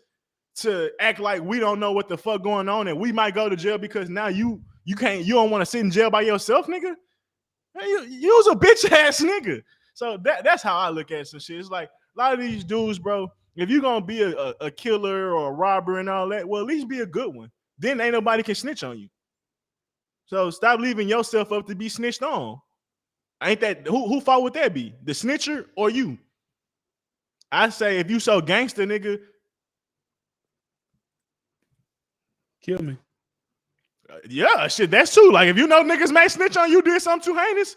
[SPEAKER 2] to act like we don't know what the fuck going on and we might go to jail because now you don't want to sit in jail by yourself, nigga. You was a bitch ass nigga. So that's how I look at some shit. It's like a lot of these dudes, bro, if you're gonna be a killer or a robber and all that, well, at least be a good one. Then ain't nobody can snitch on you. So stop leaving yourself up to be snitched on. Ain't that who fault would that be? The snitcher or you? I say if you so gangster, nigga,
[SPEAKER 1] kill me.
[SPEAKER 2] Yeah, shit, that's true. Like if you know niggas may snitch on you, did something too heinous.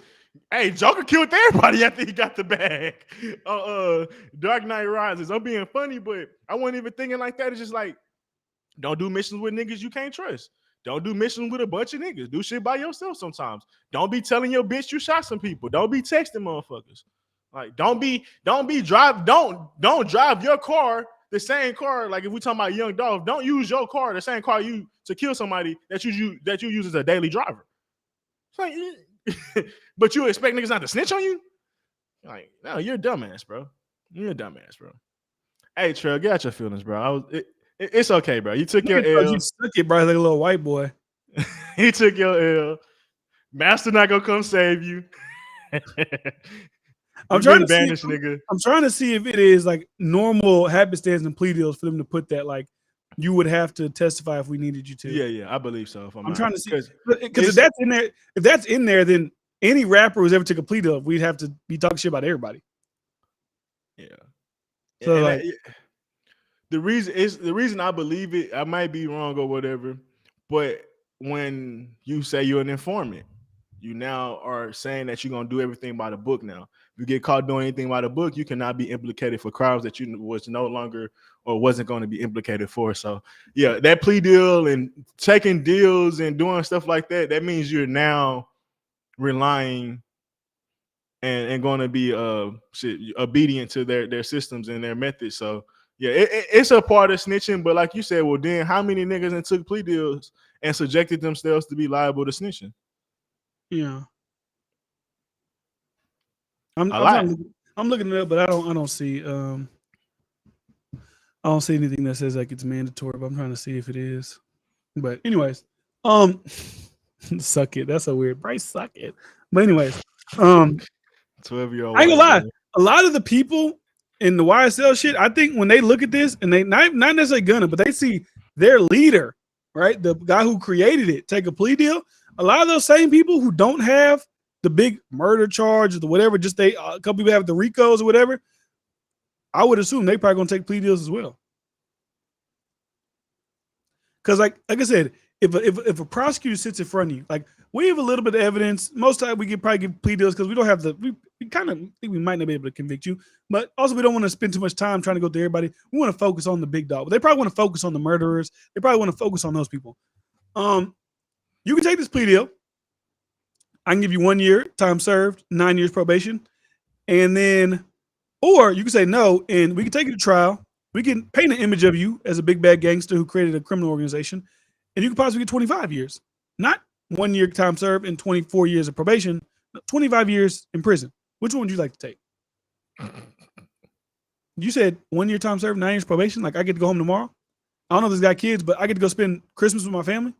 [SPEAKER 2] Hey, Joker killed everybody after he got the bag. Dark Knight Rises. I'm being funny, but I wasn't even thinking like that. It's just like, don't do missions with niggas you can't trust. Don't do missions with a bunch of niggas. Do shit by yourself sometimes. Don't be telling your bitch you shot some people. Don't be texting motherfuckers. Like, don't drive your car, the same car. Like if we talking about Young Dolph, don't use your car, the same car you to kill somebody that you use as a daily driver. It's like, but you expect niggas not to snitch on you? Like, no, you're a dumbass, bro. You're a dumbass, bro. Hey, Trell, get out your feelings, bro. It's okay, bro. You took your L.
[SPEAKER 1] You suck it, bro, like a little white boy.
[SPEAKER 2] He took your L. Master not gonna come save you.
[SPEAKER 1] I'm trying to see if it is like normal happenstance and plea deals for them to put that, like, you would have to testify if we needed you to.
[SPEAKER 2] Yeah, I believe so.
[SPEAKER 1] I'm trying to see because if that's in there, then any rapper who's ever took a plea deal, we'd have to be talking shit about everybody.
[SPEAKER 2] Yeah.
[SPEAKER 1] So like,
[SPEAKER 2] the reason I believe it, I might be wrong or whatever, but when you say you're an informant, you now are saying that you're gonna do everything by the book now. If you get caught doing anything by the book, you cannot be implicated for crimes that you was no longer or wasn't going to be implicated for. So yeah, that plea deal and taking deals and doing stuff like that, that means you're now relying and going to be obedient to their systems and their methods. So yeah, it's a part of snitching. But like you said, well, then how many niggas took plea deals and subjected themselves to be liable to snitching?
[SPEAKER 1] Yeah. I'm looking it up, but I don't see anything that says like it's mandatory, but I'm trying to see if it is. But anyways, suck it. That's so weird. Bryce, suck it. But anyways,
[SPEAKER 2] 12-year-old.
[SPEAKER 1] I ain't gonna lie. A lot of the people in the YSL shit, I think when they look at this and they not necessarily gonna, but they see their leader, right, the guy who created it, take a plea deal. A lot of those same people who don't have the big murder charge or the whatever, just a couple people have the RICOs or whatever, I would assume they probably gonna take plea deals as well. Because like I said, if a prosecutor sits in front of you, like we have a little bit of evidence. Most time we could probably give plea deals because we don't have we kind of think we might not be able to convict you, but also we don't want to spend too much time trying to go through everybody. We want to focus on the big dog. But they probably want to focus on the murderers. They probably want to focus on those people. You can take this plea deal. I can give you 1 year time served, 9 years probation, and then, or you can say no, and we can take you to trial. We can paint an image of you as a big bad gangster who created a criminal organization, and you can possibly get 25 years, not 1 year time served and 24 years of probation, 25 years in prison. Which one would you like to take? You said 1 year time served, 9 years probation. Like I get to go home tomorrow. I don't know if this guy kids, but I get to go spend Christmas with my family.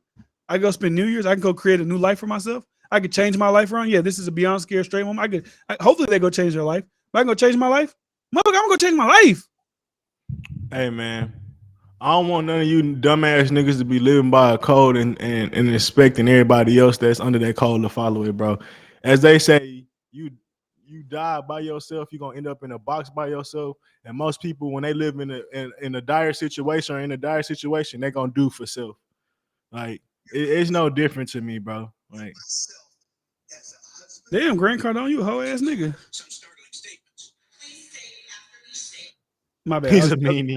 [SPEAKER 1] I can go spend New Year's. I can go create a new life for myself. I could change my life around. Yeah, this is a beyond scared straight woman. Hopefully they go change their life. But I can go change my life. Motherfucker, I'm gonna change my life.
[SPEAKER 2] Hey man, I don't want none of you dumbass niggas to be living by a code and expecting everybody else that's under that code to follow it, bro. As they say, you die by yourself, you're gonna end up in a box by yourself. And most people, when they live in a dire situation or in a dire situation, they're gonna do for self. Like it's no different to me, bro. Like,
[SPEAKER 1] damn, Grant Cardone, you a hoe ass nigga. My bad.
[SPEAKER 2] he's a meanie.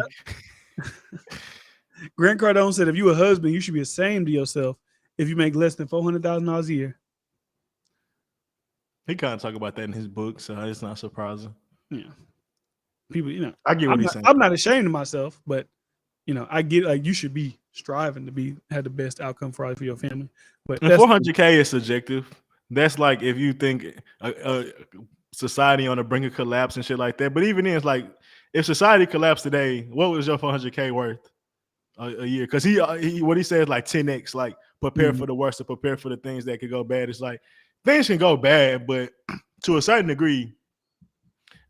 [SPEAKER 1] Grant Cardone said, if you a husband, you should be ashamed of yourself if you make less than $400,000 a year.
[SPEAKER 2] He kind of talk about that in his book, so it's not surprising.
[SPEAKER 1] Yeah. People,
[SPEAKER 2] I get what he's saying.
[SPEAKER 1] I'm not ashamed of myself, but I get like you should be striving to have the best outcome for your family. But
[SPEAKER 2] $400K is subjective. That's like if you think society on the brink of collapse and shit like that. But even then, it's like if society collapsed today, what was your $400K worth a year? Because he what he says like 10x, like prepare for the worst or prepare for the things that could go bad. It's like things can go bad, but to a certain degree,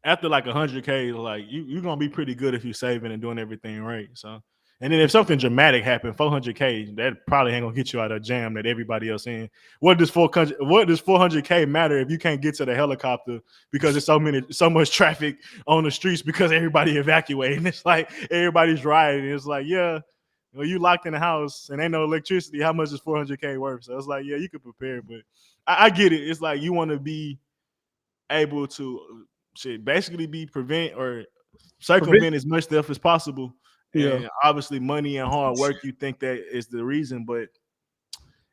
[SPEAKER 2] after like 100K, like you're gonna be pretty good if you're saving and doing everything right. So. And then if something dramatic happened, $400K, that probably ain't gonna get you out of a jam that everybody else in. What does 400K matter if you can't get to the helicopter because there's so much traffic on the streets because everybody evacuating? It's like everybody's rioting. It's like, yeah, well, you locked in the house and ain't no electricity. How much is 400K worth? So it's like, yeah, you could prepare, but I get it. It's like you want to be able to basically circumvent as much stuff as possible. Yeah, and obviously money and hard work, you think that is the reason, but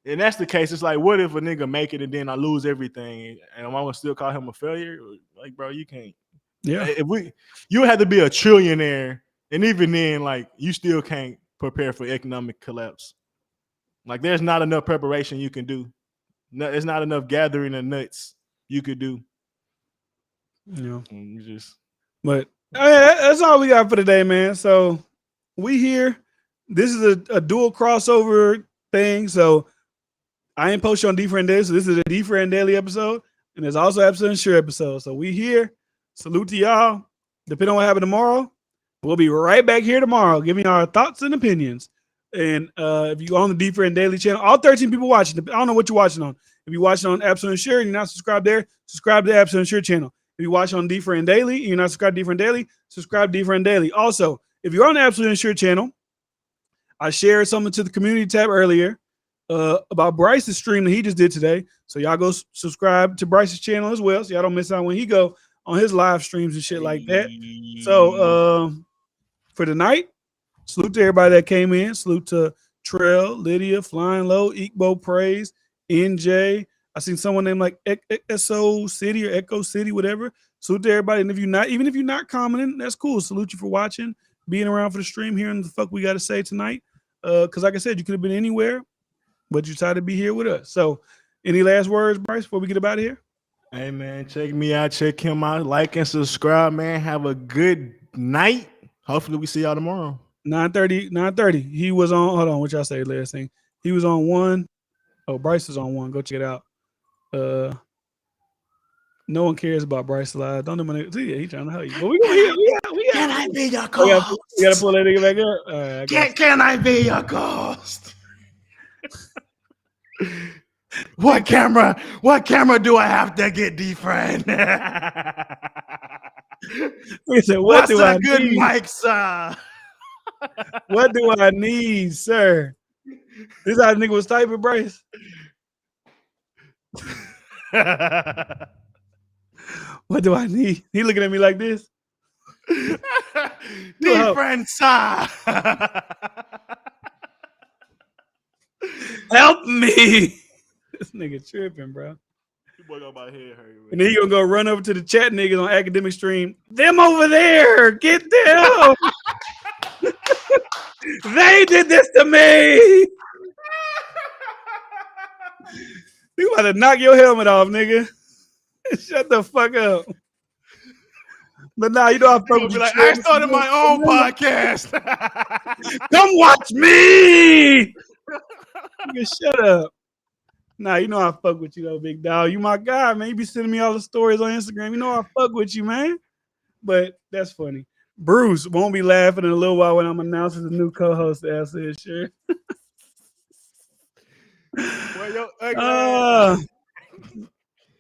[SPEAKER 2] and that's the case. It's like, what if a nigga make it and then I lose everything, and I'm gonna still call him a failure? Like, bro, you can't.
[SPEAKER 1] Yeah,
[SPEAKER 2] you have to be a trillionaire, and even then, like, you still can't prepare for economic collapse. Like, there's not enough preparation you can do. No, it's not enough gathering of nuts you could do.
[SPEAKER 1] Yeah,
[SPEAKER 2] but
[SPEAKER 1] that's all we got for today, man. So. We here. This is a dual crossover thing. So I ain't posted on D-Friend Daily. So this is a D-Friend Daily episode. And there's also Absolute Sure episode. So we here. Salute to y'all. Depending on what happens tomorrow, we'll be right back here tomorrow giving our thoughts and opinions. And if you on the D-Friend Daily channel, all 13 people watching, I don't know what you're watching on. If you're watching on Absolute Sure and you're not subscribed there, subscribe to the Absolute Sure channel. If you watch on D-Friend Daily and you're not subscribed to D-Friend Daily, subscribe to D-Friend Daily. Also, if you're on the Absolute Insure channel, I shared something to the community tab earlier about Bryce's stream that he just did today. So y'all go subscribe to Bryce's channel as well, so y'all don't miss out when he go on his live streams and shit like that. So for tonight, salute to everybody that came in. Salute to Trell, Lydia, Flying Low, Igbo Praise, NJ. I seen someone named like Echo City or Echo City, whatever. Salute to everybody. And even if you're not commenting, that's cool. Salute you for watching, being around for the stream, hearing the fuck we got to say tonight. Because like I said, you could have been anywhere, but you decided to be here with us. So any last words, Bryce, before we get about here?
[SPEAKER 2] Hey, man, check me out. Check him out. Like and subscribe, man. Have a good night. Hopefully we see y'all tomorrow.
[SPEAKER 1] 9:30. He was on, hold on, what y'all say last thing? He was on 1. Oh, Bryce is on 1. Go check it out. No one cares about Bryce Live. Don't do my nigga. See, he's trying to help you. But we
[SPEAKER 2] can I be your ghost?
[SPEAKER 1] We gotta pull that nigga back up. All right,
[SPEAKER 2] can I be your ghost? What camera do I have to get D-Friend?
[SPEAKER 1] He said,
[SPEAKER 2] What's
[SPEAKER 1] do
[SPEAKER 2] a
[SPEAKER 1] I
[SPEAKER 2] good
[SPEAKER 1] need?
[SPEAKER 2] mic, sir?
[SPEAKER 1] What do I need, sir? This how the nigga was typing, Bryce. What do I need? He looking at me like this.
[SPEAKER 2] Different, sir.
[SPEAKER 1] Help me. This nigga tripping, bro.
[SPEAKER 2] Boy, got my head hurt.
[SPEAKER 1] And then he gonna go run over to the chat niggas on academic stream. Them over there, get them. They did this to me. You about to knock your helmet off, nigga. Shut the fuck up. But now you know I fuck with you.
[SPEAKER 2] Like, I started my own podcast.
[SPEAKER 1] Come watch me. Nigga, shut up. Nah, you know I fuck with you though, big dog. You my guy, man. You be sending me all the stories on Instagram. You know I fuck with you, man. But that's funny. Bruce won't be laughing in a little while when I'm announcing the new co-host. As said, sure.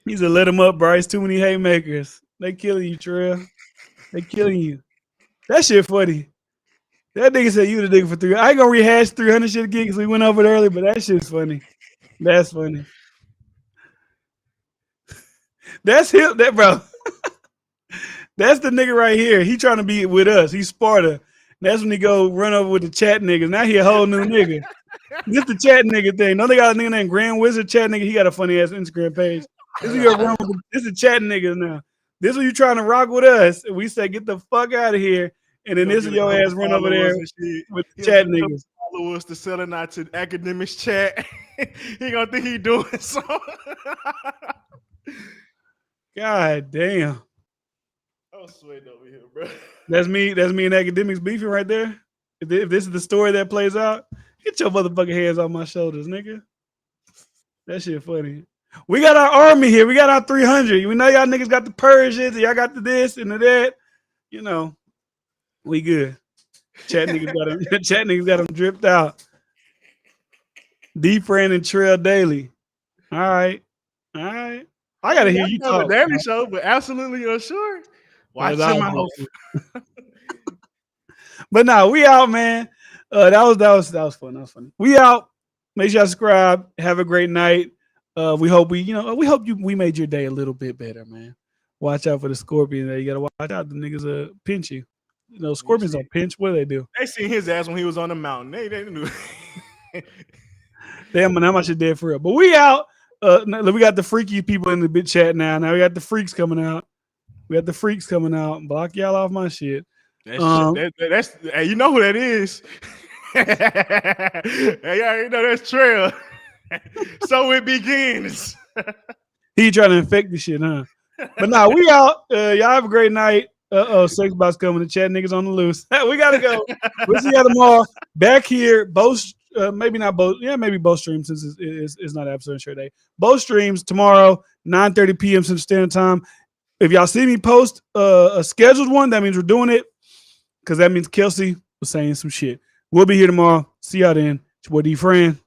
[SPEAKER 1] He said, let him up, Bryce. Too many haymakers. They killing you, Trail. They killing you. That shit funny. That nigga said you the nigga for 300. I ain't gonna rehash 300 shit again because we went over it earlier, but that shit's funny. That's funny. That's him, that bro. That's the nigga right here. He trying to be with us. He's Sparta. That's when he go run over with the chat niggas. Now he a whole new nigga. This the chat nigga thing. No, they got a nigga named Grand Wizard Chat nigga. He got a funny ass Instagram page. This is the chat niggas now. This is you trying to rock with us. And we say, get the fuck out of here. And then this is your ass run over there with the chat niggas.
[SPEAKER 2] Followers to selling out to academics chat. He gonna think he doing something.
[SPEAKER 1] God damn.
[SPEAKER 2] I'm sweating over here, bro.
[SPEAKER 1] That's me and academics beefing right there. If this is the story that plays out, get your motherfucking hands off my shoulders, nigga. That shit funny. We got our army here. We got our 300. We know y'all niggas got the Persians. Y'all got the this and the that. You know, we good. Chat niggas got them dripped out. D-Friend and Trail Daily. All right. I gotta hear you talk.
[SPEAKER 2] Daily show, but absolutely unsure. Watch your mouth.
[SPEAKER 1] But no, we out, man. That was fun. That was funny. We out. Make sure y'all subscribe. Have a great night. We hope we made your day a little bit better, man. Watch out for the scorpion. You gotta watch out. The niggas pinch you. You know, scorpions don't pinch. What do they do?
[SPEAKER 2] They seen his ass when he was on the mountain. They knew.
[SPEAKER 1] Damn, man, I'm actually dead for real. But we out. We got the freaky people in the big chat now. Now we got the freaks coming out. Block y'all off my shit.
[SPEAKER 2] That's hey, you know who that is. Hey, y'all already know that's Trail. So it begins.
[SPEAKER 1] He trying to infect the shit, huh? But nah, we out. Y'all have a great night. Sex box coming to chat niggas on the loose. We gotta go. We'll see y'all tomorrow. Back here, both maybe not both. Yeah, maybe both streams since it's not absolute sure day. Both streams tomorrow, 9:30 p.m. Central Standard Time. If y'all see me post a scheduled one, that means we're doing it. Because that means Kelsey was saying some shit. We'll be here tomorrow. See y'all then. It's your boy D-Friend.